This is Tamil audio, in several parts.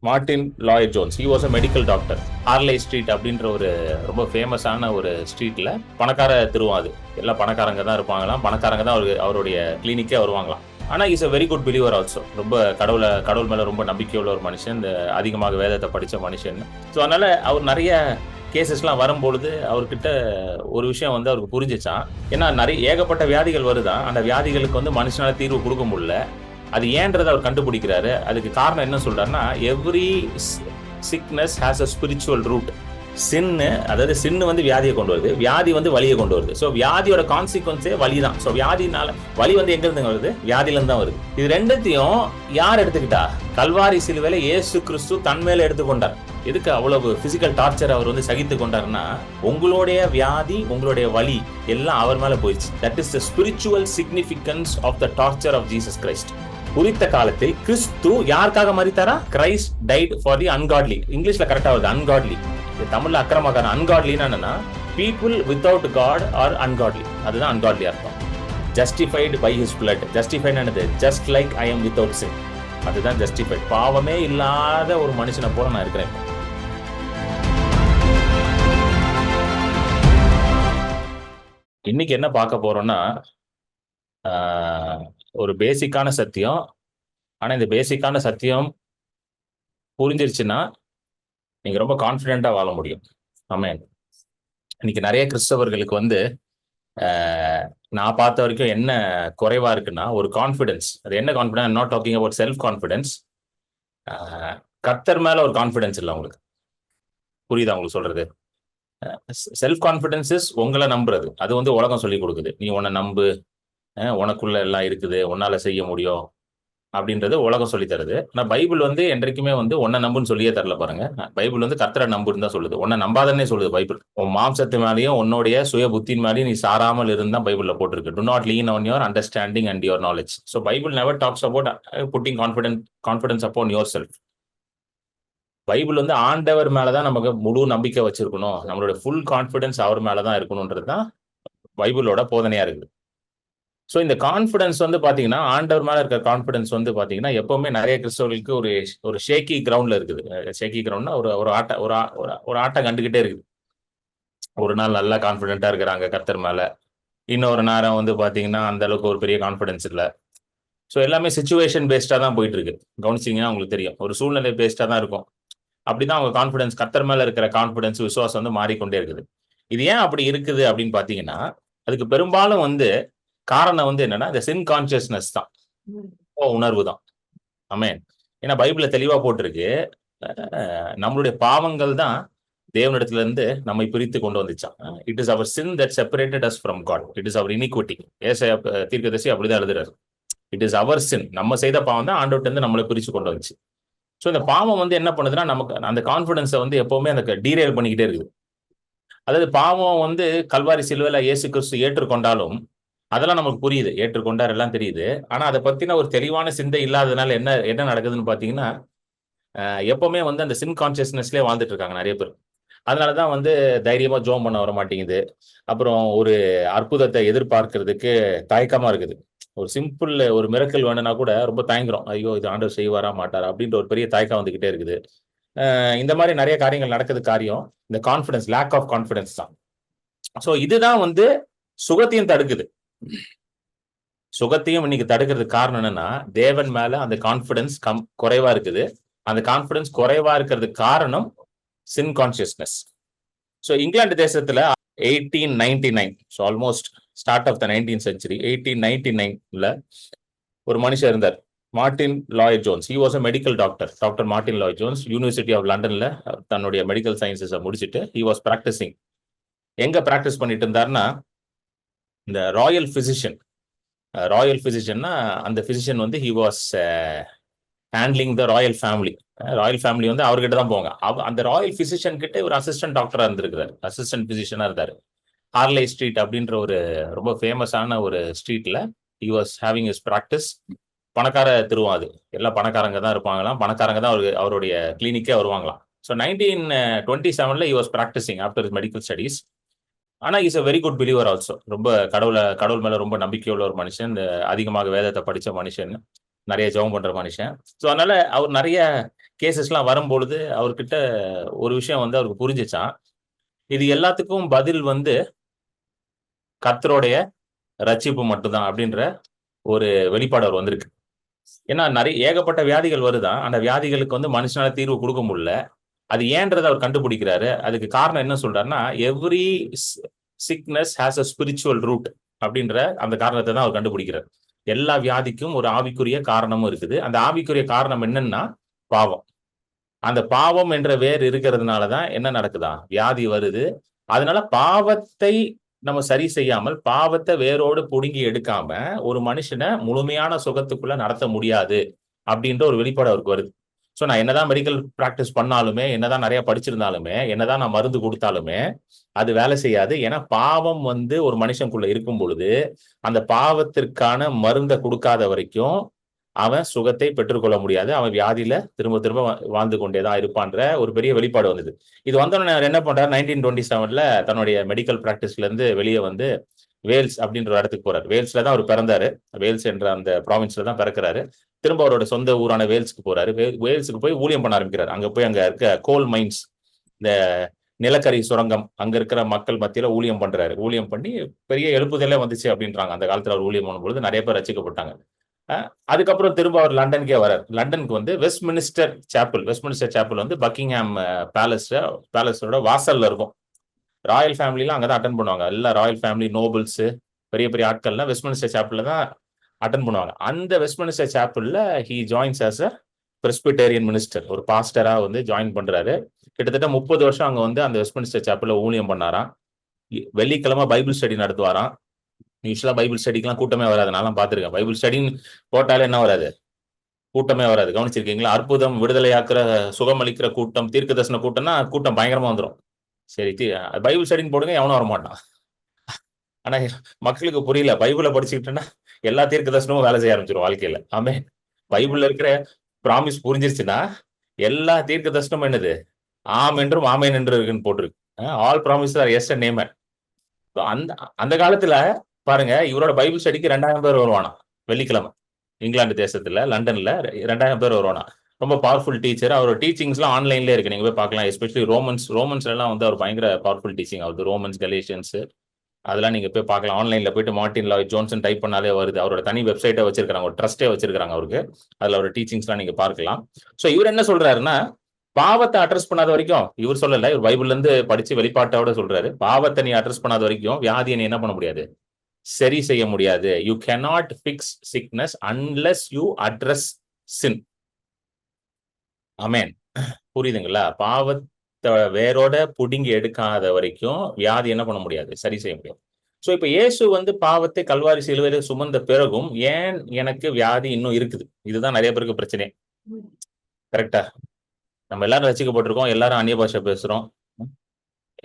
Martin Lloyd Jones. He was a medical doctor. Harley street அப்படின்ற ஒரு ரொம்ப ஃபேமஸான ஒரு ஸ்ட்ரீட்ல பணக்கார தெருவம் அது. எல்லாம் பணக்காரங்க தான் இருப்பாங்களாம், பணக்காரங்க தான் அவருடைய கிளினிக்கே வருவாங்களாம். ஆனா is a very good believer also. ரொம்ப கடவுள் மேல ரொம்ப நம்பிக்கை உள்ள ஒரு மனுஷன், இந்த அதிகமாக வேதத்தை படிச்ச மனுஷன். ஸோ அதனால அவர் நிறைய கேசஸ்லாம் வரும்பொழுது அவர்கிட்ட ஒரு விஷயம் வந்து அவருக்கு புரிஞ்சிச்சான். ஏன்னா நிறைய ஏகப்பட்ட வியாதிகள் வருதான், அந்த வியாதிகளுக்கு வந்து மனுஷனால தீர்வு கொடுக்க முடியல. அது ஏன்றதை அவர் கண்டுபிடிக்கிறாரு. அதுக்கு காரணம் என்ன சொல்றாருன்னா, every sickness has a spiritual root. அதாவது சின்னு வந்து வியாதியை கொண்டு வருது, வியாதி வந்து வலியை கொண்டு வருது. ஸோ வியாதியோட கான்சிக்வன்ஸே வலி தான். ஸோ வியாதினால வலி வந்து எங்க இருந்து வருது? வியாதியிலிருந்து தான் வருது. இது ரெண்டுத்தையும் யார் எடுத்துக்கிட்டா? கல்வாரி சிலுவையில இயேசு கிறிஸ்து தன் மேல எடுத்துக்கொண்டார். எதுக்கு அவ்வளவு பிசிக்கல் டார்ச்சர் அவர் வந்து சகித்து கொண்டார்னா, உங்களுடைய வியாதி, உங்களுடைய வலி எல்லாம் அவர் மேல போயிடுச்சு. That is the spiritual significance of the torture of Jesus Christ. குறித்த காலத்தில் கிறிஸ்து யாருக்காக மரித்தாரா? Christ died for the ungodly. இங்கிலீஷ்ல கரெக்டா வருது அன்காட்லி. தமிழ்ல அக்கிரமக்காரன். அன்காட்லினா என்னன்னா, people without God are ungodly. அதுதான் அன்காட்லி அர்த்தம். Justified by his blood. Justified என்னது? Just like I am without sin. அதுதான் ஜஸ்டிஃபைட். பாவமே இல்லாத ஒரு மனுஷனை போல நான் இருக்கிறேன். இன்னைக்கு என்ன பார்க்க போறோம்னா, ஒரு பேசிக்கான சத்தியம். ஆனா இந்த பேசிக்கான சத்தியம் புரிஞ்சிருச்சுன்னா நீங்க ரொம்ப கான்ஃபிடென்ட்டா வாழ முடியும். ஆமென். இன்னைக்கு நிறைய கிறிஸ்தவர்களுக்கு வந்து நான் பார்த்த வரைக்கும் என்ன குறைவா இருக்குன்னா, ஒரு கான்ஃபிடன்ஸ். அது என்ன confidence? Not talking about self confidence. கர்த்தர் மேல ஒரு கான்ஃபிடன்ஸ் இல்லை உங்களுக்கு. புரியுதா உங்களுக்கு சொல்றது? செல்ஃப் கான்ஃபிடன்ஸ் இஸ் உங்களை நம்புறது. அது வந்து உலகம் சொல்லி கொடுக்குது. நீ உன்னை நம்பு, உனக்குள்ள எல்லாம் இருக்குது, உன்னால செய்ய முடியும் அப்படின்றது உலகம் சொல்லி தருது. ஆனா பைபிள் வந்து என்றைக்குமே வந்து உன்னை நம்புன்னு சொல்லியே தரல பாருங்க. பைபிள் வந்து கர்த்தரை நம்புன்னு தான் சொல்லுது. உன்னை நம்பாதன்னே சொல்லுது பைபிள். உன் மாம்சத்து மேலேயும் உன்னுடைய சுய புத்தின் மேலேயும் நீ சாராமல் இருந்தா பைபிள்ல போட்டிருக்கு. To not lean on your understanding and your knowledge. So Bible never talks about pudding confidence upon your self. Bible வந்து ஆண்டவர் மேலதான் நமக்கு முழு நம்பிக்கை வச்சிருக்கணும், நம்மளுடைய ஃபுல் கான்ஃபிடன்ஸ் அவர் மேலதான் இருக்கணும்ன்றது தான் பைபிளோட போதனையா இருக்குது. ஸோ இந்த கான்ஃபிடன்ஸ் வந்து பாத்தீங்கன்னா, ஆண்டவர் மேல இருக்கிற கான்ஃபிடன்ஸ் வந்து பாத்தீங்கன்னா எப்பவுமே நிறைய கிறிஸ்தவர்களுக்கு ஒரு ஷேக்கி கிரவுண்ட்ல இருக்குது. ஷேக்கி கிரவுண்ட்னா ஒரு ஆட்டம் கண்டுகிட்டே இருக்குது. ஒரு நாள் நல்லா கான்ஃபிடென்ட்டா இருக்கிறாங்க கர்த்தர் மேல, இன்னொரு நேரம் வந்து பாத்தீங்கன்னா அந்த அளவுக்கு ஒரு பெரிய கான்ஃபிடன்ஸ் இல்லை. ஸோ எல்லாமே சிச்சுவேஷன் பேஸ்டா தான் போயிட்டு இருக்கு. கவனிச்சிங்கன்னா உங்களுக்கு தெரியும், ஒரு சூழ்நிலை பேஸ்டா தான் இருக்கும். அப்படிதான் அவங்க கான்ஃபிடன்ஸ், கர்த்தர் மேல இருக்கிற கான்ஃபிடன்ஸ், விசுவாசம் வந்து மாறிக்கொண்டே இருக்குது. இது ஏன் அப்படி இருக்குது அப்படின்னு பாத்தீங்கன்னா, அதுக்கு பெரும்பாலும் வந்து காரணம் வந்து என்னன்னா, இந்த சின் கான்சியஸ்னஸ் தான், உணர்வு தான். ஆமென். ஏன்னா பைபிள்ல தெளிவா போட்டிருக்கு, நம்மளுடைய பாவங்கள் தான் தேவனிடத்துல இருந்து நம்மை பிரித்து கொண்டு வந்துச்சான். It is our sin that separated us from God. It is our iniquity. ஏசாயா தீர்க்கதரிசி அப்படிதான் எழுதுறாரு. It is our sin. நம்ம செய்த பாவம் தான் ஆண்டவர்ட்ட இருந்து நம்மளை பிரிச்சு கொண்டு வந்துச்சு. ஸோ இந்த பாவம் வந்து என்ன பண்ணுதுன்னா, நமக்கு அந்த கான்ஃபிடன்ஸை வந்து எப்பவுமே அந்த டீரைல் பண்ணிக்கிட்டே இருக்குது. அதாவது பாவம் வந்து கல்வாரி சிலுவையில இயேசு கிறிஸ்து ஏற்றுக்கொண்டாலும் அதெல்லாம் நமக்கு புரியுது, ஏற்றுக்கொண்டார் எல்லாம் தெரியுது. ஆனா அதை பத்தின ஒரு தெளிவான சிந்தை இல்லாததுனால என்ன நடக்குதுன்னு பாத்தீங்கன்னா, எப்பவுமே வந்து அந்த சின் கான்சியஸ்னஸ்லயே வாழ்ந்துட்டு இருக்காங்க நிறைய பேர். அதனாலதான் வந்து தைரியமா ஜோம் பண்ண வர மாட்டேங்குது. அப்புறம் ஒரு அற்புதத்தை எதிர்பார்க்கறதுக்கு தயக்கமா இருக்குது. ஒரு சிம்பிள் ஒரு மிரக்கல் வேணும்னா கூட ரொம்ப தயங்குறோம். ஐயோ, இது ஆண்டவர் செய்வாரா மாட்டாரா அப்படின்ற ஒரு பெரிய தயக்கம் வந்துகிட்டே இருக்குது. இந்த மாதிரி நிறைய காரியங்கள் நடக்குது. காரியம் இந்த கான்ஃபிடன்ஸ், லேக் ஆஃப் கான்ஃபிடன்ஸ் தான். ஸோ இதுதான் வந்து சுகத்தையும் தடுக்குது. சுகத்தையும் இன்னைக்கு தடுக்கிறதுக்கு காரணம் என்னன்னா, தேவன் மேல அந்த கான்ஃபிடன்ஸ் குறைவா இருக்குது. அந்த கான்ஃபிடன்ஸ் குறைவா இருக்கிறதுக்கு காரணம் சின் கான்சியஸ்னஸ். ஸோ இங்கிலாந்து தேசத்துல 1899, so almost start of the 19th century, 1899ல ஒரு மனுஷன் இருந்தார், Martin Lloyd Jones. He was a medical doctor. Doctor Martin Lloyd Jones university of லண்டன்ல தன்னுடைய மெடிக்கல் சயின்சஸை முடிச்சுட்டு ஹி வாஸ் பிராக்டிசிங். எங்க பிராக்டிஸ் பண்ணிட்டு இருந்தாருன்னா, இந்த ராயல் பிசிஷியன்னா அந்த பிசிஷியன் வந்து he was handling the royal family. Royal family வந்து அவர்கிட்ட தான் போவாங்க. அந்த ராயல் பிசிஷியன் கிட்ட ஒரு அசிஸ்டன்ட் டாக்டரா இருந்திருக்கிறார், அசிஸ்டன்ட் பிசிஷியனா இருந்தாரு. ஹார்லே ஸ்ட்ரீட் அப்படின்ற ஒரு ரொம்ப ஃபேமஸான ஒரு ஸ்ட்ரீட்ல he was having his practice. பணக்கார தெருவம் அது. எல்லாம் பணக்காரங்க தான் இருப்பாங்களாம், பணக்காரங்க தான் அவருடைய கிளினிக்கே வருவாங்களாம். ஸோ 1927ல he was practicing after medical studies. ஆனா is a very good believer also. ரொம்ப கடவுள் மேல ரொம்ப நம்பிக்கை உள்ள ஒரு மனுஷன், இந்த அதிகமாக வேதத்தை படிச்ச மனுஷன், நிறைய ஜெபம் பண்ற மனுஷன். ஸோ அதனால அவர் நிறைய கேசஸ்லாம் வரும்பொழுது அவர்கிட்ட ஒரு விஷயம் வந்து அவருக்கு புரிஞ்சிச்சான். இது எல்லாத்துக்கும் பதில் வந்து கர்த்தருடைய ரட்சிப்பு மட்டும்தான் அப்படின்ற ஒரு வெளிப்பாடு அவர் வந்திருக்கு. ஏன்னா நிறைய ஏகப்பட்ட வியாதிகள் வருதான். அந்த வியாதிகளுக்கு வந்து மனுஷனால தீர்வு கொடுக்க முடியல. அது ஏன்றத அவர் கண்டுபிடிக்கிறாரு. அதுக்கு காரணம் என்ன சொல்றாருன்னா, every sickness has a spiritual root அப்படின்ற அந்த காரணத்தை தான் அவர் கண்டுபிடிக்கிறார். எல்லா வியாதிக்கும் ஒரு ஆவிக்குரிய காரணமும் இருக்குது. அந்த ஆவிக்குரிய காரணம் என்னன்னா பாவம். அந்த பாவம் என்ற வேர் இருக்கிறதுனால தான் என்ன நடக்குதா? வியாதி வருது. அதனால பாவத்தை நம்ம சரி செய்யாமல், பாவத்தை வேரோடு புடுங்கி எடுக்காம, ஒரு மனுஷன முழுமையான சுகத்துக்குள்ள நடத்த முடியாது. அப்படின்ற ஒரு வெளிப்பாடு அவருக்கு வருது. சோ நான் என்னதான் மெடிக்கல் பிராக்டிஸ் பண்ணாலுமே, என்னதான் நிறைய படிச்சிருந்தாலுமே, என்னதான் நான் மருந்து குடுத்தாலுமே, அது வேலை செய்யாது. ஏன்னா பாவம் வந்து ஒரு மனுஷனுக்குள்ள இருக்கும் பொழுது, அந்த பாவத்திற்கான மருந்த குடுக்காத வரைக்கும் அவன் சுகத்தை பெற்றுக்கொள்ள முடியாது. அவன் வியாதியில திரும்ப திரும்ப வாழ்ந்து கொண்டே தான் இருப்பான்ற ஒரு பெரிய வெளிப்பாடு வந்தது. இது வந்தோனே அவர் என்ன பண்றாரு, 1927ல தன்னுடைய மெடிக்கல் பிராக்டிஸ்ல இருந்து வெளியே வந்து வேல்ஸ் அப்படின்ற ஒரு இடத்துக்கு போறாரு. வேல்ஸ்ல தான் அவர் பிறந்தாரு. வேல்ஸ் என்ற அந்த ப்ராவின்ஸ்ல தான் பிறக்கிறாரு. திரும்ப அவரோட சொந்த ஊரான வேல்ஸ்க்கு போறாரு. வேல்ஸுக்கு போய் ஊழியம் பண்ண ஆரம்பிக்கிறார். அங்க போய் அங்க இருக்க கோல் மைன்ஸ், இந்த நிலக்கரி சுரங்கம், அங்க இருக்கிற மக்கள் மத்தியில ஊழியம் பண்றாரு. ஊழியம் பண்ணி பெரிய எழுப்புதலே வந்துச்சு அப்படின்றாங்க. அந்த காலத்துல அவர் ஊழியம் பண்ணும்பொழுது நிறைய பேர் ரட்சிக்கப்பட்டாங்க. அதுக்கப்புறம் திரும்ப அவர் லண்டனுக்கே வரார். லண்டனுக்கு வந்து வெஸ்ட்மினிஸ்டர் சாப்பல் வந்து பக்கிங்ஹாம் பேலஸோட வாசல்ல இருக்கும். ராயல் ஃபேமிலிலாம் அங்கதான் அட்டன் பண்ணுவாங்க. எல்லா ராயல் ஃபேமிலி நோபல்ஸ், பெரிய பெரிய ஆட்கள்லாம் வெஸ்ட்மினிஸ்டர் சாப்பல்ல தான் அட்டன் பண்ணுவாங்க. அந்த வெஸ்ட்மினிஸ்டர் சாப்பல்ல he joins as a Presbyterian minister, ஒரு பாஸ்டரா வந்து ஜாயின் பண்றாரு. கிட்டத்தட்ட 30 வருஷம் அங்க வந்து அந்த வெஸ்ட்மினிஸ்டர் சாப்பல்ல ஊழியம் பண்ணாராம். வெள்ளிக்கிழமை பைபிள் ஸ்டடி நடத்துவாராம். யூஸ்வலா பைபிள் ஸ்டடிக்கெல்லாம் கூட்டமே வராது. நான் பார்த்திருக்கேன். பைபிள் ஸ்டடின்னு போட்டாலே என்ன வராது, கூட்டமே வராது. கவனிச்சிருக்கீங்களா? அற்புதம், விடுதலையாக்குற, சுகமளிக்கிற கூட்டம், தீர்க்க தரிசன கூட்டம்னா கூட்டம் பயங்கரமா வந்துடும். சரி, பைபிள் ஸ்டடின்னு போடுங்க, எவனும் வரமாட்டான். ஆனா மக்களுக்கு புரியல. பைபிளை படிச்சுக்கிட்டோன்னா எல்லா தீர்க்க தரிசனமும் வேலை செய்ய ஆரம்பிச்சிடும் வாழ்க்கையில. ஆமே, பைபிள்ல இருக்கிற ப்ராமிஸ் புரிஞ்சிருச்சுன்னா எல்லா தீர்க்க தரிசனமும் என்னது, ஆம் என்றும் ஆமேன் என்று இருக்குன்னு போட்டிருக்கு. All promise are yes and amen. அந்த அந்த காலத்துல பாருங்க, இவரோட பைபிள் ஸ்டடிக்கு 2000 பேர் வருவானா வெள்ளிக்கிழமை. இங்கிலாந்து தேசத்துல லண்டன்ல 2000 பேர் வருவானா. ரொம்ப பவர்ஃபுல் டீச்சர். அவரோட டீச்சிங்ஸ்லாம் ஆன்லைன்ல இருக்கு, நீங்க போய் பார்க்கலாம். எஸ்பெஷலி ரோமன்ஸ்ல எல்லாம் வந்து அவர் பயங்கர பவர்ஃபுல் டீச்சிங். அவருக்கு ரோமன்ஸ், கலேஷியன்ஸ் அதெல்லாம் நீங்க போய் பார்க்கலாம். ஆன்லைன்ல போயிட்டு மார்ட்டின் லாய்ட் ஜோன்சன் டைப் பண்ணாலே வருது. அவரோட தனி வெப்சைட்டை வச்சிருக்காங்க, ஒரு ட்ரஸ்டே வச்சிருக்காங்க அவருக்கு. அதுல அவரோட டீச்சிங்ஸ்லாம் நீங்க பார்க்கலாம். சோ இவர் என்ன சொல்றாருன்னா, பாவத்தை அட்ரஸ் பண்ணாத வரைக்கும், இவர் சொல்லல, இவர் பைபிள்ல இருந்து படிச்சு வெளிப்பாட்டோட சொல்றாரு, பாவத்தை நீ அட்ரஸ் பண்ணாத வரைக்கும் வியாதியை நீ என்ன பண்ண முடியாது, சரி செய்ய முடியாது. You cannot fix sickness unless you address sin. Amen. புரியுதுங்களா? பாவத்தை வேரோட புடுங்கி எடுக்காத வரைக்கும் வியாதி என்ன பண்ண முடியாது, சரி செய்ய முடியாது. சோ இப்ப இயேசு வந்து பாவத்தை கல்வாரி சிலுவையில சுமந்த பிறகும் ஏன் எனக்கு வியாதி இன்னும் இருக்குது? இதுதான் நிறைய பேருக்கு பிரச்சனை. கரெக்டா? நம்ம எல்லாரும் ரசிக்கப்பட்டிருக்கோம், எல்லாரும் அந்நிய பாஷை பேசுறோம்,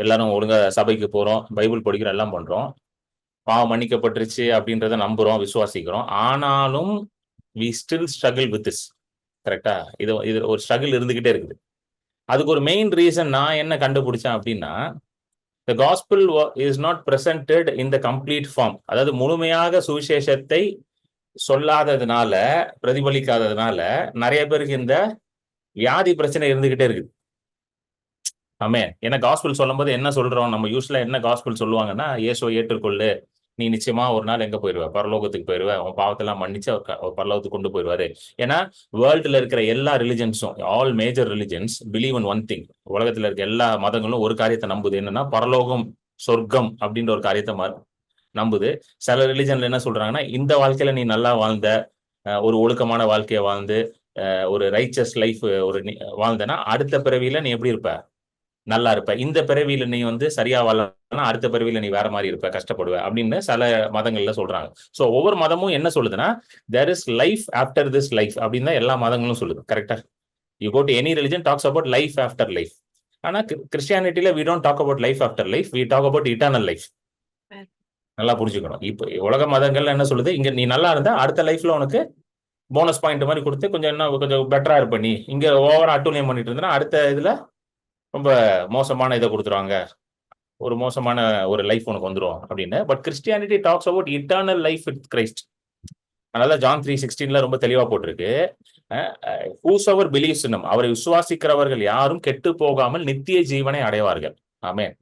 எல்லாரும் ஒழுங்கா சபைக்கு போறோம், பைபிள் படிக்கிறோம், எல்லாம் பண்றோம். பாவம் மன்னிக்கப்பட்டுருச்சு அப்படின்றத நம்புறோம், விசுவாசிக்கிறோம். ஆனாலும் we still struggle with this. கரெக்டா? இது ஒரு ஸ்ட்ரகிள் இருந்துகிட்டே இருக்குது. அதுக்கு ஒரு மெயின் ரீசன் நான் என்ன கண்டுபிடிச்சேன் அப்படின்னா, the gospel is not presented in the complete form. அதாவது முழுமையாக சுவிசேஷத்தை சொல்லாததுனால, பிரதிபலிக்காததுனால நிறைய பேருக்கு இந்த வியாதி பிரச்சனை இருந்துகிட்டே இருக்குது. ஆமென். ஏன்னா காஸ்பல் சொல்லும் போது என்ன சொல்றோம், நம்ம யூஸ்வலா என்ன காஸ்பல் சொல்லுவாங்கன்னா, இயேசுவை ஏற்றுக்கொள்ளு, நீ நிச்சயமா ஒரு நாள் எங்க போயிருவ, பரலோகத்துக்கு போயிருவ, உன் பாவத்தெல்லாம் மன்னிச்சு அவர் பரலோகத்துக்கு கொண்டு போயிருவாரு. ஏன்னா வேர்ல்டுல இருக்கிற எல்லா ரிலிஜன்ஸும், all major religions believe in one thing. உலகத்துல இருக்க எல்லா மதங்களும் ஒரு காரியத்தை நம்புது, என்னன்னா பரலோகம், சொர்க்கம் அப்படின்ற ஒரு காரியத்தை நம்புது. சில ரிலிஜன்ல என்ன சொல்றாங்கன்னா, இந்த வாழ்க்கையில நீ நல்லா வாழ்ந்த, ஒரு ஒழுக்கமான வாழ்க்கையை வாழ்ந்து, ஒரு ரைச்சஸ் லைஃப் ஒரு வாழ்ந்தனா, அடுத்த பிறவியில நீ எப்படி இருப்ப, நல்லா இருப்ப. இந்த பிறவியில நீ வந்து சரியா வாழலன்னா அடுத்த பிறவியில நீ வேற மாதிரி இருப்ப, கஷ்டப்படுவ அப்படின்னு சில மதங்கள்ல சொல்றாங்க. சோ ஒவ்வொரு மதமும் என்ன சொல்லுதுன்னா, there is life after this life அப்படின்னு தான் எல்லா மதங்களும் சொல்லுது. கரெக்டா? you go to any religion talks about life after life. ஆனா கிறிஸ்டியானிட்டில we don't talk about life after life, we talk about eternal life. நல்லா புரிஞ்சுக்கணும். இப்ப உலக மதங்கள்ல என்ன சொல்லுது, இங்க நீ நல்லா இருந்தா அடுத்த லைஃப்ல உனக்கு போனஸ் பாயிண்ட் மாதிரி கொடுத்து கொஞ்சம் பெட்டரா இருப்ப. நீ இங்க ஓவரா அட்டூழியம் பண்ணிட்டு இருந்தா அடுத்த இதுல ரொம்ப மோசமான இதை கொடுத்துருவாங்க, ஒரு மோசமான ஒரு லைஃப் உனக்கு வந்துடும் அப்படின்னு. But Christianity talks about eternal life with Christ. அதனால ஜான் 3:16 ரொம்ப தெளிவா போட்டிருக்கு, whosoever believes in him, அவரை விசுவாசிக்கிறவர்கள் யாரும் கெட்டு போகாமல் நித்திய ஜீவனை அடைவார்கள். ஆமென்.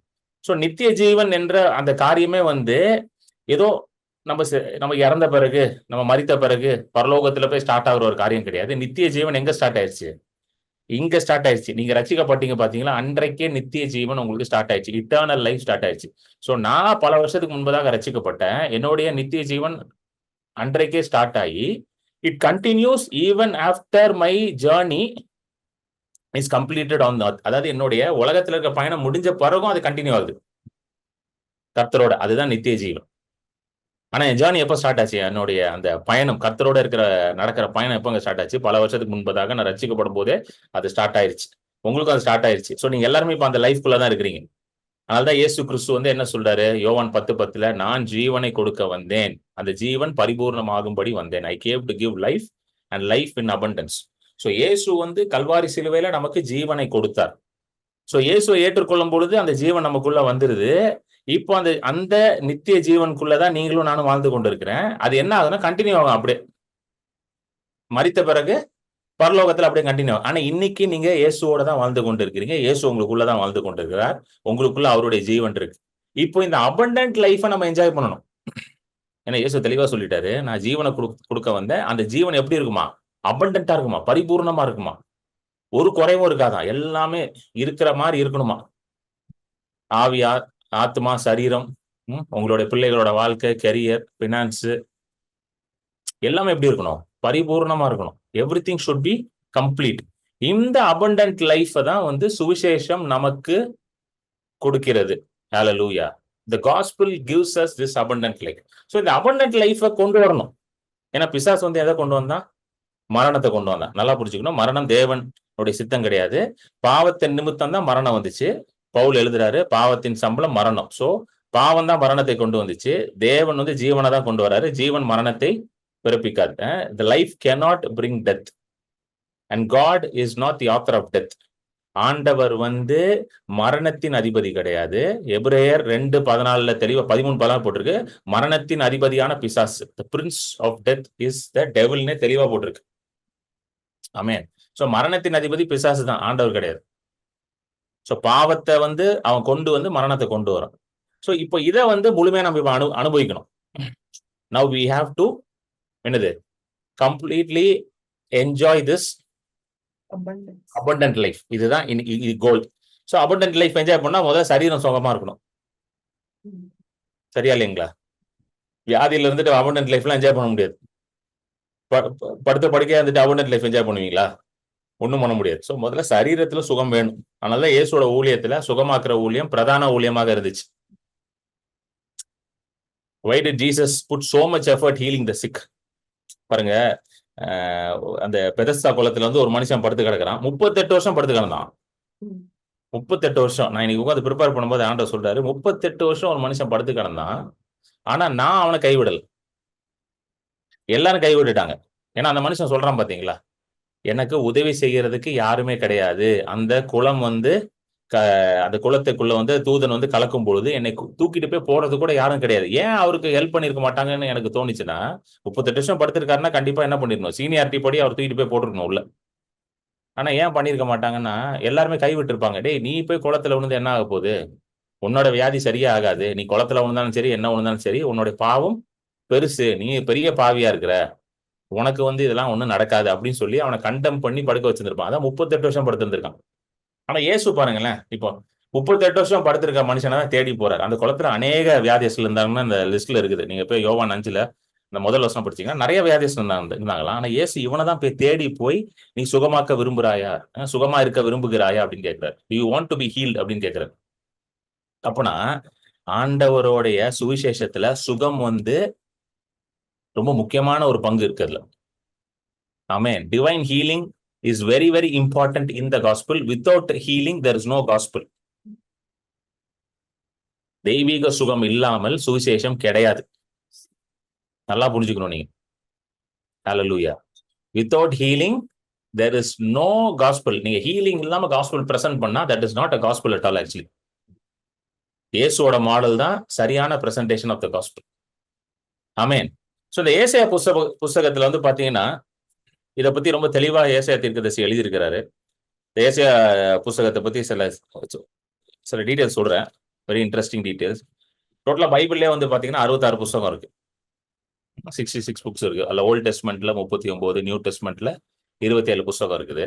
சோ நித்திய ஜீவன் என்ற அந்த காரியமே வந்து ஏதோ நம்ம இறந்த பிறகு, நம்ம மரித்த பிறகு பரலோகத்துல போய் ஸ்டார்ட் ஆகுற ஒரு காரியம் கிடையாது. நித்திய ஜீவன் எங்க ஸ்டார்ட் ஆயிடுச்சு? இங்க ஸ்டார்ட் ஆயிடுச்சு. நீங்க ரட்சிக்கப்பட்டீங்க பாத்தீங்களா, அன்றைக்கே நித்திய ஜீவன் உங்களுக்கு ஸ்டார்ட் ஆயிடுச்சு. இட்டர்னல் லைஃப் ஸ்டார்ட் ஆயிடுச்சு. சோ நான் பல வருஷத்துக்கு முன்பதாக ரட்சிக்கப்பட்டேன். என்னுடைய நித்திய ஜீவன் அன்றைக்கே ஸ்டார்ட் ஆகி it continuous even after my journey is completed on earth. அதாவது என்னுடைய உலகத்துல இருக்க பயணம் முடிஞ்ச பிறகும் அது கண்டினியூ ஆகுது கர்த்தரோட. அதுதான் நித்திய ஜீவன். ஆனா என் ஜேர்னி எப்போ ஸ்டார்ட் ஆச்சு? என்னுடைய அந்த பயணம் கர்த்தரோட நடக்கிற பயணம் எப்போ ஸ்டார்ட் ஆச்சு? பல வருஷத்துக்கு முன்பதாக நான் ரட்சிக்கப்படும் போதே அது ஸ்டார்ட் ஆயிருச்சு. உங்களுக்கும் அது ஸ்டார்ட் ஆயிருச்சு. ஸோ நீங்க எல்லாருமே இப்போ அந்த லைஃப்குள்ள தான் இருக்கிறீங்க. அதனாலதான் இயேசு கிறிஸ்து வந்து என்ன சொல்றாரு? யோவான் 10:10 நான் ஜீவனை கொடுக்க வந்தேன், அந்த ஜீவன் பரிபூர்ணமாகும்படி வந்தேன். I gave to give life and life in abundance. So இயேசு வந்து கல்வாரி சிலுவையில நமக்கு ஜீவனை கொடுத்தார். ஸோ இயேசுவை ஏற்றுக்கொள்ளும் பொழுது அந்த ஜீவன் நமக்குள்ள வந்துருது. இப்போ அந்த நித்திய ஜீவனுக்குள்ளதான் நீங்களும் நானும் வாழ்ந்து கொண்டிருக்கிறேன். அது என்ன ஆகுதுன்னா கண்டினியூ ஆகும். அப்படியே மரித்த பிறகு பரலோகத்துல அப்படியே கண்டினியூ. ஆனா இன்னைக்கு நீங்க இயேசுவோட தான் வாழ்ந்து கொண்டு இருக்கிறீங்க. இயேசு உங்களுக்குள்ளதான் வாழ்ந்து கொண்டிருக்கிறார். உங்களுக்குள்ள அவருடைய ஜீவன் இருக்கு. இப்போ இந்த அபண்டன்ட் லைஃபை நம்ம என்ஜாய் பண்ணணும். ஏன்னா இயேசு தெளிவா சொல்லிட்டாரு, நான் ஜீவனை கொடுக்க வந்தேன். அந்த ஜீவன் எப்படி இருக்குமா? அபண்டன்டா இருக்குமா? பரிபூர்ணமா இருக்குமா? ஒரு குறைவும் இருக்காதான். எல்லாமே இருக்கிற மாதிரி இருக்கணுமா? ஆவியா, ஆத்மா, சரீரம், உங்களுடைய பிள்ளைகளோட வாழ்க்கை, கெரியர், பினான்ஸ் எல்லாமே எப்படி இருக்கணும்? பரிபூர்ணமா இருக்கணும். Every thing should be complete. இந்த அபண்டன்ட் லைஃப் தான் வந்து சுவிசேஷம் நமக்கு கொடுக்கிறது. ஹல்லேலூயா. The gospel gives us this abundant life. So இந்த abundant life கொண்டு வரணும். ஏன்னா பிசாசு வந்து எதை கொண்டு வந்தான்? மரணத்தை கொண்டு வந்தான். நல்லா புரிஞ்சுக்கணும். மரணம் தேவனுடைய சித்தம் கிடையாது. பாவத்தின் நிமித்தம் தான் மரணம் வந்துச்சு. பவுல் எழுதுறாரு, பாவத்தின் சம்பளம் மரணம். சோ பாவம் தான் மரணத்தை கொண்டு வந்துச்சு. தேவன் வந்து ஜீவனை தான் கொண்டு வராரு. ஜீவன் மரணத்தை பிறப்பிக்காது. The life cannot bring death and God is not the author of death. ஆண்டவர் வந்து மரணத்தின் அதிபதி கிடையாது. எபிரேயர் 2:14 தெளிவா 13:14 போட்டிருக்கு. மரணத்தின் அதிபதியான பிசாசு, the prince of death is the devil னே தெளிவா போட்டிருக்கு. ஆமென். சோ மரணத்தின் அதிபதி பிசாசு தான், ஆண்டவர் கிடையாது. சோ பாவத்தை வந்து அவன் கொண்டு வந்து மரணத்தை கொண்டு வரான். சோ இப்போ இதை வந்து முழுமையா நம்ம அனுபவிக்கணும். Now we have to என்னது completely enjoy this abundant life. இதுதான் இது கோல். சோ abundant life என்ஜாய் பண்ணா முதல்ல சரீரம் சுகமா இருக்கணும். சரியா இல்லைங்களா? வியாதியில இருந்துட்டு abundant லைஃப்லாம் என்ஜாய் பண்ண முடியாது. படுத்த படுக்கையா இருந்துட்டு abundant லைஃப் என்ஜாய் பண்ணுவீங்களா? ஒண்ணும் பண்ண முடியாது. சோ முதல்ல சரீரத்துல சுகம் வேணும். அதனாலதான் இயேசுவோட ஊழியத்துல சுகமாக்குற ஊழியம் பிரதான ஊழியமாக இருந்துச்சு. Why did Jesus put so much effort healing the sick? பாருங்க, அந்த பெதஸ்தா குளத்துல வந்து ஒரு மனுஷன் படுத்து கிடக்குறான். 38 வருஷம் படுத்து கிடந்தான். 38 வருஷம். நான் இன்னைக்கு உட்காந்து ப்ரிப்பேர் பண்ணும்போது ஆண்டவர் சொல்றாரு, 38 வருஷம் ஒரு மனுஷன் படுத்து கிடந்தான். ஆனா நான் அவனை கைவிடல. எல்லாரும் கைவிட்டுட்டாங்க. ஏன்னா அந்த மனுஷன் சொல்றான் பாத்தீங்களா, எனக்கு உதவி செய்யறதுக்கு யாருமே கிடையாது. அந்த குளம் வந்து அந்த குளத்துக்குள்ள வந்து தூதன் வந்து கலக்கும் பொழுது என்னை தூக்கிட்டு போய் போறது கூட யாரும் கிடையாது. ஏன் அவருக்கு ஹெல்ப் பண்ணிருக்க மாட்டாங்கன்னு எனக்கு தோணுச்சுன்னா, 38 வருஷம் படுத்திருக்காருன்னா கண்டிப்பா என்ன பண்ணிருக்கணும்? சீனியாரிட்டி படி அவர் தூக்கிட்டு போய் போட்டிருக்கணும் உள்ள. ஆனா ஏன் பண்ணிருக்க மாட்டாங்கன்னா, எல்லாருமே கைவிட்டு இருப்பாங்க. டேய், நீ போய் குளத்துல விழுந்து என்ன ஆக போகுது? உன்னோட வியாதி சரியா ஆகாது. நீ குளத்துல விழுந்தாலும் சரி, என்ன விழுந்தாலும் சரி, உன்னோட பாவம் பெருசு, நீ பெரிய பாவியா இருக்கிற, உனக்கு வந்து இதெல்லாம் ஒண்ணும் நடக்காது அப்படின்னு சொல்லி அவனை கண்டம் பண்ணி படுக்க வச்சிருந்திருப்பான். அதான் 38 வருஷம் படுத்திருந்திருக்கான். ஆனா இயேசு பாருங்களேன், இப்போ 38 வருஷம் படுத்திருக்க மனுஷனை தான் தேடி போறாரு. அந்த குளத்துல அநேக வியாதியஸ்ல இருந்தாங்கன்னா இந்த லிஸ்ட்ல இருக்குது. நீங்க போய் யோவான் 5 இந்த முதல் வருஷம் படிச்சீங்கன்னா நிறைய வியாதியஸ்ல இருந்தாங்களாம். ஆனா இயேசு இவனை தான் போய் தேடி போய், நீ சுகமாக்க விரும்புறாயா, சுகமா இருக்க விரும்புகிறாயா அப்படின்னு கேட்கிறாரு. Do you want to be healed அப்படின்னு கேட்கிறாரு. அப்பனா ஆண்டவருடைய சுவிசேஷத்துல சுகம் வந்து ரொம்ப முக்கியமான ஒரு பங்கு இருக்குதுல. Amen. Divine healing is very very important in the gospel. Without healing there is no gospel. தெய்வீக சுகம் இல்லாமல் சுவிசேஷம் கிடையாது. நல்லா புரிஞ்சுக்கணும் நீங்க. ஹல்லேலூயா. Without healing there is no gospel. நீங்க ஹீலிங் இல்லாம gospel present பண்ணா that is not a gospel at all actually. இயேசுவோட மாடல் தான் சரியான presentation of the gospel. Amen. So இந்த ஏசாயா புத்தகத்துல வந்து பாத்தீங்கன்னா இதை பத்தி ரொம்ப தெளிவா ஏசாயா தீர்க்கதரிசி எழுதியிருக்கிறாரு. ஏசாயா புஸ்தகத்தை பத்தி சில டீட்டெயில்ஸ் சொல்றேன். Very interesting details. டோட்டலா பைபிள்லேயே வந்து பாத்தீங்கன்னா 66 புஸ்தகம் இருக்கு. 66 புக்ஸ் இருக்கு. அல்ல ஓல்ட் டெஸ்ட்மெண்ட்ல 39, நியூ டெஸ்ட்மெண்ட்ல 27 புஸ்தகம் இருக்குது.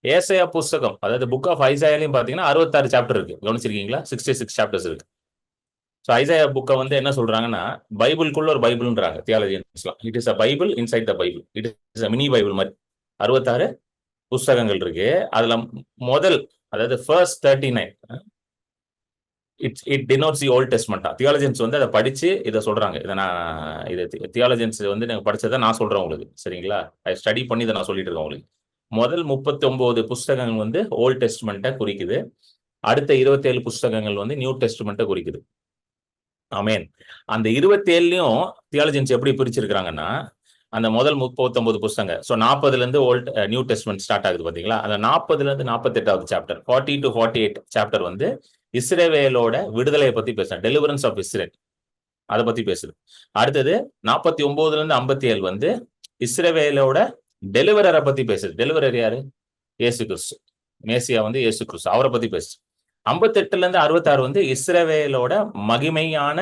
ஏசாயா புஸ்தகம், அதாவது புக் ஆஃப் ஐசாயாலையும் பாத்தீங்கன்னா 66 சாப்டர் இருக்கு. கவனிச்சிருக்கீங்களா? 66 சாப்டர்ஸ் இருக்கு. ஸோ ஐசாயா புக்கை வந்து என்ன சொல்றாங்கன்னா, பைபிள்குள்ள ஒரு பைபிள்ன்றாங்க தியாலஜியன்ஸ்லாம். It is a Bible inside the Bible. It is a mini Bible மாதிரி 66 புஸ்தகங்கள் இருக்கு. அதுல முதல், அதாவது first 39 it denotes the Old Testament. தியாலஜியன்ஸ் வந்து அதை படிச்சு இதை சொல்றாங்க. இதை நான் இது தியாலஜியன்ஸ் வந்து நீங்க படிச்சதை நான் சொல்றேன் உங்களுக்கு, சரிங்களா? அதை ஸ்டடி பண்ணி இதை நான் சொல்லிட்டு இருக்கேன் உங்களுக்கு. முதல் 39 புஸ்தகங்கள் வந்து ஓல்ட் டெஸ்ட்மெண்ட்டை குறிக்குது. அடுத்த 27 புஸ்தகங்கள் வந்து நியூ டெஸ்ட்மெண்ட்டை குறிக்குது. ஆமேன். அந்த 27லயும் தியாலஜியன்ஸ் எப்படி பிரிச்சிருக்காங்கன்னா, அந்த முதல் 39 புஸ்தகம், ஸோ 40ல இருந்து ஓல்ட் நியூ டெஸ்ட்மெண்ட் ஸ்டார்ட் ஆகுது பாத்தீங்களா? அந்த 40ல இருந்து 48வது சாப்டர், 40 to 48 சாப்டர் வந்து இஸ்ரவேலோட விடுதலையை பத்தி பேசுறேன். டெலிவரன்ஸ் ஆஃப் இஸ்ரேல், அதை பத்தி பேசுது. அடுத்தது 49ல இருந்து 57 வந்து இஸ்ரவேலோட டெலிவரரை பத்தி பேசுது. டெலிவரர் யாரு? இயேசு கிறிஸ்து. மேசியா வந்து இயேசு கிறிஸ்து, அவரை பத்தி பேசுது. 58ல இருந்து 66 வந்து இஸ்ரவேலோட மகிமையான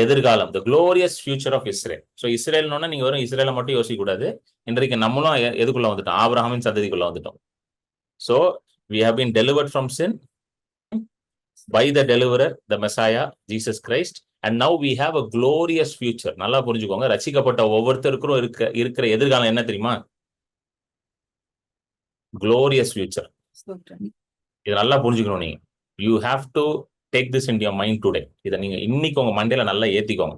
எதிர்காலம், the glorious future of Israel. So இஸ்ரேல்னோன்னா நீங்க வெறும் இஸ்ரேலை மட்டும் யோசிக்க கூடாது. இன்றைக்கு நம்மளும் எதுக்குள்ள வந்துட்டோம்? ஆபிரகாமின் சந்ததிக்குள்ள வந்துட்டோம். So we have been delivered from sin by the deliverer, the Messiah, Jesus Christ, and now we have a glorious future. நல்லா புரிஞ்சுக்கோங்க. ரட்சிக்கப்பட்ட ஒவ்வொருத்தருக்கும் இருக்கிற எதிர்காலம் என்ன தெரியுமா? glorious future. இது நல்லா புரிஞ்சுக்கணும் நீங்க. You have to take this into your mind today. இதை நீங்க இன்னைக்கு உங்க மண்டையில நல்லா ஏத்திக்கோங்க.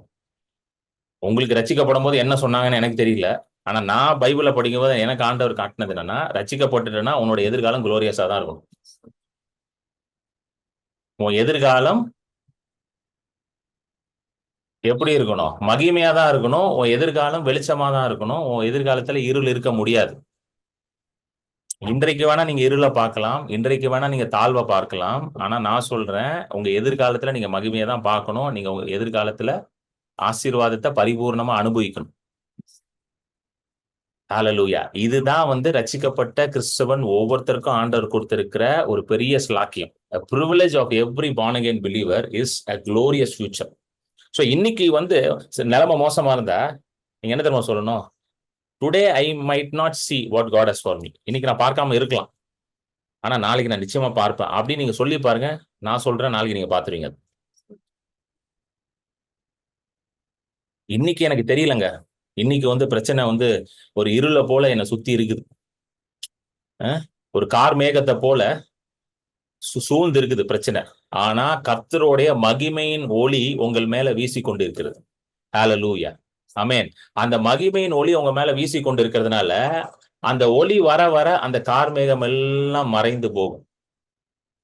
உங்களுக்கு ரட்சிக்கப்படும் போது என்ன சொன்னாங்கன்னு எனக்கு தெரியல. ஆனா நான் பைபிளை படிக்கும் போது எனக்கு ஆண்டவர் காட்டினது என்னன்னா, ரட்சிக்கப்பட்டுட்டேன்னா உன்னோட எதிர்காலம் குளோரியஸா தான் இருக்கும். உன் எதிர்காலம் எப்படி இருக்கணும்? மகிமையா தான் இருக்கணும். உன் எதிர்காலம் வெளிச்சமா தான் இருக்கணும். உன் எதிர்காலத்துல இருள் இருக்க முடியாது. இன்றைக்கு வேணா நீங்க இருளை பார்க்கலாம், இன்றைக்கு வேணா நீங்க தாழ்வை பார்க்கலாம். ஆனா நான் சொல்றேன், உங்க எதிர்காலத்துல நீங்க மகிமையை தான் பார்க்கணும். நீங்க உங்க எதிர்காலத்துல ஆசீர்வாதத்தை பரிபூர்ணமா அனுபவிக்கணும். ஹல்லேலூயா. இதுதான் வந்து ரட்சிக்கப்பட்ட கிறிஸ்தவன் ஒவ்வொருத்தருக்கும் ஆண்டவர் கொடுத்திருக்கிற ஒரு பெரிய ஸ்லாக்கியம். A privilege of every born again believer is a glorious future. So இன்னைக்கு வந்து நிலைமை மோசமா இருந்தா நீங்க என்ன தெரியுமா சொல்லணும்? Today I might not see what God has for me. இன்னைக்கு நான் பார்க்காம இருக்கலாம், ஆனா நாளைக்கு நான் நிச்சயமா பார்ப்பேன் அப்படின்னு நீங்க சொல்லி பாருங்க. நான் சொல்றேன், நாளைக்கு நீங்க பாத்துருவீங்க. இன்னைக்கு எனக்கு தெரியலங்க. இன்னைக்கு வந்து பிரச்சனை வந்து ஒரு இருளை போல என்னை சுத்தி இருக்குது. ஒரு கார் மேகத்தை போல சூழ்ந்து இருக்குது பிரச்சனை. ஆனா கர்த்தருடைய மகிமையின் ஒளி உங்கள் மேல வீசி கொண்டு இருக்கிறது. ஹல்லேலூயா. ஆமென். அந்த மகிமையின் ஒளி உங்க மேல வீசி கொண்டு இருக்கிறதுனால அந்த ஒளி வர வர அந்த கார் மேகம் எல்லாம் மறைந்து போகும்.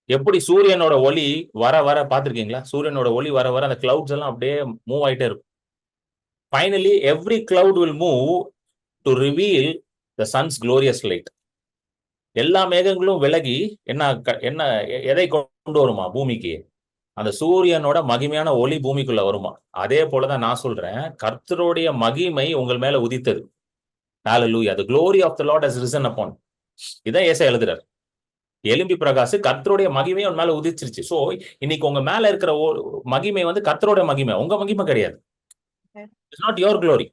எப்படி சூரியனோட ஒளி வர வர பாத்திருக்கீங்களா? சூரியனோட ஒளி வர வர அந்த கிளவுட்ஸ் எல்லாம் அப்படியே மூவ் ஆயிட்டே இருக்கும். Finally, every cloud will move to reveal the sun's glorious light. எல்லா மேகங்களும் விலகி என்ன எதை கொண்டு வருமா? பூமிக்கு அந்த சூரியனோட மகிமையான ஒளி பூமிக்குள்ள வருமா? அதே போலதான் நான் சொல்றேன், கர்த்தருடைய மகிமை உங்கள் மேல உதித்தது. Hallelujah. The glory of the Lord has risen upon. இதான் ஏசாயா எழுதுறார். எலும்பி பிரகாசு, கர்த்தருடைய மகிமை உன் மேல உதிச்சிருச்சு. சோ இன்னைக்கு உங்க மேல இருக்கிற மகிமை வந்து கர்த்தருடைய மகிமை, உங்க மகிமை கிடையாது. It's not your glory.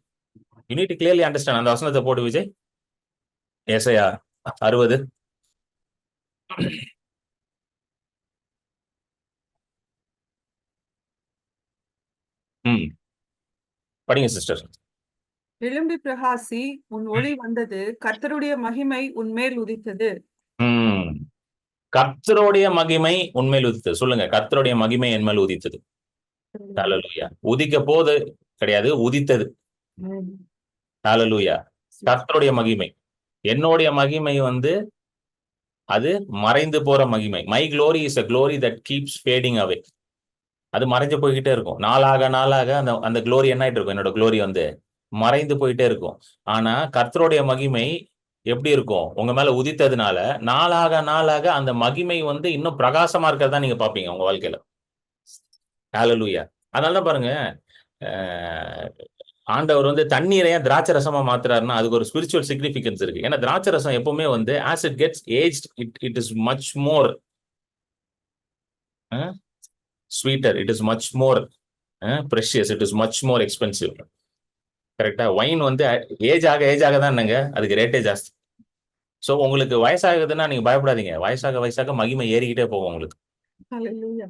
You need to clearly understand. அந்த வசனத்தை போட்டு விஜய். ஏசாயா 60. படிங்க சிஸ்டர். எழும்பி பிரகாசி, உன் ஒளி வந்தது, கர்த்தருடைய மகிமை உன்மேல் உதித்தது. கர்த்தருடைய மகிமை உன்மேல் உதித்தது. சொல்லுங்க, கர்த்தருடைய மகிமை என் மேல் உதித்தது. ஹல்லேலூயா. உதிக்க போது கிடையாது, உதித்தது. ஹல்லேலூயா. கர்த்தருடைய மகிமை, என்னுடைய மகிமை வந்து அது மறைந்து போற மகிமை. My glory is a glory that keeps fading away. அது மறைஞ்சு போய்கிட்டே இருக்கும். நாளாக நாளாக அந்த க்ளோரி என்ன ஆயிட்டு இருக்கும்? என்னோட க்ளோரி வந்து மறைந்து போயிட்டே இருக்கும். ஆனா கர்த்தருடைய மகிமை எப்படி இருக்கும்? உங்க மேல உதித்ததுனால நாளாக நாளாக அந்த மகிமை வந்து இன்னும் பிரகாசமா இருக்கிறதா நீங்க பாப்பீங்க உங்க வாழ்க்கையில. ஹல்லேலூயா. அதனாலதான் பாருங்க, ஆண்டவர் வந்து தண்ணீரை ஏன் திராட்சை ரசமா மாத்துறாருன்னா அதுக்கு ஒரு ஸ்பிரிச்சுவல் சிக்னிபிகன்ஸ் இருக்கு. ஏன்னா திராட்சை ரசம் எப்பவுமே வந்து as it gets aged it is much more sweeter, it is much more precious, it is much more expensive. கரெக்டா? வைன் வந்து ஏஜ் ஆக தான் என்னங்க அதுக்கு ரேட்டே ஜாஸ்தி. ஸோ உங்களுக்கு வயசாகுதுன்னா நீங்க பயப்படாதீங்க, வயசாக மகிமை ஏறிக்கிட்டே போகும் உங்களுக்கு. Hallelujah.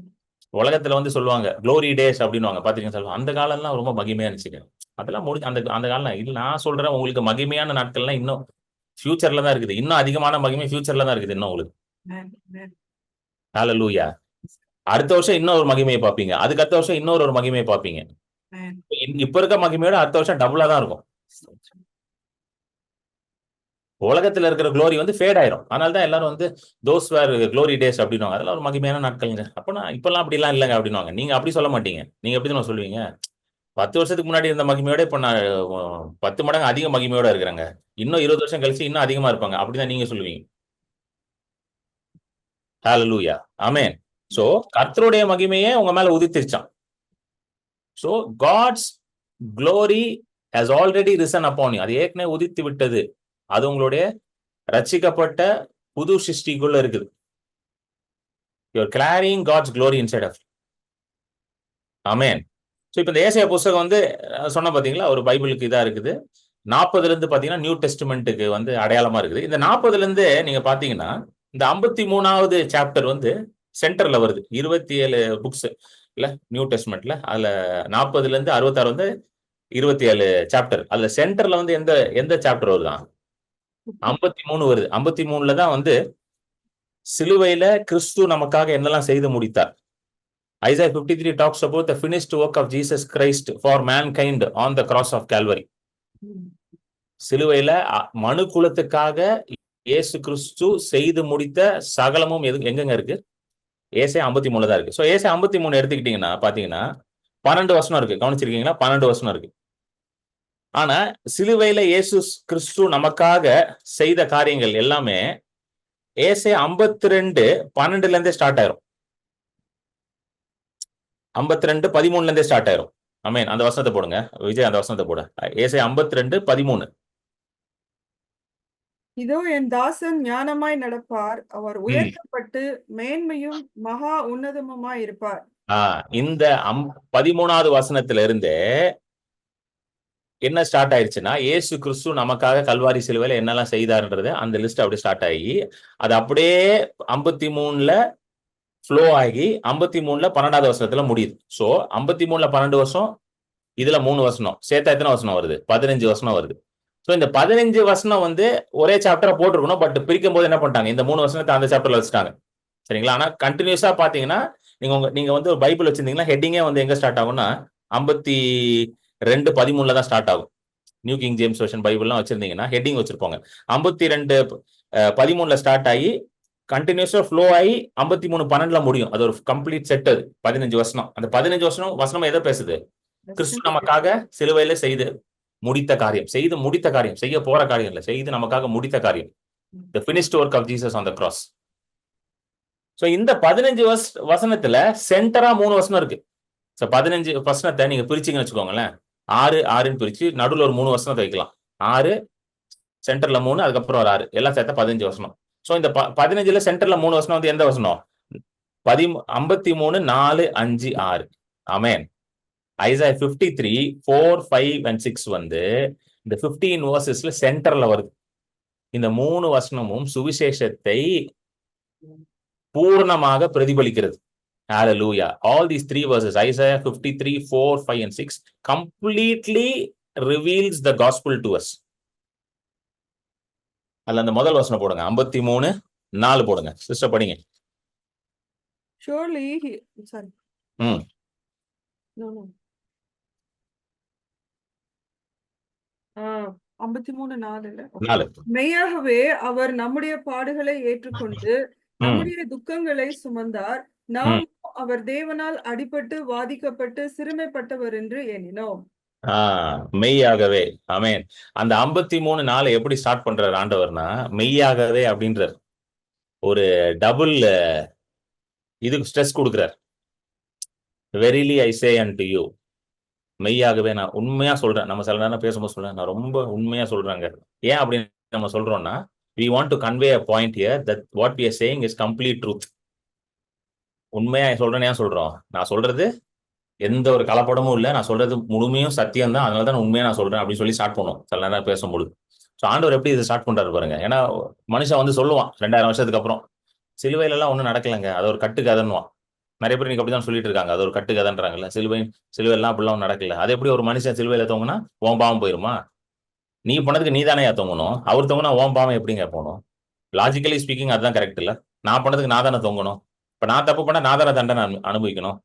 உலகத்துல வந்து சொல்லுவாங்க க்ளோரி டேஸ் அப்படின்னுவாங்க, பாத்தீங்கன்னா சொல்லுவாங்க அந்த காலம்லாம் ரொம்ப மகிமையா இருந்துச்சுங்க. அதெல்லாம் முடிஞ்சு அந்த அந்த காலம் இல்ல. நான் சொல்றேன் உங்களுக்கு மகிமையான நாட்கள்லாம் இன்னும் ஃபியூச்சர்ல தான் இருக்குது. இன்னும் அதிகமான மகிமை ஃபியூச்சர்ல தான் இருக்குது இன்னும் உங்களுக்கு. Amen. Amen. ஹalleluya. அடுத்த வருஷம் இன்னொரு மகிமையை பார்ப்பீங்க, அதுக்கு அடுத்த வருஷம் இன்னொரு மகிமையை பார்ப்பீங்க. Amen. இப்ப இருக்க மகிமையோட அடுத்த வருஷம் டபுளா தான் இருக்கும். உலகத்துல இருக்கிற க்ளோரி வந்து ஃபேட் ஆயிரும். அதனால தான் எல்லாரும் வந்து தோஸ் வேர் க்ளோரி டேஸ் அப்படின்னுவாங்க. அதெல்லாம் ஒரு மகிமையான நாட்கள்ங்க. அப்பனா இப்பெல்லாம் அப்படிலாம் இல்லைங்க அப்படின்னுவாங்க. நீங்க அப்படி சொல்ல மாட்டீங்க. நீங்க எப்படி நம்ம சொல்லுவீங்க? 10 வருஷத்துக்கு முன்னாடி இருந்த மகிமையோட இப்ப நான் 10 மடங்கு அதிக மகிமையோட இருக்கிறேங்க. இன்னும் 20 வருஷம் கழிச்சு இன்னும் அதிகமா இருப்பாங்க. அப்படிதான் நீங்க சொல்லுவீங்க. ஹalleluya. ஆமென். சோ கர்த்தருடைய மகிமையே உங்க மேல உதித்திருச்சான். So God's glory has already risen upon you. அது ஏற்கனவே உதித்து விட்டது. அது உங்களுடைய ரட்சிக்கப்பட்ட புது சிருஷ்டிக்குள்ள இருக்குது. You are carrying God's glory inside of you. Amen. So இப்ப இந்த ஏசாயா புத்தகம் வந்து சொன்ன பாத்தீங்களா, ஒரு பைபிளுக்கு இதா இருக்குது. 40ல இருந்து பாத்தீங்கன்னா நியூ டெஸ்டமெண்ட்டுக்கு வந்து அடையாளமா இருக்குது. இந்த 40ல இருந்து நீங்க பாத்தீங்கன்னா இந்த 53வது சாப்டர் வந்து சென்டர்ல வருது. 27 புக்ஸ் இல்ல நியூ டெஸ்டமெண்ட்ல, அதுல 40ல இருந்து 66 வந்து 27 சாப்டர். அதுல சென்டர்ல வந்து எந்த எந்த சாப்டர் வருதான்? 53 வருது. 53ல தான் வந்து சிலுவையில கிறிஸ்து நமக்காக என்னெல்லாம் செய்து முடித்தார். Isaiah 53 talks about the finished work of Jesus Christ for mankind on the cross of Calvary. சிலுவையில மனு குலத்துக்காக இயேசு கிறிஸ்து செய்து முடித்த சகலமும் எங்கெங்க இருக்கு? ஏசாயா 53 தான் இருக்கு. சோ ஏசாயா 53 எடுத்துக்கிட்டீங்கன்னா பாத்தீங்கன்னா 12 வசனம் இருக்கு. கவனிச்சிருக்கீங்களா? 12 வசனம் இருக்கு. ஆனா சிலுவையில இயேசு கிறிஸ்து நமக்காக செய்த காரியங்கள் எல்லாமே ஏசாயா 52 12ல இருந்தே ஸ்டார்ட் ஆயிரும். 52 13ல இருந்தே ஸ்டார்ட் ஆயிரும். ஆமென். அந்த வசனத்தை போடுங்க விஜய், அந்த வசனத்தை போடு. ஏசாயா 52 13. இதோ என் தாசன் ஞானமாய் நடப்பார், அவர் உயர்த்தப்பட்டு மேன்மையும் மகா உன்னதமுமாய் இருப்பார். இந்த 13வது வசனத்துல இருந்தே என்ன ஸ்டார்ட் ஆயிருச்சுன்னா, இயேசு கிறிஸ்து நமக்காக கல்வாரி சிலுவையில என்னெல்லாம் செய்தார்ன்றது அந்த லிஸ்ட் அப்படியே ஸ்டார்ட் ஆகி அது அப்படியே 53ல ஃப்ளோ ஆகி 53ல 12வது வசனத்துல முடியுது. சோ 53ல 12 வருஷம், இதுல 3 வசனம் சேர்த்தா எத்தனை வசனம் வருது? 15 வசனம் வருது. சோ இந்த 15 வசனம் வந்து ஒரே சாப்டரா போட்டிருக்கணும். பட் பிரிக்கும் போது என்ன பண்ணிட்டாங்க, இந்த 3 வசனத்தை அந்த சாப்டர்ல வச்சுட்டாங்க. சரிங்களா? ஆனா கண்டினியூஸா பாத்தீங்கன்னா நீங்க வந்து ஒரு பைபிள் வச்சிருந்தீங்கன்னா ஹெட்டிங்கே வந்து எங்க ஸ்டார்ட் ஆகும்னா 52 13ல தான் ஸ்டார்ட் ஆகும். நியூ கிங் ஜேம்ஸ் வெர்ஷன் பைபிள்லாம் வச்சிருந்தீங்கன்னா ஹெட்டிங் வச்சிருப்பாங்க. 52 13ல ஸ்டார்ட் ஆகி கண்டினியூஸா ஃப்ளோ ஆகி 53 12ல முடியும். அது ஒரு கம்ப்ளீட் செட். அது 15 வசனம். அந்த 15 வசனம் எதை பேசுது? கிறிஸ்து நமக்காக சிலுவையில செய்து முடித்த காரியம், செய்ய போற காரியம் இல்ல, செய்து நமக்காக முடித்த காரியம். The finished work of Jesus on the cross. So இந்த 15 வசனத்துல சென்டரா 3 வசனம் இருக்கு. சோ 15 வசனத்தை நீங்க பிரிச்சீங்கன்னு வச்சுக்கோங்களேன், 6 பிரிச்சு நடுவுல ஒரு 3 வசனத்தை வைக்கலாம். 6 சென்டர்ல 3, அதுக்கப்புறம் ஒரு 6, எல்லாம் சேர்த்தா 15 வசனம். சோ இந்த 15ல சென்டர்ல 3 வசனம் வந்து எந்த வசனம்? 53 4 5 6. ஆமென். Isaiah 53 4 5 and 6 வந்து இந்த 15 verses சென்டர்ல வருது. இந்த 3 வசனமும் சுவிசேஷத்தை பூர்ணமாக பிரதிபலிக்கிறது. Hallelujah. All these 3 verses, Isaiah 53 4 5 and 6 completely reveals the gospel to us. அல்ல அந்த முதல் வசனம் போடுங்க, 53 4 போடுங்க. சிஸ்டர் படிங்க. Surely he, sorry. No. 53 4 மெய்யாகவே அவர் நம்முடைய பாடுகளை ஏற்றுக்கொண்டு நம்முடைய துக்கங்களை சுமந்தார். நாம் அவர் தேவனால் அடிபட்டு வாதிக்கப்பட்டு சிறுமைப்பட்டவர் என்று எண்ணினோம். மெய்யாகவே. ஆமென். அந்த 53 4 எப்படி ஸ்டார்ட் பண்றாரு ஆண்டவர்னா, மெய்யாகவே அப்படின்றார். ஒரு டபுள் இதுக்கு ஸ்ட்ரெஸ் கொடுக்கிறார். Verily I say unto you, மெய்யாகவே நான் உண்மையா சொல்றேன். நம்ம சில நேரம் பேசும்போது சொல்றேன், நான் ரொம்ப உண்மையா சொல்றாங்க. ஏன் அப்படின்னு நம்ம சொல்றோம்னா, we want to convey a point here that what we are saying is complete truth. உண்மையா சொல்றேன்னு ஏன் சொல்றோம்? நான் சொல்றது எந்த ஒரு கலப்படமும் இல்லை, நான் சொல்றது முழுமையும் சத்தியம் தான், அதனால தான் உண்மையா நான் சொல்றேன் அப்படின்னு சொல்லி ஸ்டார்ட் பண்ணுவோம் சில நேரம் பேசும்போது. ஸோ ஆண்டவர் எப்படி இதை ஸ்டார்ட் பண்றாரு பாருங்க. ஏன்னா மனுஷன் வந்து சொல்லுவான் 2000 வருஷத்துக்கு அப்புறம், சிலுவையில எல்லாம் ஒன்றும் நடக்கலைங்க, அது ஒரு கட்டுக்கதைன்னுவான். நிறைய பேர் நீங்க அப்படிதான் சொல்லிட்டு இருக்காங்க, அது ஒரு கட்டுக்கதைன்றாங்கல்ல. சிலுவையெல்லாம் அப்படிலாம் நடக்கல. அது எப்படி ஒரு மனுஷன் சிலுவையில தொங்குனா உன் பாவம் போயிருமா? நீ பண்ணதுக்கு நீ தானே தொங்கணும், அவர் தொங்குனா உன் பாவம் எப்படிங்க போகணும்? லாஜிக்கலி ஸ்பீக்கிங் அதுதான் கரெக்ட் இல்ல? நான் பண்ணதுக்கு நான் தானே தொங்கணும், இப்ப நான் தப்பு பண்ணா நான் தானே தண்டனை அனுபவிக்கணும்,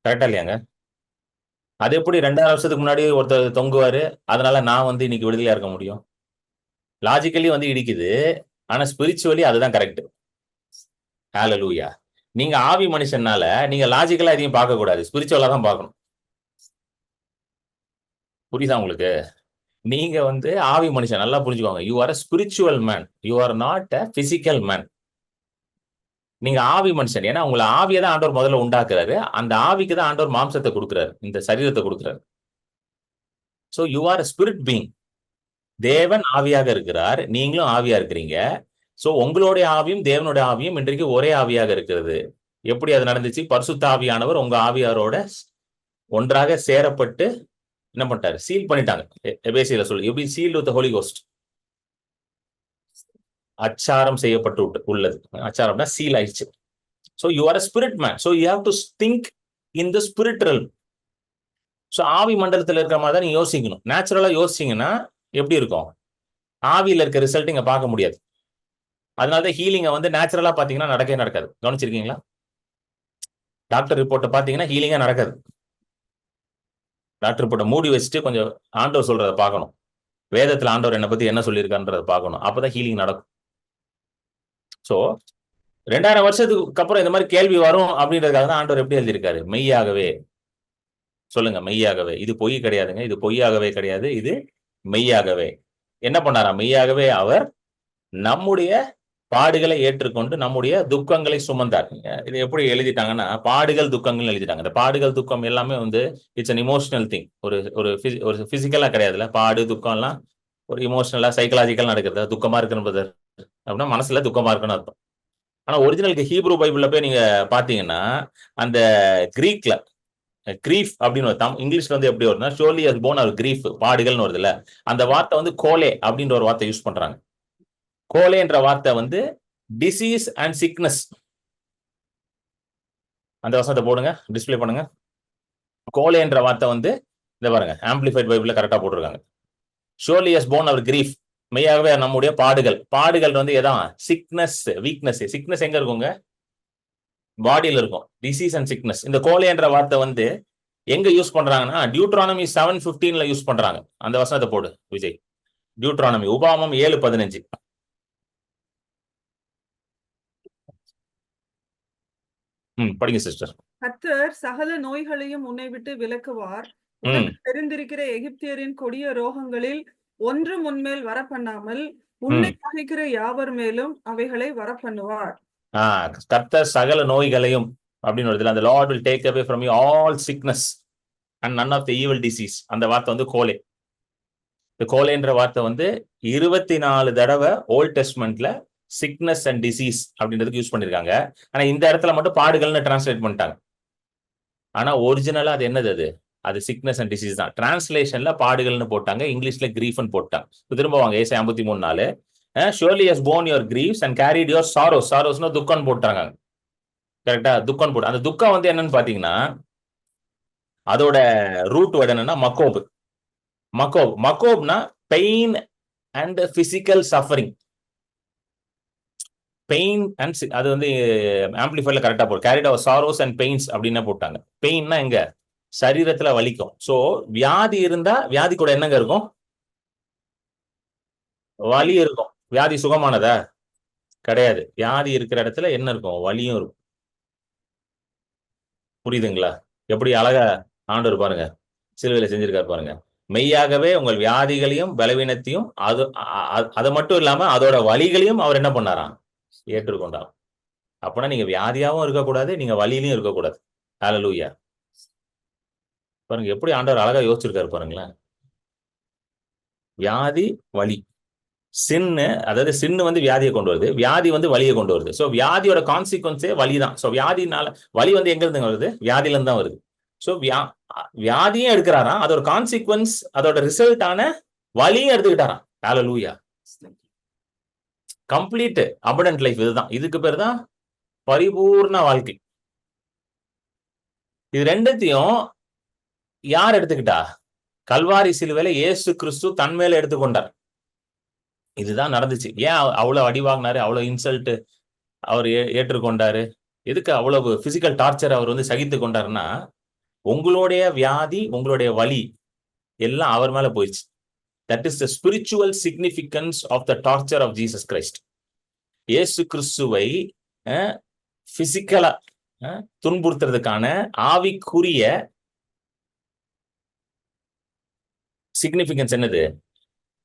கரெக்டா இல்லையாங்க? அது எப்படி 2000 வருஷத்துக்கு முன்னாடி ஒருத்தர் தொங்குவாரு, அதனால நான் வந்து இன்னைக்கு விடுதலையா இருக்க முடியும்? லாஜிக்கலி வந்து இடிக்குது, ஆனா ஸ்பிரிச்சுவலி அதுதான் கரெக்ட். ஹalleluya. நீங்க ஆவி மனுஷனால நீங்க லாஜிக்கலா எதையும் பார்க்க கூடாது, ஸ்பிரிச்சுவலா தான் பார்க்கணும். புரியுதா உங்களுக்கு? நீங்க வந்து ஆவி மனுஷன், நல்லா புரிஞ்சுக்கோங்க. You are a spiritual man, you are not a physical man. நீங்க ஆவி மனுஷன். ஏன்னா உங்களை ஆவியை தான் ஆண்டவர் முதல்ல உண்டாக்குறாரு, அந்த ஆவிக்கு தான் ஆண்டவர் மாம்சத்தை கொடுக்குறாரு, இந்த சரீரத்தை கொடுக்குறாரு. So you are a spirit being. தேவன் ஆவியாக இருக்கிறார், நீங்களும் ஆவியா இருக்கிறீங்க. சோ உங்களுடைய ஆவியும் தேவனுடைய ஆவியும் இன்றைக்கு ஒரே ஆவியாக இருக்கிறது. எப்படி அது நடந்துச்சு? பரிசுத்த ஆவியானவர் உங்க ஆவியாரோட ஒன்றாக சேரப்பட்டு என்ன பண்ணிட்டாரு? சீல் பண்ணிட்டாங்க. எபேசியில சொல்லு, you been sealed with the Holy Ghost. அச்சாரம் செய்யப்பட்டு உள்ளது. அச்சாரம்னா சீல் ஆயிடுச்சு. So you are a spirit man, so you have to think in the spiritual. So ஆவி மண்டலத்தில் இருக்கிற மாதிரி தான் நீங்க யோசிக்கணும். நேச்சுரலா யோசிச்சீங்கன்னா எப்படி இருக்கும்? ஆவியில இருக்க ரிசல்ட் இங்க பார்க்க முடியாது. அதனாலதான் ஹீலிங்க வந்து நேச்சுரலா பாத்தீங்கன்னா நடக்கவே நடக்காது. கவனிச்சிருக்கீங்களா? டாக்டர் ரிப்போர்ட்டை பாத்தீங்கன்னா ஹீலிங்கா நடக்காது. டாக்டர் ரிப்போர்ட்டை மூடி வச்சுட்டு கொஞ்சம் ஆண்டவர் சொல்றதை பார்க்கணும், வேதத்துல ஆண்டவர் என்னை பத்தி என்ன சொல்லியிருக்கான்றதை பார்க்கணும், அப்பதான் ஹீலிங் நடக்கும். சோ 2000 வருஷத்துக்கு அப்புறம் இந்த மாதிரி கேள்வி வரும் அப்படின்றதுக்காக தான் ஆண்டவர் எப்படி எழுதியிருக்காரு? மெய்யாகவே. சொல்லுங்க, மெய்யாகவே. இது பொய் கிடையாதுங்க, இது பொய்யாகவே கிடையாது, இது மெய்யாகவே. என்ன பண்ணாரா? மெய்யாகவே அவர் நம்முடைய பாடுகளை ஏற்றுக்கொண்டு நம்முடைய துக்கங்களை சுமந்தார். இது எப்படி எழுதிட்டாங்கன்னா, பாடுகள் துக்கங்கள் எழுதிட்டாங்க. இந்த பாடுகள் துக்கம் எல்லாமே வந்து இட்ஸ் அன் இமோஷனல் திங். ஒரு ஒரு பிசிக்கலா கிடையாதுல்ல. பாடு துக்கம் எல்லாம் ஒரு இமோஷனலா சைக்கலாஜிக்கல் நடக்கிறது. துக்கமா இருக்கணும் அப்படின்னா மனசுல துக்கமா இருக்குன்னு அர்த்தம். ஆனா ஒரிஜினலுக்கு ஹீப்ரூ பைபிள்ல போய் நீங்க பாத்தீங்கன்னா, அந்த கிரீக்ல கிரீஃப் அப்படின்னு இங்கிலீஷ்ல வந்து எப்படி வருதுன்னா, surely has borne our grief, பாடுகள்னு வருது இல்ல, அந்த வார்த்தை வந்து கோலே அப்படின்ற ஒரு வார்த்தை யூஸ் பண்றாங்க. கோலேன்ற வார்த்தை வந்து டிசீஸ் அண்ட் சிக்னஸ். அந்த வசனத்தை போடுங்க, டிஸ்பிளே பண்ணுங்க. கோலேன்ற வார்த்தை வந்து இந்த பாருங்க, ஆம்பிளிஃபைட் பைபிள்ல கரெக்டா போட்டிருக்காங்க. Surely has borne our grief, மெய்யாகவே நம்முடைய பாடுகள். பாடுகள் வந்து எதான்? Sickness, weakness. சிக்னஸ் எங்க இருக்குங்க? பாடியில இருக்கும். Disease and sickness. இந்த கோலேன்ற வார்த்தை வந்து எங்க யூஸ் பண்றாங்கன்னா, டியூட்ரானமி 7:15 யூஸ் பண்றாங்க. அந்த வசனத்தை போடு விஜய். டியூட்ரானமி, உபாகமம் 7:15. படிங்க சிஸ்டர். கர்த்தர் சகல நோய்களையும் உன்னை விட்டு விலக்குவார். உனக்கு தெரிந்திருக்கிற எகிப்தியரின் கொடிய ரோகங்களில் ஒன்றும் உன்மேல் வரப்பண்ணாமல் உன்னை பகைக்கிற யாவர் மேலும் அவைகளை வரப்பண்ணுவார். கர்த்தர் சகல நோய்களையும் அப்படின்னு வருது. அந்த Lord will take away from you all sickness and none of the evil disease. அந்த வார்த்தை வந்து கோலே. இந்த கோலேன்ற வார்த்தை வந்து 24 தடவை ஓல்ட் டெஸ்ட்மெண்ட்ல சிக்னஸ் அண்ட் டிசீஸ் அப்படின்றதுக்கு யூஸ் பண்ணிருக்காங்க. ஆனா இந்த இடத்துல மட்டும் பாடுகள்னு டிரான்ஸ்லேட் பண்ணிட்டாங்க. ஆனா ஒரிஜினலா அது என்னது? அது சிக்னஸ் அண்ட் டிசீஸ் தான். டிரான்ஸ்லேஷன்ல பாடுகள்னு போட்டாங்க, இங்கிலீஷ்ல கிரீஃப்னு போட்டாங்க. திரும்ப வாங்க, ஏசாயா 53:4. surely has borne your griefs and carried your sorrows. sorrowsனா துக்கம் போட்டாங்க. கரெக்டா? துக்கம் போட்டு, அந்த துக்கம் வந்து என்னன்னு பாத்தீங்கன்னா, அதோட ரூட் வேர்ட் என்னன்னா மக்கோப். மக்கோப்னா pain and physical suffering. Pain and அது வந்து ஆம்பிளிஃபைட்ல கரெக்டா போடும். Carried our sorrows and pains அப்படின்னு போட்டாங்க. பெயின்னா எங்க? சரீரத்துல வலிக்கும். சோ வியாதி இருந்தா வியாதி கூட என்னங்க இருக்கும்? வலி இருக்கும். வியாதி சுகமானதா? கிடையாது. வியாதி இருக்கிற இடத்துல என்ன இருக்கும்? வலியும் இருக்கும். புரியுதுங்களா? எப்படி அழகா ஆண்டவர் பாருங்க சிலுவையில செஞ்சிருக்காரு பாருங்க. மெய்யாகவே உங்கள் வியாதிகளையும் பலவீனத்தையும் அது மட்டும் இல்லாம அதோட வலிகளையும் அவர் என்ன பண்ணாராம்? ஏற்றுக்கொண்டார். அப்படின்னா நீங்க வியாதியாவும் இருக்கக்கூடாது, நீங்க வலியிலையும் இருக்கக்கூடாது. ஹல்லேலூயா. பாருங்க எப்படி ஆண்டவர் அழகா யோசிச்சிருக்காரு பாருங்களேன். வியாதி, வலி, சின்னு, அதாவது சின்னு வந்து வியாதியை கொண்டு வருது, வியாதி வந்து வலியை கொண்டு வருது. ஸோ வியாதியோட கான்சிக்வன்ஸே வலி தான். ஸோ வியாதினால வலி வந்து எங்க இருந்து வருது? வியாதியில இருந்து தான் வருது. ஸோ வியாதியும் எடுக்கிறாராம், அதோட கான்சிக்வன்ஸ், அதோட ரிசல்ட்டான வலியும் எடுத்துக்கிட்டாராம். ஹல்லேலூயா. கம்ப்ளீட் அபண்டன்ட் லைஃப் இதுதான். இதுக்கு பேர் தான் பரிபூர்ண வாழ்க்கை. இது ரெண்டுத்தையும் யார் எடுத்துக்கிட்டா? கல்வாரி சிலுவையில இயேசு கிறிஸ்து தன் மேல எடுத்துக்கொண்டார். இதுதான் நடந்துச்சு. ஏன் அவ்வளவு அடி வாங்கினாரு, அவ்வளவு இன்சல்ட் அவர் ஏற்றுக்கொண்டாரு? எதுக்கு அவ்வளவு பிசிக்கல் டார்ச்சர் அவர் வந்து சகித்து கொண்டாருன்னா, உங்களுடைய வியாதி, உங்களுடைய வலி எல்லாம் அவர் மேல போயிடுச்சு. That is the spiritual significance of the torture of Jesus Christ. இயேசு கிறிஸ்துவை பிசிக்கலா துன்புறுத்துறதுக்கான ஆவிக்குரிய சிக்னிபிகன்ஸ் என்னது?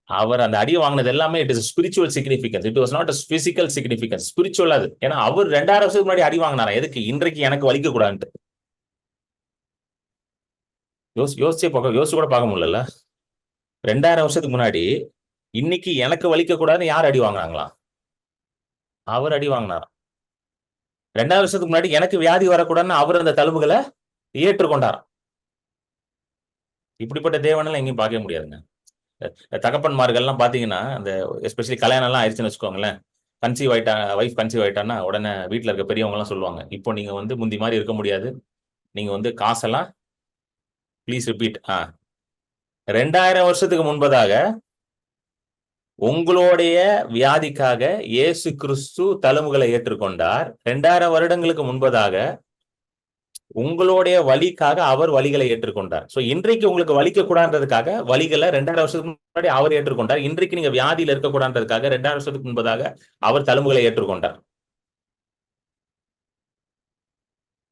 அவர் அந்த அடி வாங்கினது எல்லாமே it is spiritual significance. It was not a physical significance, spiritual அது. ஏன்னா அவர் 2000 வருஷத்துக்கு முன்னாடி அடி வாங்கினாரா? எதுக்கு? இன்றைக்கு எனக்கு வலிக்க கூடாதுன்ட்டு. யோசிச்சு கூட பார்க்க முடியல. 2000 வருஷத்துக்கு முன்னாடி இன்னைக்கு எனக்கு வலிக்க கூடாதுன்னு யார் அடி வாங்கினாங்களா? அவர் அடி வாங்கினாராம். 2000 வருஷத்துக்கு முன்னாடி எனக்கு வியாதி வரக்கூடாதுன்னு அவர் அந்த தழும்புகளை ஏற்றுக்கொண்டாராம். இப்படிப்பட்ட தேவனெல்லாம் எங்கேயும் பார்க்க முடியாதுங்க. தகப்பன்மார்கள்லாம் பாத்தீங்கன்னா, அந்த எஸ்பெஷலி கல்யாணம் எல்லாம் ஆயிடுச்சுன்னு வச்சுக்கோங்களேன், வைஃப் கன்சீவ் ஆயிட்டான்னா உடனே வீட்டுல இருக்க பெரியவங்க எல்லாம் சொல்லுவாங்க, இப்போ நீங்க வந்து முந்தி மாதிரி இருக்க முடியாது, நீங்க வந்து காசெல்லாம் ப்ளீஸ் ரிப்பீட். 2000 வருஷத்துக்கு முன்பதாக உங்களுடைய வியாதிக்காக இயேசு கிறிஸ்து தழும்புகளை ஏற்றுக்கொண்டார். 2000 வருடங்களுக்கு முன்பதாக உங்களுடைய வலிக்காக அவர் வலிகளை ஏற்றுக்கொண்டார். சோ இன்றைக்கு உங்களுக்கு வலிக்க கூடாதுன்றதுக்காக வலிகளை 2000 வருஷத்துக்கு முன்னாடி அவர் ஏற்றுக்கொண்டார். இன்றைக்கு நீங்க வியாதியில இருக்க கூடாதுன்றதுக்காக 2000 வருஷத்துக்கு முன்பதாக அவர் தழும்புகளை ஏற்றுக்கொண்டார்.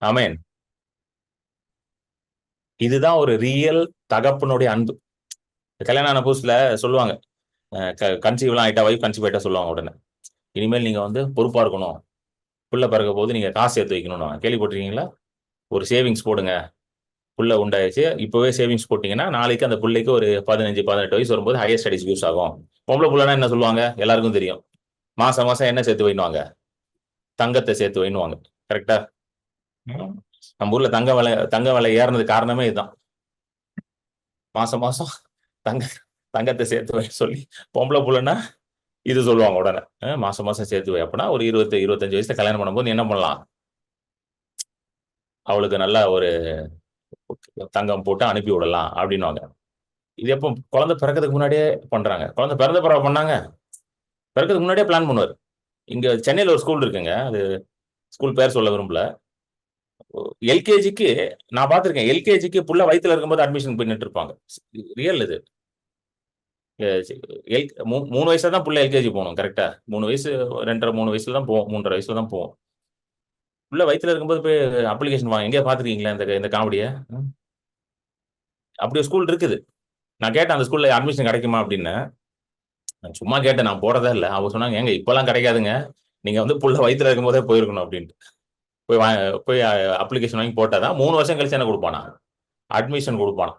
ஆமென். இதுதான் ஒரு ரியல் தகப்பனுடைய அன்பு. கல்யாணம் ஆன புதுசுல சொல்லுவாங்க, கன்சீவ் எல்லாம் ஆயிட்டா, வைஃப் கன்சீவ் ஆயிட்டா சொல்லுவாங்க உடனே, இனிமேல் நீங்க வந்து பொறுப்பா இருக்கணும், புள்ள பிறக்க போது நீங்க காசு சேர்த்து வைக்கணும். கேள்விப்பட்டிருக்கீங்களா? ஒரு சேவிங்ஸ் போடுங்க, புள்ள உண்டாயிடுச்சு, இப்பவே சேவிங்ஸ் போட்டீங்கன்னா நாளைக்கு அந்த பிள்ளைக்கு ஒரு 15-18 வயசு வரும்போது ஹையர் ஸ்டடிஸ் யூஸ் ஆகும். பொம்பளை புள்ளனா என்ன சொல்லுவாங்க? எல்லாருக்கும் தெரியும், மாசம் மாசம் என்ன சேர்த்து வைனுவாங்க? தங்கத்தை சேர்த்து வைனுவாங்க. கரெக்டா? நம்ம ஊர்ல தங்க விலை ஏறினது காரணமே இதுதான். மாசம் மாசம் தங்கத்தை சேர்த்து வை சொல்லி பொம்பளை புள்ளனா இது சொல்லுவாங்க உடனே. மாசம் மாசம் சேர்த்து வை. அப்படின்னா ஒரு 20-25 வயசுல கல்யாணம் பண்ணும்போது என்ன பண்ணலாம்? அவளுக்கு நல்லா ஒரு தங்கம் போட்டு அனுப்பி விடலாம் அப்படின்னுவாங்க. இது எப்போ? குழந்தை பிறக்கிறதுக்கு முன்னாடியே பண்றாங்க. குழந்தை பிறந்த பிறகு பண்ணாங்க, பிறக்கிறதுக்கு முன்னாடியே பிளான் பண்ணுவார். இங்க சென்னையில ஒரு ஸ்கூல் இருக்குங்க, அது ஸ்கூல் பேர் சொல்ல விரும்பல. எல்கேஜிக்கு நான் பார்த்திருக்கேன், எல்கேஜிக்கு புள்ள வயித்துல இருக்கும்போது அட்மிஷன் பண்ணிட்டு இருப்பாங்க. ரியல் இது. 3 வயசுல தான் புள்ள எல்கேஜி போகணும். கரெக்டா? 3 வயசு 2.5-3 வயசுல தான் போவோம், 3.5 வயசுல தான் போவோம். புள்ள வயித்துல இருக்கும்போது போய் அப்ளிகேஷன் வாங்க. எங்கேயா பார்த்துருக்கீங்களா இந்த காமெடியை? அப்படி ஒரு ஸ்கூல் இருக்குது. நான் கேட்டேன், அந்த ஸ்கூல்ல அட்மிஷன் கிடைக்குமா அப்படின்னு. நான் சும்மா கேட்டேன், நான் போறதே இல்லை. அவங்க சொன்னாங்க, ஏங்க இப்பெல்லாம் கிடைக்காதுங்க, நீங்க வந்து புள்ள வயித்துல இருக்கும் போதே போயிருக்கணும் அப்படின்ட்டு. போய் அப்ளிகேஷன் வாங்கி போட்டாதான் 3 வருஷம் கழிச்சு என்ன கொடுப்பானா? அட்மிஷன் கொடுப்பானா.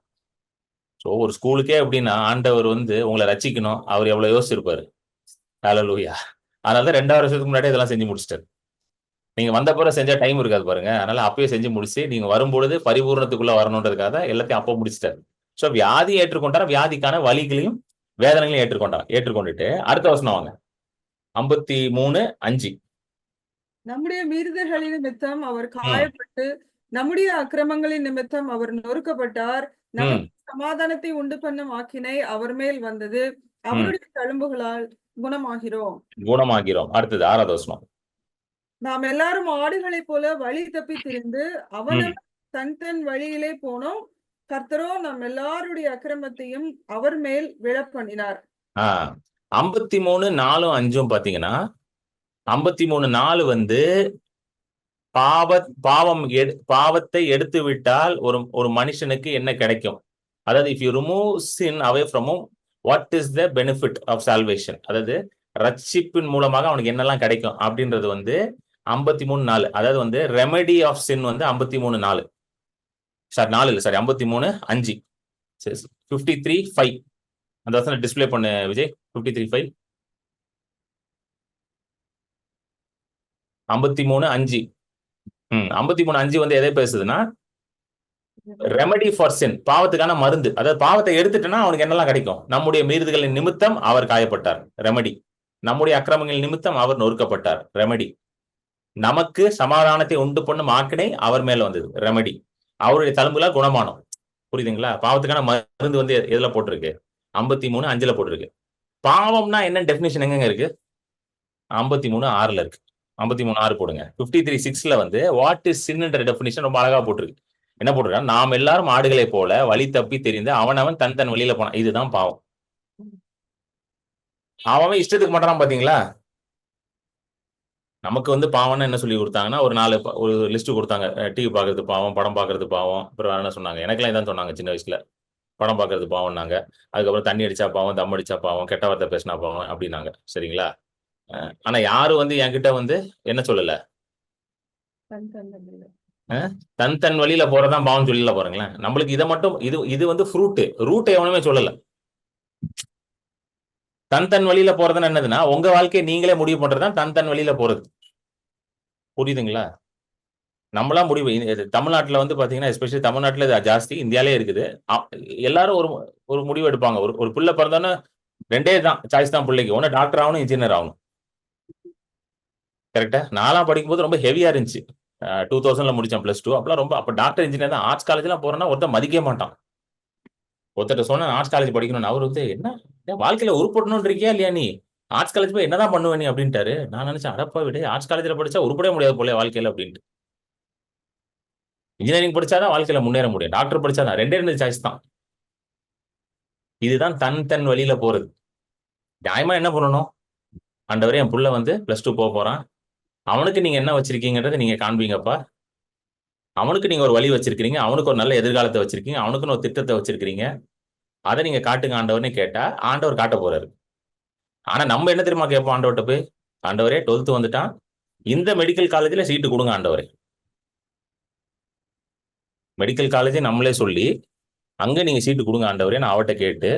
ஸோ ஒரு ஸ்கூலுக்கே அப்படின்னா ஆண்டவர் வந்து உங்களை ரட்சிக்கணும், அவர் எவ்வளவு யோசிச்சிருப்பாரு. ஹல்லேலூயா. அதனால 2000 வருஷத்துக்கு முன்னாடி இதெல்லாம் செஞ்சு முடிச்சிட்டாரு. நீங்க வந்த பிறகு செஞ்ச டைம் இருக்காது பாருங்க, அதனால அப்பயே செஞ்சு முடிச்சு நீங்க வரும்பொழுது பரிபூர்ணத்துக்குள்ள வரணுன்றதுக்காக எல்லாத்தையும் அப்போ முடிச்சிட்டாரு. ஸோ வியாதி ஏற்றுக்கொண்டார், வியாதிக்கான வலிகளையும் வேதனைகளையும் ஏற்றுக்கொண்டுட்டு அடுத்த வசனம் வாங்க. 53:5. நம்முடைய மீறுதல்களின் நிமித்தம் அவர் காயப்பட்டு, நம்முடைய அக்கிரமங்களின் நிமித்தம் அவர் நொறுக்கப்பட்டார். நமக்கு சமாதானத்தை உண்டு பண்ணும் ஆக்கினை அவர் மேல் வந்தது, அவருடைய தழும்புகளால் குணமாகிறோம். அடுத்தது 6வது வசனம். நாம் எல்லாரும் ஆடுகளைப் போல வழி தப்பி திரிந்து அவனவன் தன் வழியிலே போனோம், கர்த்தரோ நம் எல்லாருடைய அக்கிரமத்தையும் அவர் மேல் விழப்பண்ணினார். 53:4-5 பாத்தீங்கன்னா, 53:4 வந்து பாவத்தை எடுத்து விட்டால் ஒரு மனுஷனுக்கு என்ன கிடைக்கும்? அதாவது if you remove sin away from him, what is the benefit of salvation? அதாவது ரட்சிப்பின் மூலமாக அவனுக்கு என்னெல்லாம் கிடைக்கும் அப்படின்றது வந்து 53:4. அதாவது வந்து ரெமெடி ஆஃப் சின் வந்து 53:4. சார் 4 இல்லை சாரி 53:5. 53:5 அந்த வசனம் டிஸ்பிளே பண்ணு விஜய். 53:5 53:5. 53:5 வந்து எதை பேசுதுன்னா ரெமடி ஃபார் சின், பாவத்துக்கான மருந்து. அதாவது பாவத்தை எடுத்துட்டேன்னா அவனுக்கு என்னெல்லாம் கிடைக்கும்? நம்முடைய மீறுதல்களின் நிமித்தம் அவர் காயப்பட்டார், ரெமடி. நம்முடைய அக்கிரமங்கள் நிமித்தம் அவர் நொறுக்கப்பட்டார், ரெமடி. நமக்கு சமாதானத்தை உண்டு பண்ணும் ஆக்கினை அவர் மேல வந்தது, ரெமடி. அவருடைய தழும்புல குணமானம். புரியுதுங்களா? பாவத்துக்கான மருந்து வந்து எதுல போட்டிருக்கு? 53:5 போட்டிருக்கு. பாவம்னா என்ன டெபினிஷன் எங்க இருக்கு? 53:6 இருக்கு. 53:6 போடுங்க. 53:6 வந்து வாட் இஸ் சின்ன்ற டெபினிஷன் ரொம்ப அழகா போட்டிருக்கு. என்ன போட்டிருக்காங்க? நாம் எல்லாரும் ஆடுகளை போல வழி தப்பி தெரிந்து அவனவன் தன் தன் வழியில போனான். இதுதான் பாவம். அவன் இஷ்டத்துக்கு மாட்டான். பாத்தீங்களா? நமக்கு வந்து பாவம்னு என்ன சொல்லி கொடுத்தாங்கன்னா ஒரு லிஸ்ட் கொடுத்தாங்க. டிவி பாக்குறது பாவம், படம் பாக்குறது பாவம், அப்புறம் என்ன சொன்னாங்க, எனக்கெல்லாம் இதான் சொன்னாங்க சின்ன வயசுல. படம் பாக்குறது பாவம்னாங்க. அதுக்கப்புறம் தண்ணி அடிச்சா பாவம், தம் அடிச்சா பாவம், கெட்ட வார்த்தை பேசினா பாவம் அப்படின்னாங்க. சரிங்களா? ஆனா யாரும் வந்து என்கிட்ட வந்து என்ன சொல்லல, தன் தன் வழியில போறதான் பாவம் சொல்லல. போறீங்களா? நம்மளுக்கு இதை மட்டும் இது வந்து ரூட் எவனுமே சொல்லல. தன் தன் வழியில போறதுன்னு என்னதுன்னா உங்க வாழ்க்கையை நீங்களே முடிவு பண்றதுதான் தன் தன் வழியில போறது. புரியுதுங்களா? நம்மளா முடிவு. தமிழ்நாட்டுல வந்து பாத்தீங்கன்னா, எஸ்பெஷலி தமிழ்நாட்டுல இது ஜாஸ்தி, இந்தியாலே இருக்குது. எல்லாரும் ஒரு முடிவு எடுப்பாங்க. ஒரு பிள்ளை பிறந்தோன்னா 2 தான் சாய்ஸ் தான் பிள்ளைக்கு. ஒன்னு டாக்டர் ஆகணும், இன்ஜினியர் ஆகணும். கரெக்டா? நான்லாம் படிக்கும்போது ரொம்ப ஹெவியா இருந்துச்சு. 2000ல முடிச்சேன் +2. அப்பெல்லாம் ரொம்ப, அப்ப டாக்டர் இன்ஜினியர் தான். ஆர்ட்ஸ் காலேஜ்லாம் போறேன்னா ஒருத்தர் மதிக்கவே மாட்டான். ஒருத்தர் சொன்னா ஆர்ட்ஸ் காலேஜ் படிக்கணும்னு, அவர் வந்து என்ன வாழ்க்கையில உருப்படணும்னு இருக்கியா இல்லையா நீ? ஆர்ட்ஸ் காலேஜ் போய் என்னதான் பண்ணுவ நீ அப்படின்ட்டாரு. நான் நினைச்சேன், அடப்பா விட, ஆர்ட்ஸ் காலேஜ்ல படிச்சா உருப்படவே முடியாது போல வாழ்க்கையில அப்படின்ட்டு. இன்ஜினியரிங் படிச்சாதான் வாழ்க்கையில முன்னேற முடியும், டாக்டர் படிச்சாதான். 2 சாய்ஸ் தான். இதுதான் தன் வழியில போறது. நியாயமா என்ன பண்ணணும்? ஆண்டவரே, என் புள்ள வந்து +2 போறான், அவனுக்கு நீங்க என்ன வச்சிருக்கீங்கன்றதை நீங்க காண்பீங்கப்பா. அவனுக்கு நீங்க ஒரு வழி வச்சிருக்கீங்க, அவனுக்கு ஒரு நல்ல எதிர்காலத்தை வச்சிருக்கீங்க, அவனுக்குன்னு ஒரு திட்டத்தை வச்சிருக்கீங்க. அதை நீங்க காட்டுங்க ஆண்டவர்னு கேட்டா ஆண்டவர் காட்ட போறாரு. ஆனா நம்ம என்ன தெரியுமா கேட்போம் ஆண்டவர்கிட்ட போய்? ஆண்டவரே 12th வந்துட்டான், இந்த மெடிக்கல் காலேஜ்ல சீட்டு கொடுங்க ஆண்டவரே. மெடிக்கல் காலேஜே நம்மளே சொல்லி அங்க நீங்க சீட்டு கொடுங்க ஆண்டவரே நான் அவட்ட கேட்டு.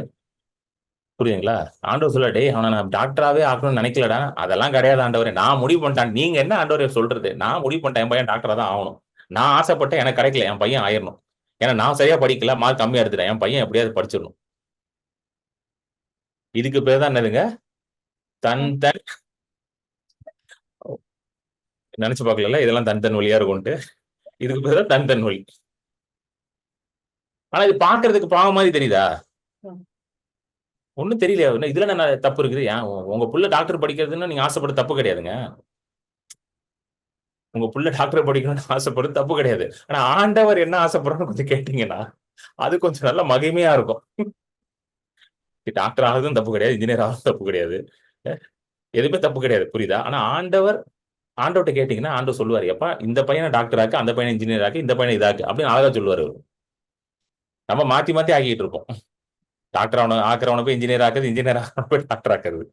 புரியுதுங்களா? ஆண்டவர் சொல்ல, டேய் அவனை நான் டாக்டராவே ஆக்கணும்னு நினைக்கலடா. அதெல்லாம் கிடையாது ஆண்டவரே, நான் முடிவு பண்ணிட்டேன். நீங்க என்ன ஆண்டவரே சொல்றது? நான் முடிவு பண்ணிட்டேன், என் பையன் டாக்டரா தான் ஆகணும். நான் ஆசைப்பட்டேன், எனக்கு கிடைக்கல, என் பையன் ஆயிரணும். ஏன்னா நான் சரியா படிக்கல, மார்க் கம்மியா எடுத்துட்டேன், என் பையன் எப்படியாவது படிச்சிடணும். இதுக்கு பேர் தான் என்னதுங்க? தன் தன். நினைச்சு பார்க்கல இதெல்லாம் தன் தன் வழியா இருக்கும்ட்டு. இதுக்கு பேர் தான் தன் தன் வழி. ஆனா இது பாக்குறதுக்கு பாவம் மாதிரி தெரியுதா? ஒண்ணும் தெரியலையா? இதுல என்ன தப்பு இருக்குது? ஏன் உங்க புள்ள டாக்டர் படிக்கிறதுன்னு நீங்க ஆசைப்பட தப்பு கிடையாதுங்க. உங்க புள்ள டாக்டர் படிக்கணும்னு ஆசைப்படுறது தப்பு கிடையாது. ஆனா ஆண்டவர் என்ன ஆசைப்படுறோம்னு கொஞ்சம் கேட்டீங்கன்னா அது கொஞ்சம் நல்ல மகிமையா இருக்கும். டாக்டர் ஆகிறதும் தப்பு கிடையாது, இன்ஜினியர் ஆகிறதும் தப்பு கிடையாது, எதுவுமே தப்பு கிடையாது. புரியுதா? ஆனா ஆண்டவர்கிட்ட கேட்டீங்கன்னா ஆண்டவர் சொல்லுவாரு, எப்பா இந்த பையனை டாக்டர் ஆக்கு, அந்த பையனை இன்ஜினியர் ஆக்கு, இந்த பையனை இதாக்கு அப்படின்னு அழகா சொல்லுவாரு. நம்ம மாத்தி மாத்தி ஆக்கிட்டு இருப்போம். டாக்டர் ஆக்குறவனை போய் இன்ஜினியர் ஆக்குறது, இன்ஜினியர் ஆக்குறவனை போய் டாக்டர் ஆக்குறது.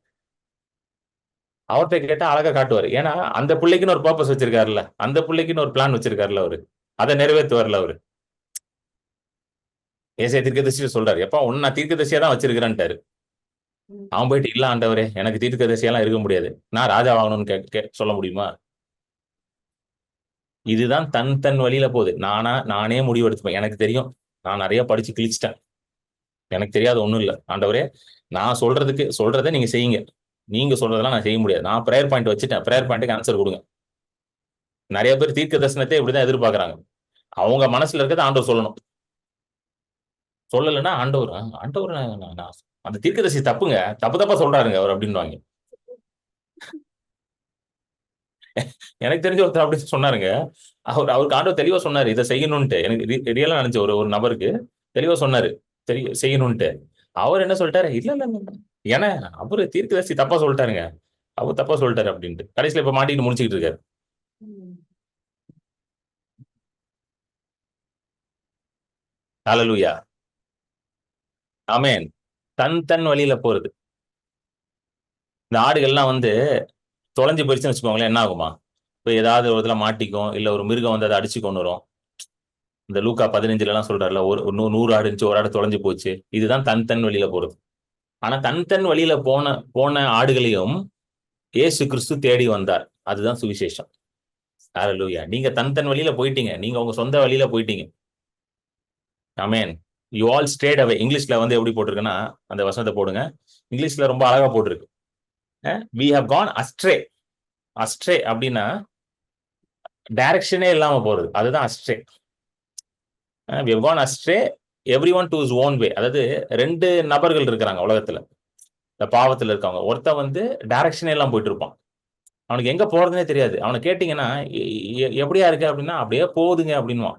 அவர்கிட்ட கேட்டா அழகா காட்டுவாரு. ஏன்னா அந்த பிள்ளைக்குன்னு ஒரு பர்பஸ் வச்சிருக்காருல்ல, அந்த பிள்ளைக்குன்னு ஒரு பிளான் வச்சிருக்காருல்ல அவரு, அதை நிறைவேற்றுவார்ல அவரு. ஏசாயா தீர்க்கதரிசி சொல்றாரு, எப்பா உன்னை நான் தீர்க்கதரிசியா தான் வச்சிருக்கிறேன்ட்டாரு. அவன் போயிட்டு, இல்ல ஆண்டவரே எனக்கு தீர்க்கதரிசியெல்லாம் இருக்க முடியாது, நான் ராஜா வாங்கணும்னு சொல்ல முடியுமா? இதுதான் தன் வழியில போகுது. நானே முடிவு எடுத்துப்பேன். எனக்கு தெரியும், நான் நிறைய படிச்சு கிழிச்சிட்டேன், எனக்கு தெரியாத ஒண்ணும் இல்ல. ஆண்டவரே நான் சொல்றதை நீங்க செய்யுங்க, நீங்க சொல்றதெல்லாம் நான் செய்ய முடியாது. நான் பிரேயர் பாயிண்ட் வச்சுட்டேன், பிரேயர் பாயிண்ட்டுக்கு ஆன்சர் கொடுங்க. நிறைய பேர் தீர்க்க தரிசனத்தை இப்படிதான் எதிர்பார்க்கறாங்க. அவங்க மனசுல இருக்கிறத ஆண்டவர் சொல்லணும். சொல்லலைன்னா ஆண்டவர் அந்த தீர்க்கதரிசி தப்புங்க, தப்பா சொல்றாருங்க அவர் அப்படின்வாங்க. எனக்கு தெரிஞ்ச ஒருத்தர் அப்படி சொன்னாருங்க. அவருக்கு ஆண்டவர் தெளிவா சொன்னாரு இதை செய்யணும்ட்டு. எனக்கு ரியலா நினைச்ச ஒரு நபருக்கு தெளிவா சொன்னாரு செய்யணும்ட்டு. அவர் என்ன சொல்லிட்டாரு, இல்ல இல்ல இல்ல ஏன்னா அவரு தீர்க்கதரிசி தப்பா சொல்லிட்டாருங்க, அவர் தப்பா சொல்லிட்டாரு அப்படின்ட்டு கடைசியில இப்ப மாட்டிட்டு முடிச்சுக்கிட்டு இருக்காரு. ஹல்லேலூயா, ஆமென். தன் வழியில போறது. இந்த ஆடுகள்லாம் வந்து தொலைஞ்சு போயிடுச்சுன்னு வச்சுக்கோங்களேன், என்ன ஆகுமா? இப்போ ஏதாவது ஒரு இதில் மாட்டிக்கும், இல்லை ஒரு மிருகம் வந்து அதை அடிச்சு கொண்டு வரும். இந்த லூக்கா 15 எல்லாம் சொல்றாருல, ஒரு 100 ஆடு இருந்துச்சு, ஒரு ஆடு தொலைஞ்சு போச்சு. இதுதான் தன் வழியில போறது. ஆனா தன் வழியில போன ஆடுகளையும் இயேசு கிறிஸ்து தேடி வந்தார். அதுதான் சுவிசேஷம். ஹalleluya. நீங்க தன் வழியில போயிட்டீங்க, நீங்க உங்க சொந்த வழியில போயிட்டீங்க. ஆமென். யூ ஆல் ஸ்ட்ரேட் அவே. இங்கிலீஷ்ல வந்து எப்படி போட்டிருக்குன்னா, அந்த வசனத்தை போடுங்க. இங்கிலீஷ்ல ரொம்ப அழகா போட்டிருக்கு. we have gone astray. Astray அப்படின்னா டைரக்ஷனே இல்லாம போறது, அதுதான் astray. we have gone astray, everyone to his own way. அதாவது 2 நபர்கள் இருக்கிறாங்க உலகத்துல, இந்த பாவத்துல இருக்கவங்க. ஒருத்தன் வந்து டைரக்ஷனே எல்லாம் போயிட்டு இருப்பான், அவனுக்கு எங்க போறதுனே தெரியாது. அவனை கேட்டீங்கன்னா எப்படியா இருக்கு அப்படின்னா, அப்படியே போகுதுங்க அப்படின்வான்.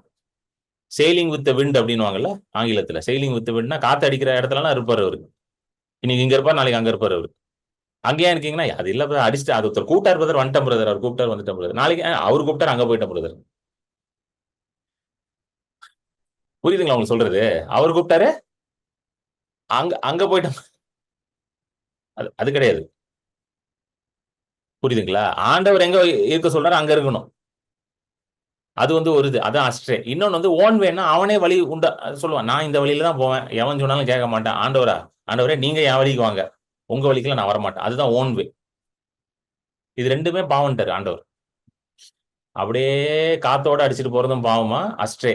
செயிலிங் வித் விண்ட் அப்படின்வாங்கல்ல ஆங்கிலத்துல. செயிலிங் வித் விண்ட்னா காத்து அடிக்கிற இடத்துலலாம் இருப்பாரு அவரு. இன்னைக்கு இங்க இருப்பார், நாளைக்கு அங்க இருப்பாரு அவரு. அங்கேயா இருக்கீங்கன்னா, அது இல்ல brother, அடிச்சுட்டு அது ஒருத்தர் கூப்பிட்டார் பிரதர், வந்துட்டேன் பிரதர், அவர் கூப்பிட்டார் வந்துட்டேன் பிரதர். நாளைக்கு அவர் கூப்பிட்டார், அங்க போயிட்டேன் பிரதர். புரியுதுங்களா உங்களுக்கு சொல்றது? அவர் கூப்பிட்டாரு, அங்க அங்க போயிட்டேன். அது அது கிடையாது. புரியுதுங்களா? ஆண்டவர் எங்க இருக்க சொல்றாரு அங்க இருக்கணும். அது வந்து ஒரு இது, அதான் அஸ்ட்ரே. இன்னொன்னு வந்து ஓன் வேன்னா, அவனே வழி உண்டா சொல்லுவான். நான் இந்த வழியில தான் போவேன், எவன் சொன்னாலும் கேட்க மாட்டேன். ஆண்டவரே நீங்க என் வழிக்கு வாங்க, உங்க வழிக்குலாம் நான் வரமாட்டேன். அதுதான் ஓன் வே. இது ரெண்டுமே பாவம்ட்டாரு ஆண்டவர். அப்படியே காத்தோட அடிச்சுட்டு போறதும் பாவமா, அஸ்ட்ரே.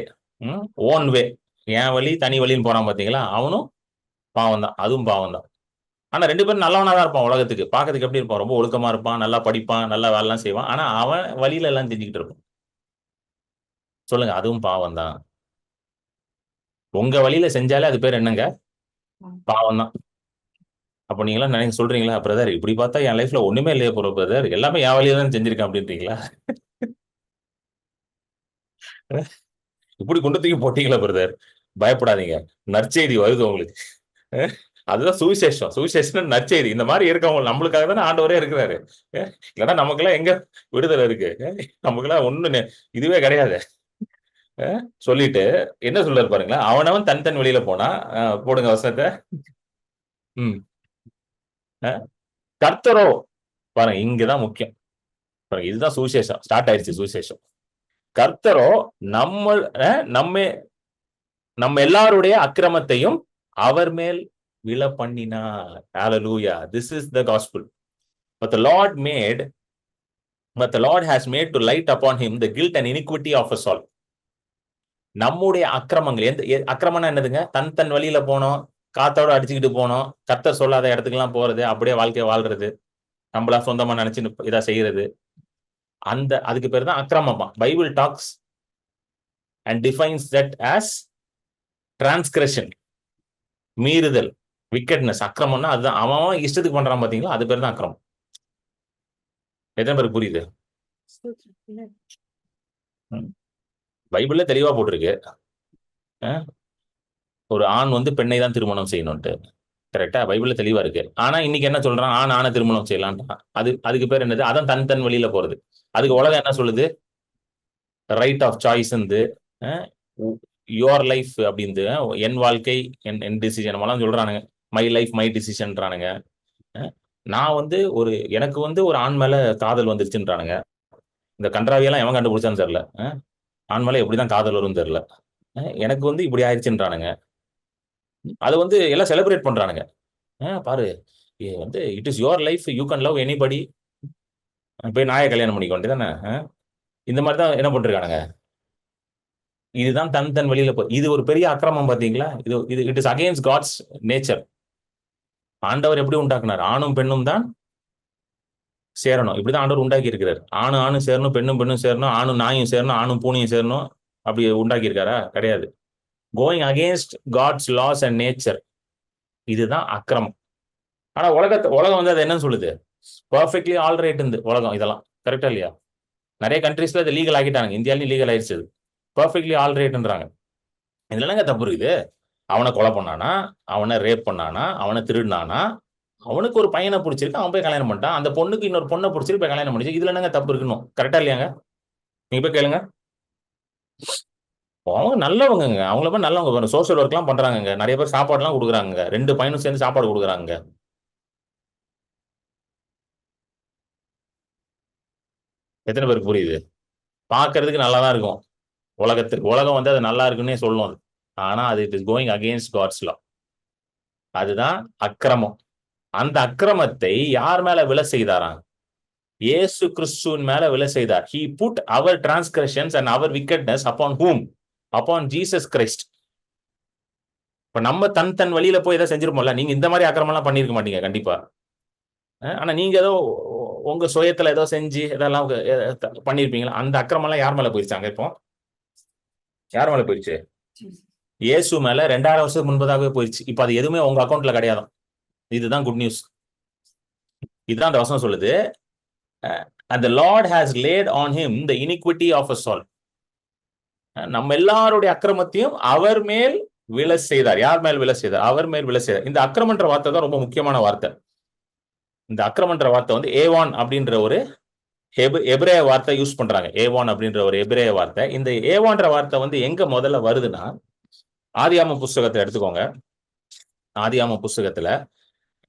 ஓன் வே, என் வழி தனி வழின்னு போறான் பாத்தீங்களா, அவனும் பாவம் தான், அதுவும் பாவம் தான். ஆனா 2 பேரும் நல்லவனா தான் இருப்பான். உலகத்துக்கு பாக்கிறதுக்கு எப்படி இருப்பான்? ரொம்ப ஒழுக்கமா இருப்பான், நல்லா படிப்பான், நல்லா வேலைலாம் செய்வான். ஆனா அவன் வழியில எல்லாம் செஞ்சுக்கிட்டு இருப்பான். சொல்லுங்க, அதுவும் பாவம் தான். உங்க வழியில செஞ்சாலே அது பேர் என்னங்க? பாவம் தான். அப்ப நீங்க எல்லாம் நினைக்க சொல்றீங்களா, பிரதர் இப்படி பார்த்தா என் லைஃப்ல ஒண்ணுமே இல்லையே போற பிரதர், எல்லாமே என் வழியில தான் செஞ்சிருக்கேன் அப்படின்றீங்களா? இப்படி கொண்டு தூக்கி போட்டீங்களா பிரதர்? பயப்படாதீங்க, நற்செய்தி வருது உங்களுக்கு. அஹ் அதுதான் சுவிசேஷம். சுவிசேஷம் நற்செய்தி. இந்த மாதிரி இருக்கவங்க நம்மளுக்காக தானே ஆண்டவரே இருக்கிறாரு. இல்லைன்னா நமக்கெல்லாம் எங்க விடுதலை இருக்கு? நமக்கெல்லாம் ஒண்ணு இதுவே கிடையாது. சொல்லிட்டு என்ன சொல்றாரு பாருங்களேன், அவனவன் தன் வெளியில போனா. போடுங்க வசனத்தை. ம். கர்த்தரோ, பாருங்க இங்கதான் முக்கியம். பாருங்க, இதுதான் சுவிசேஷம். ஸ்டார்ட் ஆயிடுச்சு சுவிசேஷம். கர்த்தரோ நம்ம நம்ம நம்ம எல்லாருடைய அக்கிரமத்தையும் அவர் மேல் விழ பண்ணினார். ஹalleluya. This is the gospel. But the Lord has made to light upon him the guilt and iniquity of us all. நம்முடைய அக்கிரமங்கள், அக்கிரமம்னா என்னதுங்க? தன் வழியில போனோம், காத்தோட அடிச்சுக்கிட்டு போனோம், கர்த்தர் சொல்லாத இடத்துக்கு எல்லாம் போறது, அப்படியே வாழ்க்கைய வாழ்றது, நம்மளா சொந்தமா நினைச்சு இதா செய்யறது, அதுக்கு பேர் தான் அக்கிரமமா. Bible talks and defines that as transgression, மீறுதல், விக்கெட்னஸ். அக்கிரமம்னா அதுதான், அவன் இஷ்டத்துக்கு பண்றான் பாத்தீங்களா, அது பேர் தான் அக்கிரமம். எத்தனை பேருக்கு புரியுது? பைபிள்ல தெளிவா போட்டிருக்கு, ஒரு ஆண் வந்து பெண்ணை தான் திருமணம் செய்யணும்ட்டு. கரெக்டா? பைபிள்ல தெளிவா இருக்கு. ஆனா இன்னைக்கு என்ன சொல்றான்? ஆணை திருமணம் செய்யலான்ட்டான். அதுக்கு பேர் என்னது? அதான் தன் வழியில போறது. அதுக்கு உலகம் என்ன சொல்லுது? Right of choice, your life அப்படின்னு, என் வாழ்க்கை என் டிசிஷன் எல்லாம் சொல்றானுங்க. மை லைஃப் மை டிசிஷன்றானுங்க. நான் வந்து எனக்கு வந்து ஒரு ஆண் மேல காதல் வந்துருச்சுன்றானுங்க. இந்த கன்றாவியெல்லாம் எவன் கண்டுபிடிச்சான்னு தெரியல. ஆண் மேல எப்படிதான் காதல் வரும்னு தெரியல. எனக்கு வந்து இப்படி ஆயிடுச்சுன்றானுங்க. அது வந்து எல்லாம் செலிப்ரேட் பண்றானுங்க. பாரு, வந்து it is your life, you can love anybody, போய் நாயை கல்யாணம் பண்ணிக்க வேண்டியதானே. இந்த மாதிரி தான் என்ன பண்றானுங்க. இதுதான் தன் வெளியில இது ஒரு பெரிய அக்கிரமம் பாத்தீங்களா? இது it is against God's nature. ஆண்டவர் எப்படி உண்டாக்குனார்? ஆணும் பெண்ணும் தான் சேரணும். இப்படிதான் ஆண்டவர் உண்டாக்கி இருக்கிறார். ஆணும் சேரணும், பெண்ணும் சேரணும், ஆணும் நாயும் சேரணும், ஆணும் பூனையும் சேரணும். அப்படி உண்டாக்கி இருக்காரா? கிடையாது. Going against God's laws and nature, இதுதான் அக்கிரமம். ஆனா உலகம் வந்து அது என்னன்னு சொல்லுது? பர்ஃபெக்ட்லி ஆல் ரைட் உலகம். இதெல்லாம் கரெக்டா இல்லையா? நிறைய கண்ட்ரீஸ்ல இது லீகல் ஆக்கிட்டாங்க. இந்தியாலையும் லீகல் ஆயிடுச்சு. பர்ஃபெக்ட்லி ஆல் ரைட்ன்றாங்க. இதுல என்னங்க தப்பு இருக்குது? அவனை கொலை பண்ணானா, அவனை ரேப் பண்ணானா, அவனை திருடினானா, அவனுக்கு ஒரு பையனை பிடிச்சிருக்கு, அவன் போய் கல்யாணம் பண்ணிட்டான். அந்த பொண்ணுக்கு இன்னொரு பொண்ணை பிடிச்சிருக்கு, போய் கல்யாணம் பண்ணிச்சு. இதுல என்னங்க தப்பு இருக்கணும்? கரெக்டா இல்லையாங்க? நீங்க போய் கேளுங்க. அவங்க நல்லவங்க, அவங்கள போய் நல்லவங்க. சோசியல் ஒர்க் எல்லாம் பண்றாங்க. நிறைய பேர் சாப்பாடு எல்லாம் கொடுக்குறாங்க. 2 பையனும் சேர்ந்து சாப்பாடு கொடுக்குறாங்க. எத்தனை பேருக்கு புரியுது? பாக்குறதுக்கு நல்லாதான் இருக்கும். உலகம் வந்து அது நல்லா இருக்குன்னே சொல்லும் அது. ஆனா அது it is going against God's law. அதுதான் அக்கிரமம். அந்த அக்கிரமத்தை யார் மேல விழ செய்தாராம்? இயேசு கிறிஸ்துவின் மேல விழ செய்தார். He put our transgressions and our wickedness upon whom? Upon Jesus Christ. இப்ப நம்ம தன் வழியில போய் ஏதோ செஞ்சிருப்போம்ல. நீங்க இந்த மாதிரி அக்கிரமம் எல்லாம் பண்ணிருக்க மாட்டீங்க கண்டிப்பா. ஆனா நீங்க ஏதோ உங்க சுயத்துல ஏதோ செஞ்சு இதெல்லாம் பண்ணிருப்பீங்களா? அந்த அக்கிரமம் எல்லாம் யார் மேல போயிருச்சாங்க? இப்போ யார் மேல போயிருச்சு? இயேசு மேல 2000 வருஷத்துக்கு முன்பதாகவே போயிருச்சு. இப்ப அது எதுவுமே உங்க அக்கௌண்ட்ல கிடையாது. இதுதான் குட் நியூஸ். இதுதான் அந்த வசனம் சொல்லுது. And the Lord has laid on him the iniquity of us all. நம்ம எல்லாருடைய அக்கிரமத்தையும் அவர் மேல் விழ செய்தார். யார் மேல் விழ செய்தார்? அவர் மேல் விழ செய்தார். இந்த அக்கிரமன்ற வார்த்தை தான் ரொம்ப முக்கியமான வார்த்தை. இந்த அக்கிரமன்ற வார்த்தை வந்து ஏவான் அப்படின்ற ஒரு எபிரேய வார்த்தை யூஸ் பண்றாங்க. ஏவான் அப்படின்ற ஒரு எபிரேய வார்த்தை. இந்த ஏவான்ற வார்த்தை வந்து எங்க முதல்ல வருதுன்னா, ஆதியாகம புஸ்தகத்தை எடுத்துக்கோங்க. ஆதியாகம புஸ்தகத்துல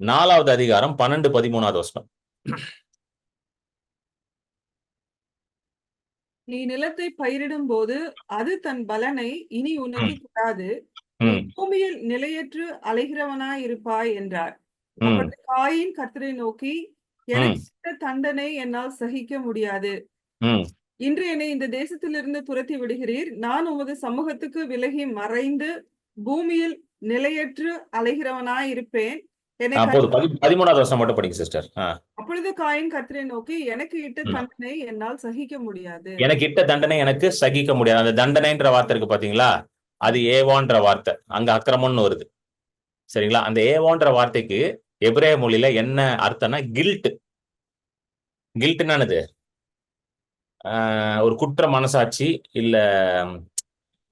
4வது அதிகாரம் 12, 13வது வசனம். நீ நிலத்தை பயிரிடும் போது அது தன் பலனை இனி உனக்கு கூடாது, நீ பூமியில் நிலையற்று அலைகிறவனாய் இருப்பாய் என்றார். அப்பொழுது காயின் கர்த்தரை நோக்கி, எனக்கு தண்டனை என்னால் சகிக்க முடியாது. இன்று என்னை இந்த தேசத்திலிருந்து துரத்தி விடுகிறீர். நான் உமது சமூகத்துக்கு விலகி மறைந்து பூமியில் நிலையற்று அலைகிறவனாய் இருப்பேன். 13வது வருஷம் மட்டும் படிங்க சிஸ்டர். அப்பொழுது காயின் கர்த்தரை நோக்கி, எனக்கு இட்ட தண்டனை என்னால் சகிக்க முடியாது. எனக்கு இட்ட தண்டனை எனக்கு சகிக்க முடியாது. அந்த தண்டனைன்ற வார்த்தை இருக்கு பாத்தீங்களா, அது ஏவான்ற வார்த்தை. அங்க அக்கிரமம்னு வருது. சரிங்களா? அந்த ஏவான்ற வார்த்தைக்கு எபிரேய மொழியில என்ன அர்த்தம்னா கில்ட். கில்ட்னா என்னது? ஒரு குற்ற மனசாட்சி, இல்ல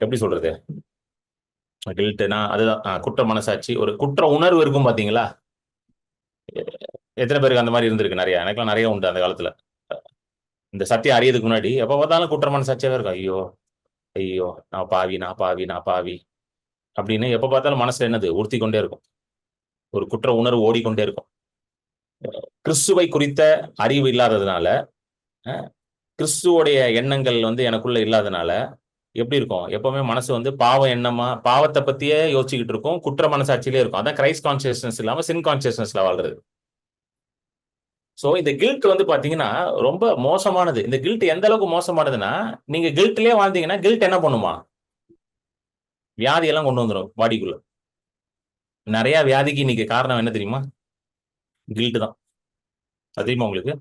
எப்படி சொல்றது? கில்ட்னா அதுதான் குற்ற மனசாட்சி. ஒரு குற்ற உணர்வு இருக்கும் பாத்தீங்களா? எத்தனை பேருக்கு அந்த மாதிரி இருந்திருக்கு? நிறைய. எனக்குலாம் நிறைய உண்டு அந்த காலத்துல. இந்த சத்தியம் அறியதுக்கு முன்னாடி எப்ப பார்த்தாலும் குற்ற மனசாட்சியாவே இருக்கும். ஐயோ ஐயோ, நான் பாவி, நான் பாவி, நான் பாவி அப்படின்னு எப்ப பார்த்தாலும் மனசுல என்னது உறுத்தி கொண்டே இருக்கும். ஒரு குற்ற உணர்வு ஓடிக்கொண்டே இருக்கும். கிறிஸ்துவை குறித்த அறிவு இல்லாததுனால, கிறிஸ்துவோடைய எண்ணங்கள் வந்து எனக்குள்ள இல்லாதனால எப்படி இருக்கும்? எப்பவுமே மனசு வந்து பாவ எண்ணமா, பாவத்தை பத்தியே யோசிச்சுக்கிட்டு இருக்கும். குற்ற மனசாட்சியிலே இருக்கும். அதான் கிரைஸ்ட் கான்சியஸ்னஸ் இல்லாம சின் கான்சியஸ்னஸ்ல வாழ்றது. சோ இந்த கில்ட் வந்து பாத்தீங்கன்னா ரொம்ப மோசமானது. இந்த கில்ட் எந்த அளவுக்கு மோசமானதுன்னா, நீங்க கில்ட்லயே வாழ்ந்தீங்கன்னா கில்ட் என்ன பண்ணுமா? வியாதி எல்லாம் கொண்டு வந்துடும் பாடிக்குள்ள. நிறைய வியாதிக்கு இன்னைக்கு காரணம் என்ன தெரியுமா? கில்ட் தான். அது தெரியுமா உங்களுக்கு?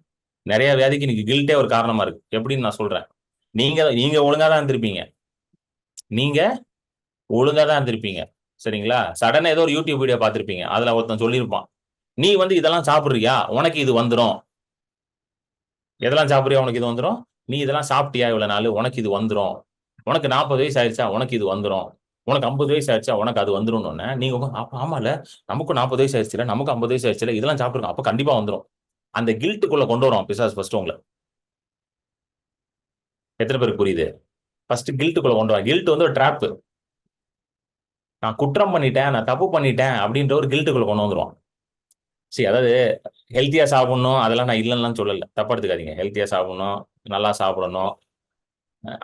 நிறைய வியாதிக்கு இன்னைக்கு கில்ட்டே ஒரு காரணமா இருக்கு. எப்படின்னு நான் சொல்றேன். நீங்க ஒழுங்கா தான் இருந்திருப்பீங்க. நீங்க ஒழுங்கா தான் இருந்திருப்பீங்க. சரிங்களா? சடனா ஏதோ ஒரு யூடியூப் வீடியோ பார்த்திருப்பீங்க. அதுல ஒருத்தன் சொல்லியிருப்பான், நீ வந்து இதெல்லாம் சாப்பிடுறியா, உனக்கு இது வந்துடும். எதெல்லாம் சாப்பிடுறியா, உனக்கு இது வந்துடும். நீ இதெல்லாம் சாப்பிட்டியா இவ்வளவு நாள், உனக்கு இது வந்துடும். உனக்கு 40 வயசு ஆயிடுச்சா, உனக்கு இது வந்துடும். உனக்கு 50 வயசு ஆயிடுச்சா, உனக்கு அது வந்துடும். நீங்க ஆமால, நமக்கும் 40 வயசு ஆயிடுச்சுல, நமக்கு 50 வயசு ஆயிடுச்சுல, இதெல்லாம் சாப்பிட்டுருக்கோம், அப்ப கண்டிப்பா வந்துடும். அந்த கில்ட்டுக்குள்ள கொண்டு வரும் பிசாசு ஃபர்ஸ்ட் உங்களை. எத்தனை பேருக்கு புரியுது? ஃபர்ஸ்ட் கில்ட்டுக்குள்ள கொண்டு வரும். கில்ட் வந்து ஒரு ட்ராப். நான் குற்றம் பண்ணிட்டேன், நான் தப்பு பண்ணிட்டேன் அப்படின்ற ஒரு கில்ட்டுக்குள்ள கொண்டு வந்துருவான். சரி, அதாவது ஹெல்த்தியா சாப்பிடணும் அதெல்லாம் நான் இல்லைன்னு சொல்லல, தப்பா எடுத்துக்காதீங்க. ஹெல்த்தியா சாப்பிடணும், நல்லா சாப்பிடணும்,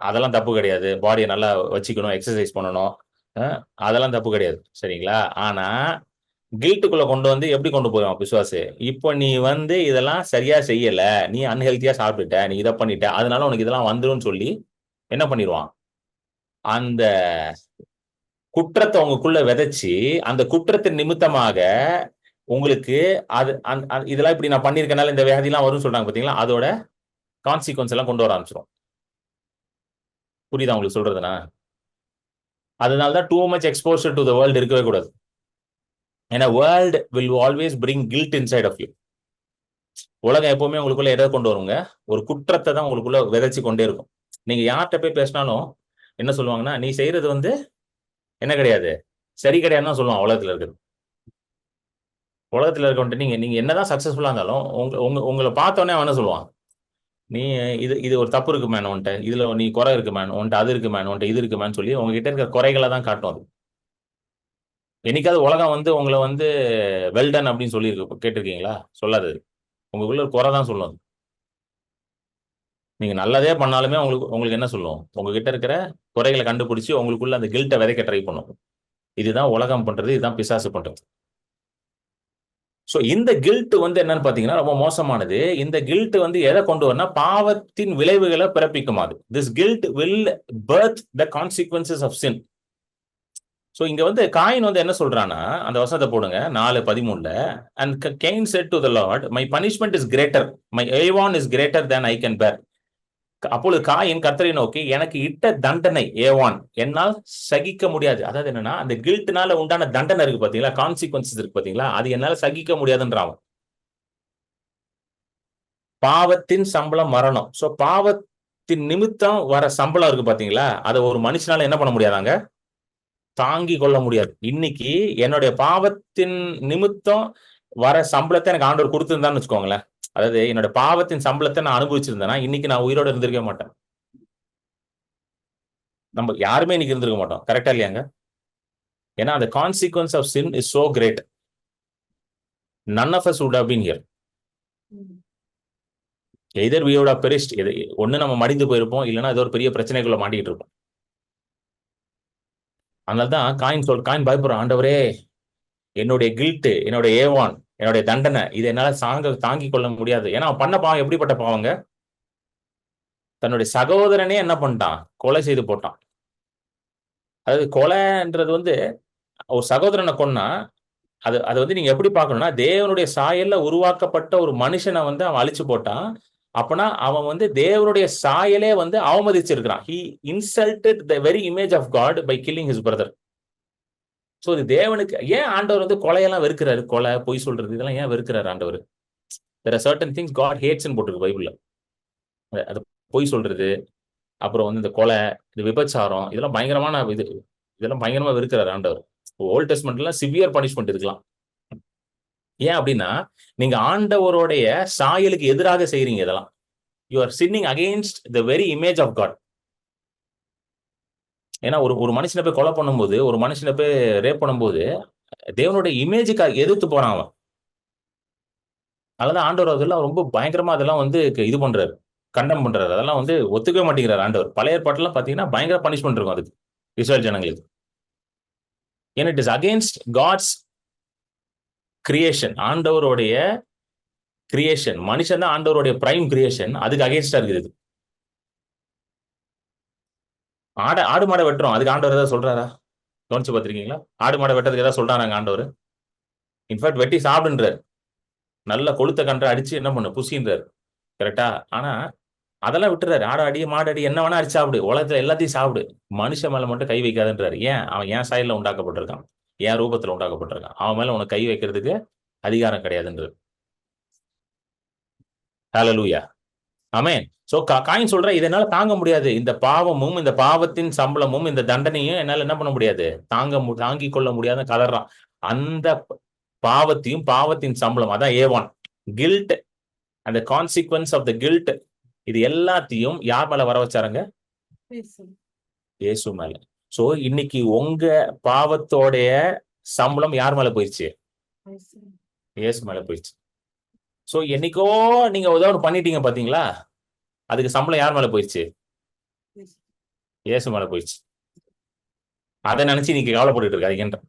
அதெல்லாம் தப்பு கிடையாது. பாடியை நல்லா வச்சுக்கணும், எக்ஸசைஸ் பண்ணணும், அதெல்லாம் தப்பு கிடையாது. சரிங்களா? ஆனா கில்ட்டுக்குள்ள கொண்டு வந்து எப்படி கொண்டு போவான் பிசுவாசு? இப்போ நீ வந்து இதெல்லாம் சரியா செய்யல, நீ அன்ஹெல்த்தியா சாப்பிட்டுட்ட, நீ இதை பண்ணிட்ட, அதனால உனக்கு இதெல்லாம் வந்துடும் சொல்லி என்ன பண்ணிடுவான்? அந்த குற்றத்தை உங்களுக்குள்ள விதைச்சு, அந்த குற்றத்தின் நிமித்தமாக உங்களுக்கு அது இதெல்லாம் இப்படி நான் பண்ணிருக்கனால இந்த வியாதிலாம் வரும்னு சொல்றாங்க பாத்தீங்களா, அதோட கான்சிக்வன்ஸ் எல்லாம் கொண்டு வர ஆரம்பிச்சிடும். புரியுதா உங்களுக்கு சொல்றதுனா? அதனாலதான் too much exposure to the world இருக்கவே கூடாது. ஏன்னா world will always bring guilt inside of you. உலகம் எப்பவுமே உங்களுக்குள்ள எதை கொண்டு வருங்க? ஒரு குற்றத்தை தான் உங்களுக்குள்ள விதைச்சு கொண்டே இருக்கும். நீங்க யார்கிட்ட போய் பேசினாலும் என்ன சொல்லுவாங்கன்னா, நீ செய்யறது வந்து என்ன கிடையாது, சரி கிடையாதுன்னு தான் சொல்லுவான். உலகத்துல இருக்கிறது, உலகத்துல இருக்க நீங்க என்னதான் சக்சஸ்ஃபுல்லா இருந்தாலும் உங்களை பார்த்தோன்னே அவன் என்ன சொல்லுவான், நீ இது ஒரு தப்பு இருக்கு மேன் உன்ட்ட, இதுல நீ குறை இருக்கு மேன் உன்ட்ட, அது இருக்கு மேன் உன்ட்ட, இது இருக்கு மேன் சொல்லி உங்ககிட்ட இருக்கிற குறைகளை தான் காட்டும். அது என்னைக்காவது உலகம் வந்து உங்களை வந்து வெல்டன் அப்படின்னு சொல்லி கேட்டிருக்கீங்களா? சொல்லாது. உங்களுக்குள்ள ஒரு குறை தான் சொல்லும். நீங்க நல்லதே பண்ணாலுமே உங்களுக்கு உங்களுக்கு என்ன சொல்லும், உங்ககிட்ட இருக்கிற குறைகளை கண்டுபிடிச்சு உங்களுக்குள்ள அந்த கில்ட்டை விதைக்க ட்ரை பண்ணும். இதுதான் உலகம் பண்றது, இதுதான் பிசாசு பண்றது. ஸோ இந்த கில்ட் வந்து என்னன்னு பாத்தீங்கன்னா ரொம்ப மோசமானது. இந்த கில்ட் வந்து எதை கொண்டு வரனா, பாவத்தின் விளைவுகளை பிறப்பிக்கும். அது this guilt will birth the consequences of sin. So இங்க வந்து காயின் வந்து என்ன சொல்றான்னா, அந்த வசனத்தை போடுங்க 4:13. And gain set to the Lord, my punishment is greater, my Ewon is greater than I can பேர். அப்பொழுது காயின் கர்த்தரை நோக்கி, எனக்கு இட்ட தண்டனை ஏவான் என்னால் சகிக்க முடியாது. அதாவது என்னன்னா, அந்த கில்ட்னால உண்டான தண்டனை இருக்கு பாத்தீங்களா, கான்சிக்வன்சஸ் இருக்கு பாத்தீங்களா, அது என்னால சகிக்க முடியாதுன்றான். பாவத்தின் சம்பளம் மரணம். சோ பாவத்தின் நிமித்தம் வர சம்பளம் இருக்கு பாத்தீங்களா, அதை ஒரு மனுஷனால என்ன பண்ண முடியாதாங்க, தாங்கி கொள்ள முடியாது. இன்னைக்கு என்னுடைய பாவத்தின் நிமித்தம் வர சம்பளத்தை எனக்கு ஆண்டவர் கொடுத்திருந்தான்னு வச்சுக்கோங்களேன், அதாவது என்னோட பாவத்தின் சம்பளத்தை நான் அனுபவிச்சிருந்தேன்னா இன்னைக்கு நான் உயிரோட இருந்திருக்க மாட்டேன். நம்ம யாருமே இன்னைக்கு இருந்திருக்க மாட்டோம். கரெக்டா இல்லையாங்க? ஏன்னா அந்த consequence of sin is so great. none of us would have been here. either we would have perished. ஒண்ணு நம்ம மடிந்து போயிருப்போம், இல்லைன்னா ஏதோ ஒரு பெரிய பிரச்சனைக்குள்ள மாட்டிக்கிட்டு இருப்போம். அதனால்தான் காயின் பயப்படுறான், ஆண்டவரே என்னுடைய கில்ட், என்னுடைய ஏவான், என்னுடைய தண்டனை, இது என்னால தாங்கி கொள்ள முடியாது. ஏன்னா அவன் பண்ண பாவம் எப்படிப்பட்ட பாவங்க, தன்னுடைய சகோதரனே என்ன பண்ணிட்டான், கொலை செய்து போட்டான். அதாவது கொலைன்றது வந்து ஒரு சகோதரனை கொன்னா, அது வந்து நீங்க எப்படி பார்க்கணும்னா, தேவனுடைய சாயல்ல உருவாக்கப்பட்ட ஒரு மனுஷனை வந்து அவன் அழிச்சு போட்டான். அப்பனா அவன் வந்து தேவனுடைய சாயலே வந்து அவமதிச்சிருக்கிறான். he insulted the very image of God by killing his brother. So இது தேவனுக்கு ஏன் ஆண்டவர் வந்து கொலையெல்லாம் வெறுக்கிறாரு, கொலை, பொய் சொல்றது, இதெல்லாம் ஏன் வெறுக்கிறாரு ஆண்டவர்? there are certain things God hates ன்னு போட்டிருக்கு பைபிள்ல. அது பொய் சொல்றது, அப்புறம் வந்து இந்த கொலை, இந்த விபச்சாரம், இதெல்லாம் பயங்கரமான இதெல்லாம் பயங்கரமா வெறுக்கிறாரு ஆண்டவர். ஓல்ட் டெஸ்ட்மெண்ட்ல சிவியர் பனிஷ்மெண்ட் இருக்கலாம். ஏன் அப்படின்னா, நீங்க ஆண்டவருடைய சாயலுக்கு எதிராக செய்றீங்க. இதெல்லாம் you are sinning against the very image of God. ஏன்னா ஒரு மனுஷனை போய் கொலை பண்ணும்போது, ஒரு மனுஷனை போய் ரேப் பண்ணும்போது தேவனுடைய இமேஜுக்கு எதிர்த்து போறான் அவன். அதனால ஆண்டவர் அதெல்லாம் ரொம்ப பயங்கரமா அதெல்லாம் வந்து இது பண்றாரு, கண்டம் பண்றாரு. அதெல்லாம் வந்து ஒத்துக்கவே மாட்டேங்கிறார் ஆண்டவர். பழைய ஏற்பாட்டுலாம் பாத்தீங்கன்னா பயங்கர பனிஷ்மெண்ட் இருக்கும் அதுக்கு, இஸ்ரேல் ஜனங்களுக்கு. ஏன்னா it is against God's creation. ஆண்டவருடைய கிரியேஷன், மனுஷன் தான் ஆண்டவருடைய பிரைம் கிரியேஷன், அதுக்கு அகேன்ஸ்டா இருக்குது. ஆடு மாடை வெட்டுறோம், அதுக்கு ஆண்டவர் ஏதாவது சொல்றாரா? கவனிச்சு பார்த்திருக்கீங்களா? ஆடு மாடை வெட்டுறதுக்கு ஏதாவது சொல்றாங்க ஆண்டவர்? இன்ஃபேக்ட் வெட்டி சாப்பிடுன்றார், நல்ல கொளுத்த கன்றை அடிச்சு என்ன பண்ணு புசின்றார். கரெக்டா? ஆனா அதெல்லாம் விட்டுறாரு. ஆடு அடி, மாடு அடி, என்ன வேணா அடிச்சு சாப்பிடு, உலகத்துல எல்லாத்தையும் சாப்பிடு, மனுஷன் மேல மட்டும் கை வைக்காதுன்றாரு. ஏன்? அவன் என் சாயல்ல உண்டாக்கப்பட்டிருக்கான், என் ரூபத்துல உண்டாக்கப்பட்டிருக்கான், அவன் மேல உனக்கு கை வைக்கிறதுக்கு அதிகாரம் கிடையாதுன்றது. ஹல்லேலூயா, ஆமென். சோ காயின் சொல்ற, இதனால தாங்க முடியாது, இந்த பாவமும் இந்த பாவத்தின் சம்பளமும் இந்த தண்டனையும் என்னால என்ன பண்ண முடியாது, தாங்கி கொள்ள முடியாத கலர்றான். அந்த பாவத்தையும் பாவத்தின் சம்பளம், அதான் ஏவான் கில்ட், அந்த கான்சிக்வன்ஸ் ஆஃப் த கில்ட், இது எல்லாத்தையும் யார் மேல வர வச்சாருங்க? இயேசு மேல. சோ இன்னைக்கு உங்க பாவத்தோடைய சம்பளம் யார் மேல போயிடுச்சு? இயேசு மேல போயிடுச்சு. சோ என்னைக்கோ நீங்க ஏதாவது பண்ணிட்டீங்க பாத்தீங்களா, அதுக்கு சம்பளம் யார் மேல போயிடுச்சு? இயேசு மேல போயிடுச்சு. அதை நினைச்சு இன்னைக்கு கவலைப்பட்டு இருக்காதீங்கன்ற.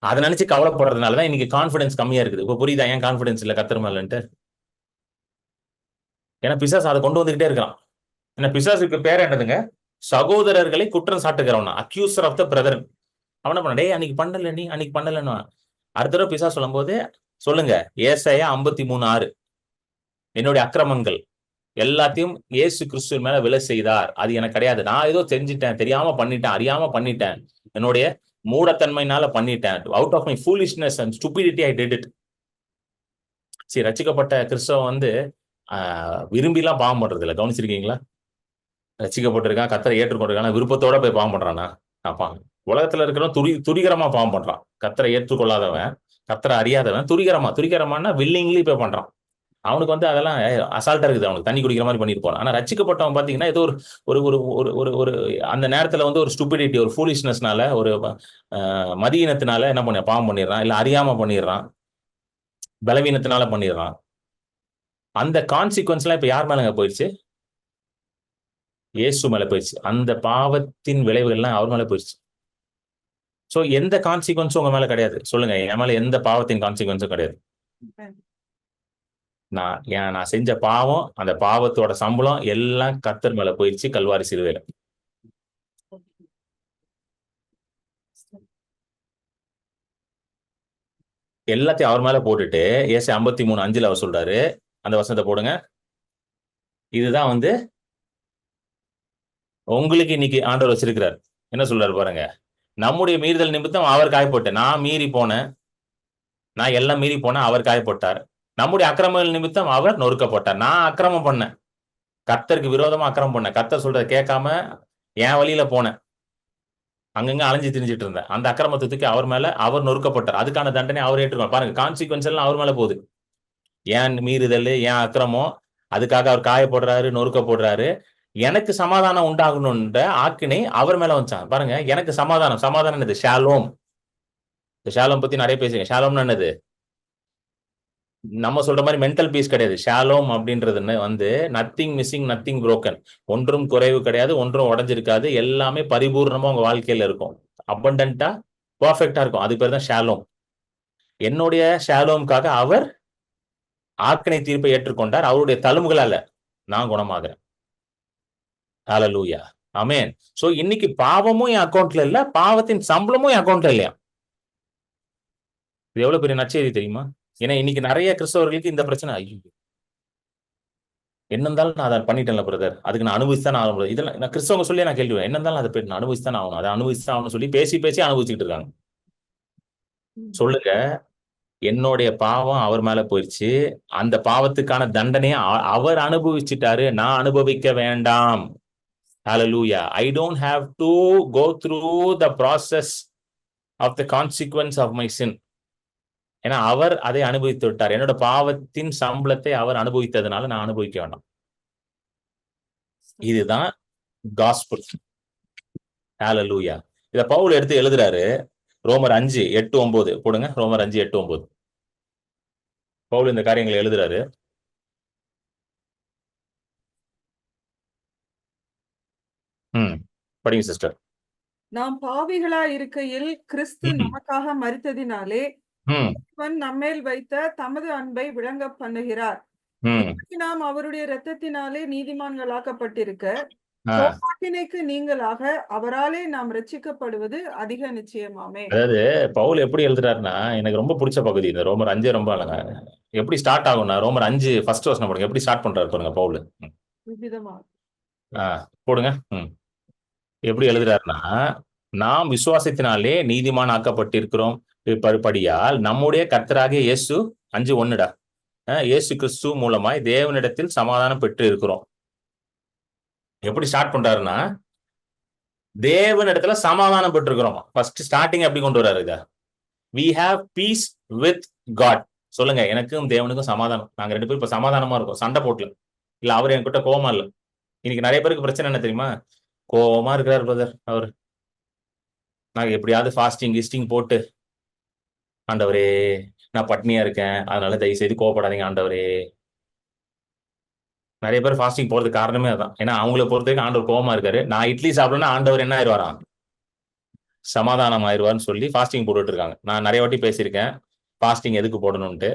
அதை நினைச்சு கவலைப்படுறதுனாலதான் இன்னைக்கு கான்பிடன்ஸ் கம்மியா இருக்குது. இப்ப புரியுதா ஏன் கான்பிடன்ஸ் இல்ல கர்த்தர் மேலன்ட்டு? ஏன்னா பிசாசு அதை கொண்டு வந்துகிட்டே இருக்கான். ஏன்னா பிசாசுக்கு பேர் என்னதுங்க? சகோதரர்களை குற்றம் சாட்டுகிறவனா, அக்யூசர் ஆஃப் த பிரதர். அவன பண்ண, டேய் அன்னைக்கு பண்ணல, நீ அன்னைக்கு பண்ணலன்னு அடுத்த தடவை பிசாசு சொல்லும் போது சொல்லுங்க, ஏசாயா 53:6, என்னுடைய அக்கிரமங்கள் எல்லாத்தையும் இயேசு கிறிஸ்து மேல விலை செய்தார், அது எனக்கு கிடையாது, நான் ஏதோ செஞ்சுட்டேன், தெரியாம பண்ணிட்டேன், அறியாம பண்ணிட்டேன், என்னுடைய மூடத்தன்மையினால பண்ணிட்டேன், out of my foolishness and stupidity I did it. சரி, ரட்சிக்கப்பட்ட கிறிஸ்தவன் வந்து விரும்பிலாம் பாவம் பண்றது இல்லை. கவனிச்சிருக்கீங்களா? ரட்சிக்கப்பட்டிருக்கான், கர்த்தரை ஏற்றுக்கொண்டிருக்கான், விருப்பத்தோட போய் பாவம் பண்றானா? பாவம். உலகத்துல இருக்கிறவன் துரிகரமா பாவம் பண்றான். கர்த்தரை ஏற்றுக்கொள்ளாதவன், கர்த்தரை அறியாதவன் துரிகரமான வில்லிங்லி போய் பண்றான். அவனுக்கு வந்து அதெல்லாம் அசால்ட்டா இருக்குது, அவனுக்கு தண்ணி குடிக்கிற மாதிரி பண்ணிட்டு போறான். ஆனா ரட்சிக்கப்பட்டவன் பாத்தீங்கன்னா ஏதோ ஒரு அந்த நேரத்துல வந்து ஒரு ஸ்டூபிடிட்டி, ஒரு ஃபூலிஷ்னஸ்னால, ஒரு மதியினத்தினால என்ன பண்ண பாவம் பண்ணிடுறான், இல்ல அறியாம பண்ணிடுறான், பலவீனத்தினால பண்ணிடுறான். அந்த கான்சிக்வன்ஸ் எல்லாம் இப்ப யார் மேலங்க போயிடுச்சு? இயேசு மேல போயிடுச்சு. அந்த பாவத்தின் விளைவுகள் எல்லாம் அவர் மேல போயிடுச்சு. சோ எந்த கான்சிக்வன்ஸும் உங்க மேல கிடையாது. சொல்லுங்க, என் மேல எந்த பாவத்தின் கான்சிக்வன்ஸும் கிடையாது. நான் செஞ்ச பாவம், அந்த பாவத்தோட சம்பளம் எல்லாம் கர்த்தர் மேல போயிடுச்சு கல்வாரி சிலுவையில. எல்லாத்தையும் அவர் மேல போட்டுட்டு ஏசாயா 53:5 அவர் சொல்றாரு, அந்த வசனத்தை போடுங்க. இதுதான் உங்களுக்கு இன்னைக்கு ஆண்டவர் வச்சிருக்கிறார். என்ன சொல்றாரு பாருங்க, நம்முடைய மீறுதல் நிமித்தம் அவர் காயப்பட்டார். நான் எல்லாம் மீறி போனேன், அவர் காயப்பட்டார். நம்முடைய அக்கிரமங்கள் நிமித்தம் அவர் நொறுக்கப்பட்டார். நான் அக்கிரமம் பண்ணேன், கர்த்தருக்கு விரோதமா அக்கிரமம் பண்ணேன், கர்த்தர் சொல்றதை கேட்காம என் வழியில போனேன், அங்கங்க அலைஞ்சு திரிஞ்சிட்டு இருந்தேன். அந்த அக்கிரமத்துக்கு அவர் மேல அவர் நொறுக்கப்பட்டார். அதுக்கான தண்டனை அவர் ஏற்றுக்கொண்டார். பாருங்க, கான்சிக்வன்ஸ் எல்லாம் அவர் மேல போகுது. ஏன் மீறுதல், ஏன் அக்கிரமம், அதுக்காக அவர் காயப்படுறாரு, நொறுக்கப்படுறாரு. எனக்கு சமாதானம் உண்டாகணும்ன்ற ஆக்கினை அவர் மேல வந்துச்சான். பாருங்க, எனக்கு சமாதானம் என்னது? ஷாலோம். ஷாலோம் பத்தி நிறைய பேசுங்க. ஷாலோம்னு என்னது? நம்ம சொல்ற மாதிரி மென்டல் பீஸ் கிடையாது. ஷாலோம் அப்படின்றது நத்திங் மிஸ்ஸிங், நத்திங் புரோக்கன். ஒன்றும் குறைவு கிடையாது, ஒன்றும் உடஞ்சிருக்காது, எல்லாமே பரிபூர்ணமா உங்க வாழ்க்கையில இருக்கும். அபண்டன்டா, பர்ஃபெக்டா இருக்கும். அது பேர் தான் ஷாலோம். என்னுடைய ஷாலோம்காக அவர் ஆக்கினை தீர்ப்பை ஏற்றுக்கொண்டார். அவருடைய தழும்புகளால நான் குணமாகிறேன். ஹல்லேலூயா, ஆமென். சோ இன்னைக்கு பாவமும் என் அக்கௌண்ட்ல இல்ல, பாவத்தின் சம்பளமும் என் அக்கௌண்ட்ல இல்லையா. இது எவ்வளவு பெரிய நற்செய்தி தெரியுமா? ஏன்னா இன்னைக்கு நிறைய கிறிஸ்தவர்களுக்கு இந்த பிரச்சனை. ஐயோ, என்ன இருந்தாலும் நான் அதை பண்ணிட்டேன்ல பிரதர், அதுக்கு நான் அனுபவிச்சுதான் ஆகணும். இதெல்லாம் நான் கிறிஸ்தவங்க சொல்லி நான் கேள்வி, என்ன இருந்தாலும் அதை போய் நான் அனுபவிச்சுதான் ஆகணும், அதை அனுபவிச்சுதான் ஆகணும் சொல்லி பேசி அனுபவிச்சுட்டு இருக்காங்க. சொல்லுங்க, என்னுடைய பாவம் அவர் மேல போயிடுச்சு. அந்த பாவத்துக்கான தண்டனையை அவர் அனுபவிச்சுட்டாரு, நான் அனுபவிக்க வேண்டாம். Hallelujah. I don't have to go through the process of the consequence of my sin. ஏன்னா அவர் அதை அனுபவித்து விட்டார். என்னோட பாவத்தின் சம்பளத்தை அவர் அனுபவித்ததுனால நான் அனுபவிக்க வேண்டாம். இதுதான் காஸ்பல். ஹல்லேலூயா. இத பவுல் எடுத்து எழுதுறாரு. ரோமர் 5:8-9 போடுங்க. ரோமர் 5:8-9. பவுல் இந்த காரியங்களை எழுதுறாரு. படிங்க சிஸ்டர். நாம் பாவிகளா இருக்கையில் கிறிஸ்து நமக்காக மரித்ததினாலே தேவன் நம்மேல் வைத்த தமது அன்பை விளங்க பண்ணுகிறார். நாம் அவருடைய இரத்தத்தினாலே நீதிமான்களாக்கப்பட்டிருக்க, கோபாக்கினைக்கு நீங்களாக அவராலே நாம் ரட்சிக்கப்படுவது அதிக நிச்சயமாமே. அதாவது பவுல் எப்படி எழுதுறாருன்னா, எனக்கு ரொம்ப பிடிச்ச பகுதி இந்த ரோமர் 5 ரொம்ப அழகா. எப்படி ஸ்டார்ட் ஆகும்னா, ரோமர் 5 ஃபர்ஸ்ட் வசனம் போடுங்க. எப்படி ஸ்டார்ட் பண்றாரு பாருங்க பவுல். போடுங்க. எப்படி எழுதுறாருன்னா, நாம் விசுவாசத்தினாலே நீதிமான் ஆக்கப்பட்டிருக்கிறோம் படியால் நம்முடைய கர்த்தராகிய இயேசு 5:1 இயேசு கிறிஸ்து மூலமாய் தேவனிடத்தில் சமாதானம் பெற்று இருக்கிறோம். எப்படி ஸ்டார்ட் பண்றாருன்னா, தேவனிடத்துல சமாதானம் பெற்றிருக்கிறோம். ஃபர்ஸ்ட் ஸ்டார்டிங் எப்படி கொண்டு வர்றாரு இத? we have peace with God. சொல்லுங்க, எனக்கும் தேவனுக்கும் சமாதானம். நாங்க 2 பேரும் இப்ப சமாதானமா இருக்கோம், சண்டை போடல. இல்ல அவர் என்கிட்ட கோவமா இல்ல. இன்னைக்கு நிறைய பேருக்கு பிரச்சனை என்ன தெரியுமா? கோவமா இருக்கிறார் பிரதர் அவர். நாங்க எப்படியாவது ஃபாஸ்டிங் போட்டு, ஆண்டவரே நான் பட்னியா இருக்கேன், அதனால தயவு செய்து கோவப்படாதீங்க ஆண்டவரே. நிறைய பேர் ஃபாஸ்டிங் போறதுக்கு காரணமே அதான். ஏன்னா அவங்களை பொறுத்தவரைக்கும் ஆண்டவர் கோவமா இருக்காரு. நான் இட்லி சாப்பிடணும்னா ஆண்டவர் என்ன ஆயிடுவாராம்? சமாதானம் ஆயிடுவார்னு சொல்லி ஃபாஸ்டிங் போட்டுட்டு இருக்காங்க. நான் நிறைய வாட்டி பேசியிருக்கேன் ஃபாஸ்டிங் எதுக்கு போடணும்ட்டு.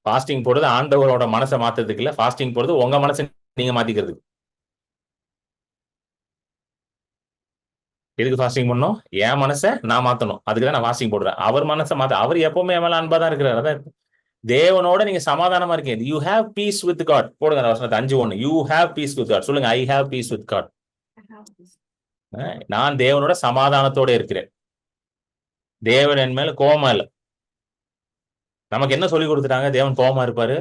ஃபாஸ்டிங் போடுறது ஆண்டவரோட மனசை மாத்துறதுக்கு இல்ல, ஃபாஸ்டிங் போடுறது உங்க மனசை நீங்க மாத்திக்கிறதுக்கு. எதுக்கு ஃபாஸ்டிங் பண்ணணும்? என் மனசை நான் மாத்தணும், அதுக்குதான் நான் ஃபாஸ்டிங் போடுறேன். அவர் மனசை மாத்த, அவர் எப்பவுமே என் மேல அன்பா தான் இருக்கிறார். அதான் தேவனோட நீங்க சமாதானமா இருக்கீங்க. You have peace with God. போடுங்க அந்த வசனத்தை 5:1. You have peace with God. சொல்லுங்க, I have peace with God. நான் தேவனோட சமாதானத்தோட இருக்கிறேன். தேவன் என் மேல கோபமா இல்லை. நமக்கு என்ன சொல்லி கொடுத்துட்டாங்க? தேவன் கோபமா இருப்பாரு.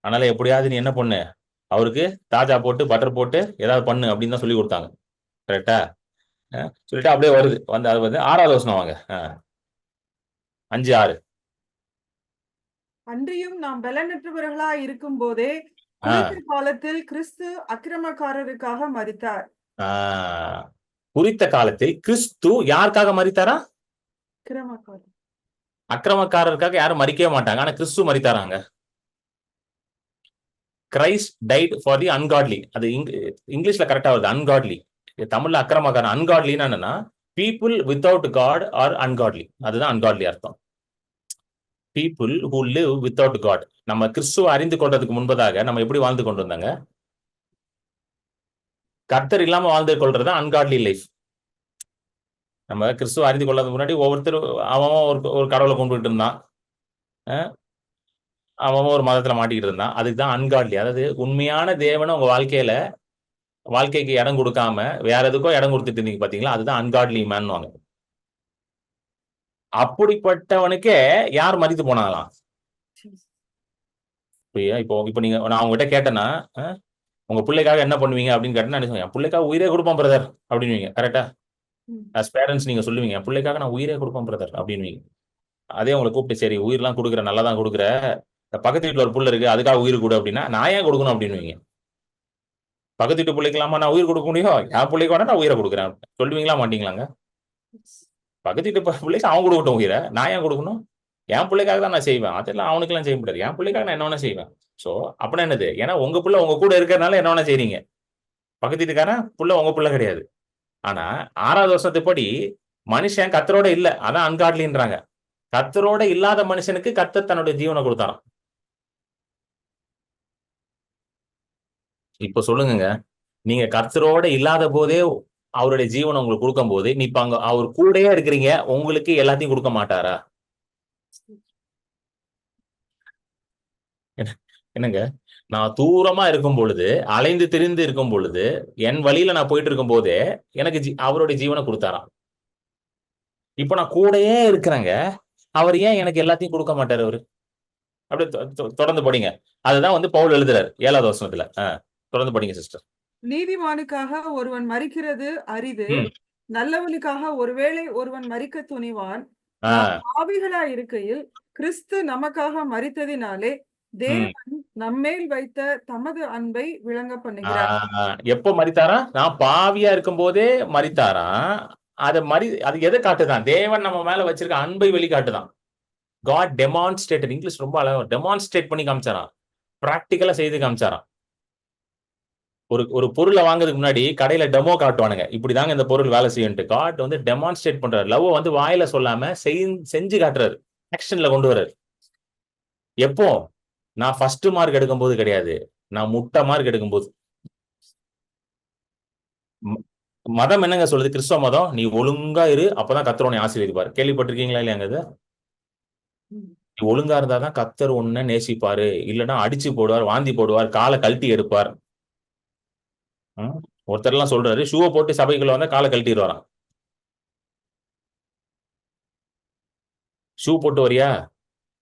அதனால எப்படியாவது நீ என்ன பண்ணு, அவருக்கு தாஜா போட்டு பட்டர் போட்டு ஏதாவது பண்ணு அப்படின்னு தான் சொல்லி கொடுத்தாங்க. கரெக்டா? சொல்லிட்டு அப்படியே வருது. அது 6வது வசனம் வாங்க. 5:6. அன்றியும் நாம் பலனற்றவர்களா இருக்கும் போதே குறித்த காலத்தில் கிறிஸ்து அக்கிரமக்காரருக்காக மரித்தார். குறித்த காலத்தில் கிறிஸ்து யாருக்காக மரித்தாரா? அக்கிரமக்காரருக்காக யாரும் மரிக்கவே மாட்டாங்க. ஆனா கிறிஸ்து மரித்தாராங்க. Christ died for the ungodly. அது இங்கிலீஷ்ல கரெக்டா வருது அன்காட்லி. தமிழ்ல அக்கிரமக்காரன். அன்காட்லின்னா என்னன்னா people without God are ungodly. அதுதான் அன்காட்லி அர்த்தம். People who live without God. நம்ம கிறிஸ்துவ அறிந்து கொள்றதுக்கு முன்பதாக நம்ம எப்படி வாழ்ந்து கொண்டு வந்தாங்க? கர்த்தர் இல்லாம வாழ்ந்து கொள்றது அன்காட்லி லைஃப். நம்ம கிறிஸ்துவ அறிந்து கொள்றதுக்கு முன்னாடி ஒவ்வொருத்தரும் அவன் ஒரு கடவுளை கும்பிட்டு இருந்தான், அவன் ஒரு மதத்துல மாட்டிக்கிட்டு இருந்தான். அதுக்கு தான் அன்காட்லி. அதாவது உண்மையான தேவனை உங்க வாழ்க்கைக்கு இடம் கொடுக்காம வேற எதுக்கோ இடம் கொடுத்துட்டு இருந்தீங்க பாத்தீங்களா, அதுதான் அன்காட்லி மேன்வாங்க. அப்படிப்பட்டவனுக்கே யார் மதித்து போனாங்களாம்? இப்போ நீங்க நான் உங்ககிட்ட கேட்டேன்னா உங்க பிள்ளைக்காக என்ன பண்ணுவீங்க அப்படின்னு கேட்டேன்னா என் பிள்ளைக்காக உயிரே கொடுப்போம் பிரதர் அப்படின்னுவீங்க. கரெக்டா? அஸ் பேரண்ட்ஸ் நீங்க சொல்லுவீங்க என் பிள்ளைக்காக நான் உயிரே கொடுப்போம் பிரதர் அப்படின்னுவீங்க. அதே உங்களை கூப்பிட்டு சரி உயிரெல்லாம் கொடுக்குற நல்லா தான் கொடுக்குற, பக்கத்து வீட்டுல ஒரு புள்ள இருக்கு அதுக்காக உயிர் கொடு அப்படின்னா நான் ஏன் கொடுக்கணும் அப்படின்னுவீங்க. பக்கத்து வீட்டு பிள்ளைக்கலாமா நான் உயிர் கொடுக்க முடியும்? என் பிள்ளைக்கு வேணா நான் உயிரை கொடுக்குறேன் சொல்லுவீங்களா மாட்டீங்களாங்க? பக்கத்து வீட்டு பிள்ளைக்கு அவன் கொடுக்கட்டும் உயிரை, நான் ஏன் கொடுக்கணும்? என் பிள்ளைக்காக தான் நான் செய்வேன். அதெல்லாம் அவனுக்குலாம் செய்ய முடியாது. என் பிள்ளைக்காக நான் என்ன வேணா செய்வேன். சோ அப்படின்னா என்னது? ஏன்னா உங்க பிள்ளை உங்க கூட இருக்கிறதுனால என்ன வேணா செய்றீங்க. பக்கத்து வீட்டுக்காரன் புள்ள உங்க பிள்ளை கிடையாது. ஆனா 6வது வருஷத்துப்படி மனுஷன் கர்த்தரோட இல்ல, அதான் அன்காட்லின்றாங்க. கர்த்தரோட இல்லாத மனுஷனுக்கு கர்த்தர் தன்னுடைய ஜீவனை கொடுத்தாராம். இப்ப சொல்லுங்க, நீங்க கர்த்தரோட இல்லாத போதே அவருடைய ஜீவனை உங்களுக்கு கொடுக்கும் போது நீ இப்ப அங்க அவர் கூடயே இருக்கிறீங்க, உங்களுக்கு எல்லாத்தையும் கொடுக்க மாட்டாரா? என்னங்க, நான் தூரமா இருக்கும் பொழுது அலைந்து திரிந்து இருக்கும் பொழுது என் வழியில நான் போயிட்டு இருக்கும் போதே எனக்கு அவருடைய ஜீவனை கொடுத்தாராம். இப்ப நான் கூடயே இருக்கிறேங்க, அவர் ஏன் எனக்கு எல்லாத்தையும் கொடுக்க மாட்டாரு? அவரு அப்படியே தொடர்ந்து படிங்க. அதுதான் பவுல் எழுதுறாரு 7வது வசனத்துல. தொடர்ந்து படிங்க சிஸ்டர். நீதிமானுக்காக ஒருவன் மரிக்கிறது அரிது, நல்லவனுக்காக ஒருவேளை ஒருவன் மரிக்க துணிவான். பாவிகளா இருக்கையில் கிறிஸ்து நமக்காக மரித்ததினாலே தேவன் நம்மேல் வைத்த தமது அன்பை விளங்க பண்ணுகிறார். எப்ப மரித்தாரா? நான் பாவியா இருக்கும் போதே மரித்தாரா? அது எதை காட்டுதான்? தேவன் நம்ம மேல வச்சிருக்க அன்பை வெளிக்காட்டுதான். God demonstrated. இங்கிலீஷ் ரொம்ப அழகா டெமான்ஸ்ட்ரேட் பண்ணி காமிச்சாராம், பிராக்டிக்கலா செய்து காமிச்சாராம். ஒரு பொருளை வாங்குறதுக்கு முன்னாடி கடையில டெமோ காட்டுவானுங்க, இப்படிதாங்க இந்த பொருள் வேலை செய்யும். காட் டெமான்ஸ்ட்ரேட் பண்றாரு. லவ் வாயில சொல்லாம செஞ்சு காட்டுறாரு, ஆக்ஷன்ல கொண்டு வர்றாரு. எப்போ? நான் ஃபர்ஸ்ட் மார்க் எடுக்கும் போது கிடையாது, நான் முட்டை மார்க் எடுக்கும் போது. மதம் என்னங்க சொல்லுது? கிறிஸ்தவ மதம் நீ ஒழுங்கா இரு அப்பதான் கர்த்தர் உன்னை ஆசீர்வதிப்பாரு. கேள்விப்பட்டிருக்கீங்களா இல்லையாங்க? நீ ஒழுங்கா இருந்தாதான் கர்த்தர் உன்னை நேசிப்பாரு, இல்லைன்னா அடிச்சு போடுவார், வாந்தி போடுவார், காலை கழட்டி எடுப்பார். ஒருத்தர் எல்லாம் சொல்றாரு ஷூவை போட்டு சபைக்குள்ள வந்தா காலை கழட்டிடுவாராம். ஷூ போட்டு வரியா,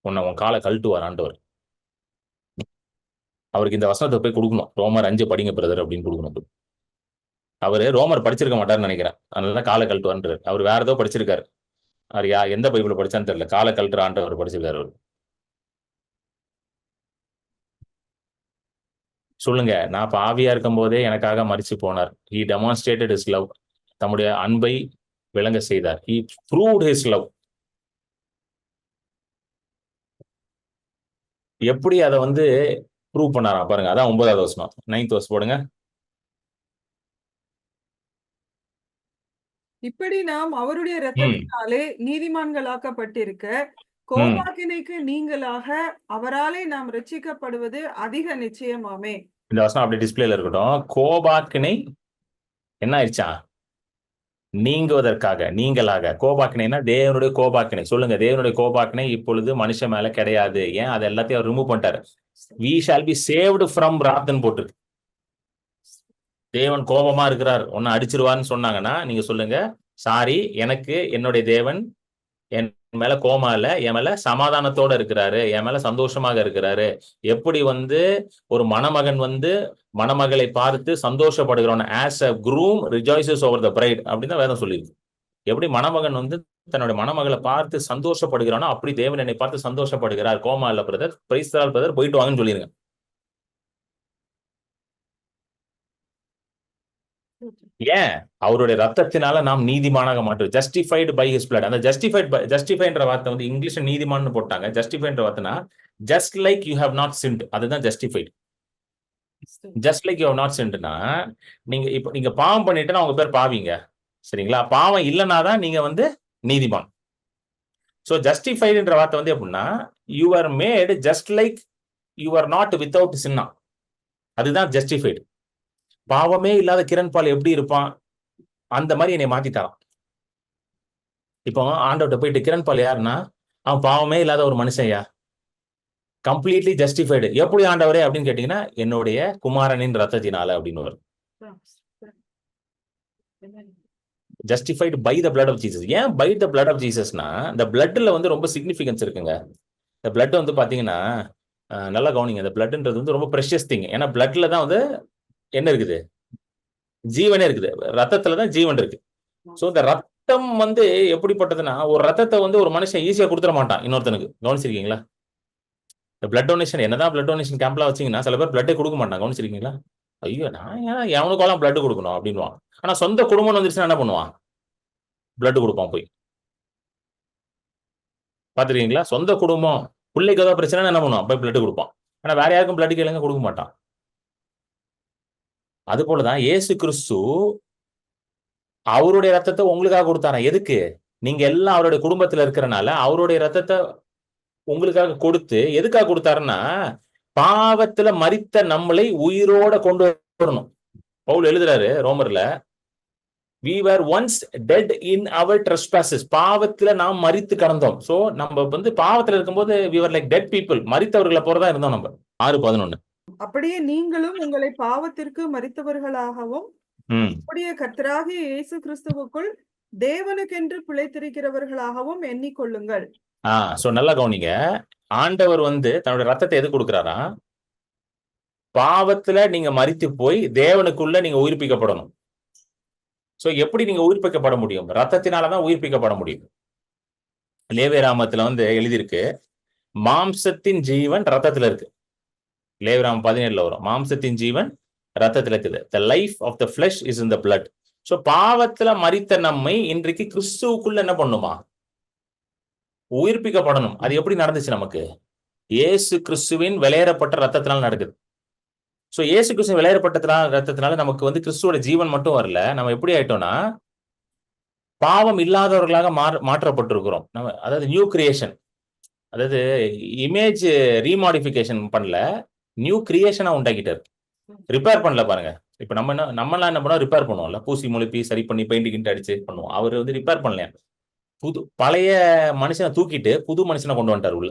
உன் காலை கழட்டுவார் ஆண்டவர். அவருக்கு இந்த வசனத்தை போய் கொடுக்கணும், ரோமர் 5 படிங்க பிரதர் அப்படின்னு கொடுக்கணும். அவரு ரோமர் படிச்சிருக்க மாட்டாருன்னு நினைக்கிறேன், அதனாலதான் காலை கழட்டுவார்ன்றாரு. அவர் வேற ஏதோ படிச்சிருக்காரு, அவர் எந்த பைபிள் படிச்சான்னு தெரியல, காலை கழட்டுற ஆண்டவர் படிச்சிருக்காரு அவர். சொல்லுங்க, நான் பாவியா இருக்கும் போதே எனக்காக மரிச்சு போனார். He demonstrated his love. தம்முடைய அன்பை விளங்க செய்தார். He proved his love. எப்படி அதை ப்ரூவ் பண்ணாராம் பாருங்க. அதான் 9வது வசனம். 9th verse போடுங்க. இப்படி நாம் அவருடைய இரத்தத்தினாலே நீதிமான்களாக்கப்பட்டிருக்க கோபாக்கினைக்கு நீங்களாக அவராலே நாம் ரட்சிக்கப்படுவது அதிக நிச்சயமாமே. இந்த வசனம் அப்படி டிஸ்பிளேல இருக்கட்டும். கோபாக்கினை என்ன ஆயிடுச்சா? நீங்குவதற்காக, நீங்களாக. கோபாக்கினைனா தேவனுடைய கோபாக்கினை. சொல்லுங்க, தேவனுடைய கோபாக்கினை இப்பொழுது மனுஷன் மேல கிடையாது. ஏன்? அது எல்லாத்தையும் ரிமூவ் பண்ணிட்டாரு. We shall be saved from wrath போட்டு. தேவன் கோபமா இருக்கிறார், உன்னை அடிச்சிருவார்னு சொன்னாங்கன்னா நீங்க சொல்லுங்க, சாரி, எனக்கு என்னுடைய தேவன் என் மேல கோபமா இல்ல, என் மேல சமாதானத்தோட இருக்கிறாரு, என் மேல சந்தோஷமாக இருக்கிறாரு. எப்படி ஒரு மணமகன் மணமகளை பார்த்து சந்தோஷப்படுகிறோம், as a groom rejoices over the bride அப்படின்னு வேதம் சொல்லியிருக்கு. எப்படி மணமகன் தன்னுடைய மணமகளை பார்த்து சந்தோஷப்படுகிறானோ அப்படி தேவன் என்னை பார்த்து சந்தோஷப்படுகிறார். கோமா இல்ல brother, praise the Lord brother, போயிட்டு வாங்கன்னு சொல்லிருங்க. ஏன்? அவருடைய ரத்தத்தினால நாம் நீதிமானாக மாற்றோம். Justified by his blood. அந்த ஜஸ்டிஃபைன்ற வார்த்தை இங்கிலீஷ்ல நீதிமான்னு போட்டாங்க. ஜஸ்டிஃபைன்ற வார்த்தைனா just like you have not sinned, அதுதான் justified. Just like you not சென்ட்னா, நீங்க பாவம் பண்ணிட்டுனா உங்க பேர் பாவிங்க. சரிங்களா? பாவம் இல்லைன்னா தான் நீங்க வந்து நீதிமான். ஸோ ஜஸ்டிஃபைடுன்ற வார்த்தை வந்து எப்படின்னா, you are mat just like you are not without சின்னா. அதுதான் ஜஸ்டிஃபைடு. பாவமே இல்லாத கிரண் பால் எப்படி இருப்பான், அந்த மாதிரி என்னை மாத்திட்டான். இப்போ ஆண்டவர்கிட்ட போயிட்டு கிரண் பால் யாருன்னா, அவன் பாவமே இல்லாத ஒரு மனுஷன்யா, கம்ப்ளீட்லி ஜஸ்டிஃபைடு. எப்படி ஆண்டவரே அப்படின்னு கேட்டீங்கன்னா, என்னுடைய குமாரனின் ரத்தத்தினால அப்படின்னு வரும். Justified by the blood of Jesus. ஏன் பை த பிளட் ஆஃப் ஜீசஸ்னா, இந்த பிளட்ல வந்து ரொம்ப சிக்னிஃபிகன்ஸ் இருக்குங்க. இந்த பிளட் வந்து பாத்தீங்கன்னா, நல்லா கவனிங்க, இந்த பிளட்ன்றது வந்து ரொம்ப ப்ரெஷியஸ் திங். ஏன்னா பிளட்ல தான் வந்து என்ன இருக்குது, ஜீவனே இருக்குது. ரத்தத்துல தான் ஜீவன் இருக்கு. ஸோ இந்த ரத்தம் வந்து எப்படிப்பட்டதுன்னா, ஒரு ரத்தத்தை வந்து ஒரு மனுஷன் ஈஸியா கொடுத்துட மாட்டான் இன்னொருத்தனுக்கு. கவனிச்சிருக்கீங்களா? இந்த பிளட் டொனேஷன் என்னதான் பிளட் டொனேஷன் கேம்ப்லாம் வச்சீங்கன்னா, சில பேர் பிளட்டே கொடுக்க மாட்டாங்க. கவனிச்சிருக்கீங்களா? ஐயோ, நான் ஏன் எவனுக்கெல்லாம் பிளட் கொடுக்கணும் அப்படின்வான். ஆனா சொந்த குடும்பம் வந்துருச்சுன்னா என்ன பண்ணுவான்? பிளட் கொடுப்பான் போய். பாத்துருக்கீங்களா? சொந்த குடும்பம், பிள்ளைக்கு ஏதாவது பிரச்சனை என்ன பண்ணுவான்? போய் பிளட் கொடுப்பான். ஆனா வேற யாருக்கும் பிளட் கேளுங்க, கொடுக்க மாட்டான். அது போலதான் இயேசு கிறிஸ்து அவருடைய ரத்தத்தை உங்களுக்காக கொடுத்தாராம். எதுக்கு? நீங்க எல்லாம் அவருடைய குடும்பத்துல இருக்கிறனால அவருடைய ரத்தத்தை உங்களுக்காக கொடுத்து, எதுக்காக கொடுத்தாருன்னா, பாவத்துல மரித்த நம்மளை உயிரோட கொண்டு வரணும். பவுல் எழுதுறாரு ரோமர்ல, we were once dead in our trespasses. பாவத்துல நாம் மரித்து கடந்தோம். சோ நம்ம வந்து பாவத்துல இருக்கும்போது we were like dead people, மரித்தவர்களை போறதா இருந்தோம் நம்ம. 6:11. அப்படியே நீங்களும் உங்களை பாவத்திற்கு மரித்தவர்களாகவும் நம்முடைய கர்த்தராகிய இயேசு கிறிஸ்துவுக்குள் தேவனுக்கென்று பிழைத்திருக்கிறவர்களாகவும் எண்ணிக்கொள்ளுங்கள். சோ நல்லா கவனிங்க. ஆண்டவர் வந்து தன்னுடைய ரத்தத்தை எது கொடுக்கிறாரா? பாவத்துல நீங்க மரித்து போய் தேவனுக்குள்ள நீங்க உயிர்ப்பிக்கப்படணும். சோ எப்படி நீங்க உயிர்ப்பிக்கப்பட முடியும்? ரத்தத்தினாலதான் உயிர்ப்பிக்கப்பட முடியும். லேவியராமத்துல வந்து எழுதியிருக்கு, மாம்சத்தின் ஜீவன் ரத்தத்துல இருக்கு. லேவியராமம் 17 வரும், மாம்சத்தின் ஜீவன் ரத்தத்துல இருக்குது. The life of the flesh is in the blood. So பாவத்துல மரித்த நம்மை இன்றைக்கு கிறிஸ்துவுக்குள்ள என்ன பண்ணுமா? உயிர்ப்பிக்கப்படணும். அது எப்படி நடந்துச்சு நமக்கு? இயேசு கிறிஸ்துவின் விலையேறப்பட்ட ரத்தத்தினால நடக்குது. சோ இயேசு கிறிஸ்து விலையேறப்பட்ட ரத்தத்தினால நமக்கு வந்து கிறிஸ்துவோட ஜீவன் மட்டும் வரல. நம்ம எப்படி ஆயிட்டோம்னா, பாவம் இல்லாதவர்களாக மாற்றப்பட்டிருக்கிறோம். நம்ம அதாவது நியூ கிரியேஷன், அதாவது இமேஜ் ரீமாடிஃபிகேஷன் பண்ணல, நியூ கிரியேஷனா உண்டாக்கிட்டாரு. ரிப்பேர் பண்ணல பாருங்க. இப்ப நம்மலாம் என்ன பண்ணுவோம்? ரிப்பேர் பண்ணுவோம்ல, பூசி முழுப்பி சரி பண்ணி பெயிண்ட் கிண்ட் அடிச்சு பண்ணுவோம். அவர் வந்து ரிப்பேர் பண்ணல, பழைய மனுஷனை தூக்கிட்டு புது மனுஷனை கொண்டு வந்துட்டார் உள்ள.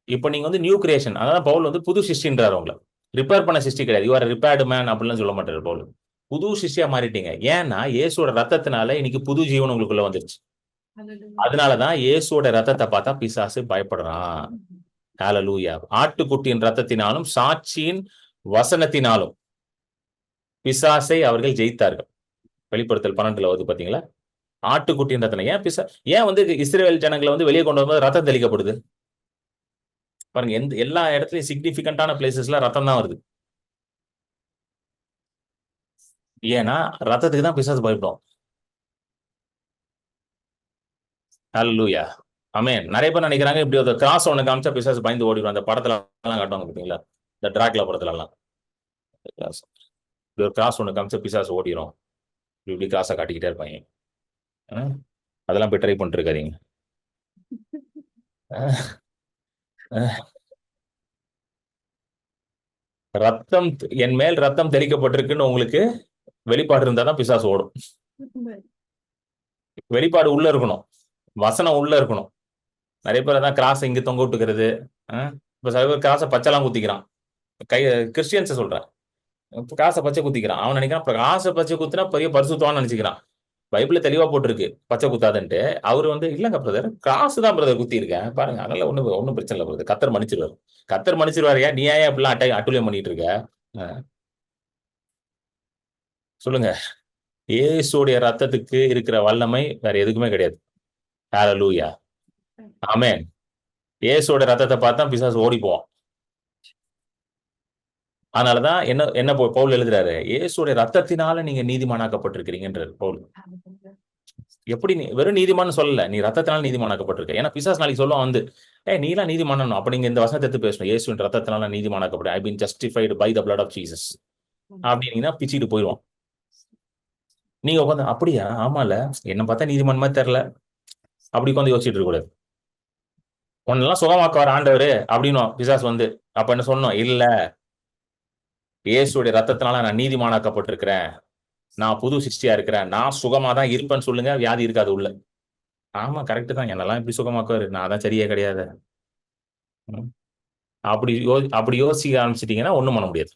இப்ப நீங்க வந்து நியூ கிரியேஷன். அதான் பவுல் வந்து புது சிருஷ்டின்றாரு. உங்களை ரிப்பேர் பண்ண சிருஷ்டி கிடையாது. யூ ஆர் ரிப்பேர்டு மேன் அப்படிலாம் சொல்ல மாட்டாரு பவுல். புது சிருஷ்டியா மாறிட்டீங்க. ஏன்னா இயேசுவோட ரத்தத்தினால இன்னைக்கு புது ஜீவன் உங்களுக்குள்ள வந்துருச்சு. அதனாலதான் இயேசுவோட ரத்தத்தை பார்த்தா பிசாசு பயப்படுறான். ஹல்லேலூயா. ஆட்டுக்குட்டியின் ரத்தத்தினாலும் சாட்சியின் வசனத்தினாலும் பிசாசை அவர்கள் ஜெயித்தார்கள். வெளிப்படுத்தல் 12 வருது பாத்தீங்களா? ஆட்டுக்குட்டியின் ரத்தம். ஏன் வந்து இஸ்ரேல் ஜனங்களை வந்து வெளியே கொண்டு வரும்போது ரத்தம் தெளிக்கப்படுது பாருங்க. எல்லா இடத்துலயும் சிக்னிபிகண்டான பிளேசஸ்ல ரத்தம் தான் வருது. ஏன்னா ரத்தத்துக்கு தான் பிசாசு பயப்படும். ஹல்லேலூயா. ஆமென். நிறைய பேர் நினைக்கிறாங்க இப்படி ஒரு கிராஸ் ஒண்ணு காமிச்சா பிசாசு பயந்து ஓடிடும். அந்த படத்துல எல்லாம் காட்டுவாங்க பாத்தீங்களா? இந்த டிராகுலா படத்துல எல்லாம் இப்படி ஒரு கிராஸ் ஒண்ணு காமிச்சா பிசாசு ஓடிடும். இப்படி கிராஸை காட்டிக்கிட்டே இருப்பாங்க. அதெல்லாம் போய் ட்ரை பண்ணிட்டு இருக்காதீங்க. ரத்தம், என் மேல் ரத்தம் தெளிக்கப்பட்டிருக்குன்னு உங்களுக்கு வெளிப்பாடு இருந்தாதான் பிசாசு ஓடும். வெளிப்பாடு உள்ள இருக்கணும், வசனம் உள்ள இருக்கணும். நிறைய பேர் அதான் கிராஸ் இங்க தொங்க விட்டுக்கிறது. இப்ப சில பேர் கிராஸை பச்சைலாம் குத்திக்கிறான். கிறிஸ்டியன்ஸை சொல்றேன், காசை பச்சை குத்திக்கிறான். அவன் நினைக்கிறான் காசை பச்சை குத்தினா பெரிய பரிசுத்தவான்னு நினைச்சுக்கிறான். பைபிள்ல தெளிவா போட்டிருக்கு பச்சை குத்தாதுன்ட்டு. அவரு வந்து இல்லங்க பிரதர், காசு தான் பிரதர் குத்தி இருக்கேன் பாருங்க, அதனால ஒண்ணும் பிரச்சனை இல்லை பிரதர், கத்தர் மன்னிச்சிருவாரு. கத்தர் மன்னிச்சிருவாருயா, நீ ஏன் அப்படிலாம் அட்டுழியம் பண்ணிட்டு இருக்க? சொல்லுங்க. இயேசுடைய ரத்தத்துக்கு இருக்கிற வல்லமை வேற எதுக்குமே கிடையாது. ஹல்லேலூயா. ஆமென். இயேசுவோட ரத்தத்தை பார்த்தா பிசாசு ஓடி போவான். அதனாலதான் என்ன பவுல் எழுதுறாரு, இயேசுடைய ரத்தத்தினால நீங்க நீதிமானாக்கப்பட்டிருக்கிறீங்கன்றாரு பவுல். எப்படி நீ வெறும் நீதிமான்னு சொல்லல, நீ ரத்தத்தினால நீதிமானாக்கப்பட்டிருக்க. ஏன்னா பிசாசு நாளைக்கு சொல்லுவான் வந்து, நீலாம் நீதிமானணும். அப்ப நீங்க இந்த வசனத்தை எடுத்து பேசணும். இயேசுவின் ரத்தத்தினால நீதிமானாக்கப்பட்ட, I been justified by the blood of Jesus அப்படின்னீங்கன்னா பிச்சுட்டு போயிடுவான். நீங்க உட்காந்து அப்படியா, ஆமால, என்ன பார்த்தா நீதிமான் மாதிரி தெரியல, அப்படி உட்காந்து யோசிச்சுட்டு இருக்க கூடாது. உன்னெல்லாம் சுகமாக்குவார் ஆண்டவர் அப்படின்னு பிசாசு வந்து, அப்ப என்ன சொன்னோம், இல்ல இயேசுடைய ரத்தத்தினால நான் நீதிமானாக்கப்பட்டிருக்கிறேன், நான் புது சிருஷ்டியா இருக்கிறேன், நான் சுகமா தான் இருப்பேன்னு சொல்லுங்க, வியாதி இருக்காது உள்ள. ஆமா கரெக்ட் தான், என்னெல்லாம் இப்படி சுகமாக்குவாரு, நான் தான் சரியே கிடையாது. அப்படி யோசிக்க ஆரம்பிச்சிட்டீங்கன்னா ஒண்ணும் பண்ண முடியாது.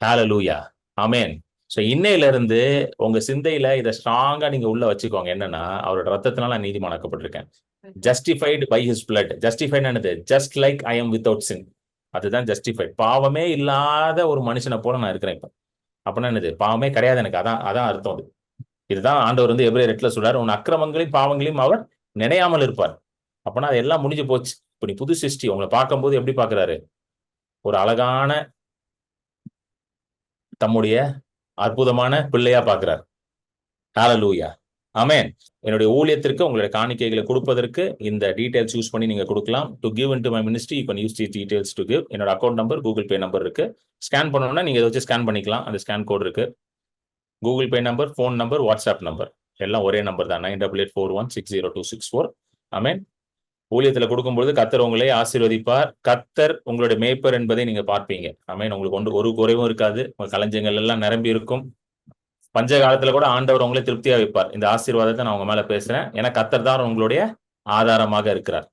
ஹalleluya, ஆமென். சோ இன்னையில இருந்து உங்க சிந்தையில இதை ஸ்ட்ராங்கா நீங்க உள்ள வச்சுக்கோங்க. என்னன்னா, அவரோட ரத்தத்தினால நான் நீதிமானாக்கப்பட்டிருக்கேன். Justified by his blood. Justified என்னது? Just like I am without sin. அதுதான் ஜஸ்டிஃபைட். பாவமே இல்லாத ஒரு மனுஷனை போல நான் இருக்கிறேன் இப்ப. அப்படின்னா என்னது? பாவமே கிடையாது எனக்கு. அதான் அர்த்தம். அது இதுதான் ஆண்டவர் வந்து எபிரேயர் 8 சொல்றாரு, உன் அக்கிரமங்களையும் பாவங்களையும் அவர் நினையாமல் இருப்பார். அப்பனா அது எல்லாம் முடிஞ்சு போச்சு. இப்ப நீ புது சிருஷ்டி. உங்களை பார்க்கும்போது எப்படி பாக்குறாரு? ஒரு அழகான தம்முடைய அற்புதமான பிள்ளையா பாக்குறார். ஹalleluya, ஆமென். என்னுடைய ஊழியத்திற்கு உங்களுடைய காணிக்கைகளை கொடுப்பதற்கு இந்த டீடைல்ஸ் யூஸ் பண்ணி நீங்க கொடுக்கலாம். To give into my ministry you can use the details to give. என்னோட account number, Google Pay number இருக்கு. ஸ்கேன் பண்ணணும்னா நீங்க இதை வச்சு ஸ்கேன் பண்ணிக்கலாம். அந்த ஸ்கேன் கோட் இருக்கு. Google Pay number, phone number, WhatsApp number எல்லாம் ஒரே நம்பர் தான். 9884160264. ஆமென். ஊழியத்துல கொடுக்கும்போது கர்த்தர் உங்களை ஆசீர்வதிப்பார். கர்த்தர் உங்களுடைய மேய்ப்பர் என்பதை நீங்க பார்ப்பீங்க. ஆமென். உங்களுக்கு ஒரு குறைவும் இருக்காது. உங்க களஞ்சியங்கள் எல்லாம் நிரம்பி இருக்கும். பஞ்ச காலத்துல கூட ஆண்டவர் உங்களை திருப்தியா வைப்பார். இந்த ஆசீர்வாதத்தை நான் உங்க மேல பேசுறேன். ஏன்னா கர்த்தர் தான் உங்களுடைய ஆதாரமாக இருக்கிறார்.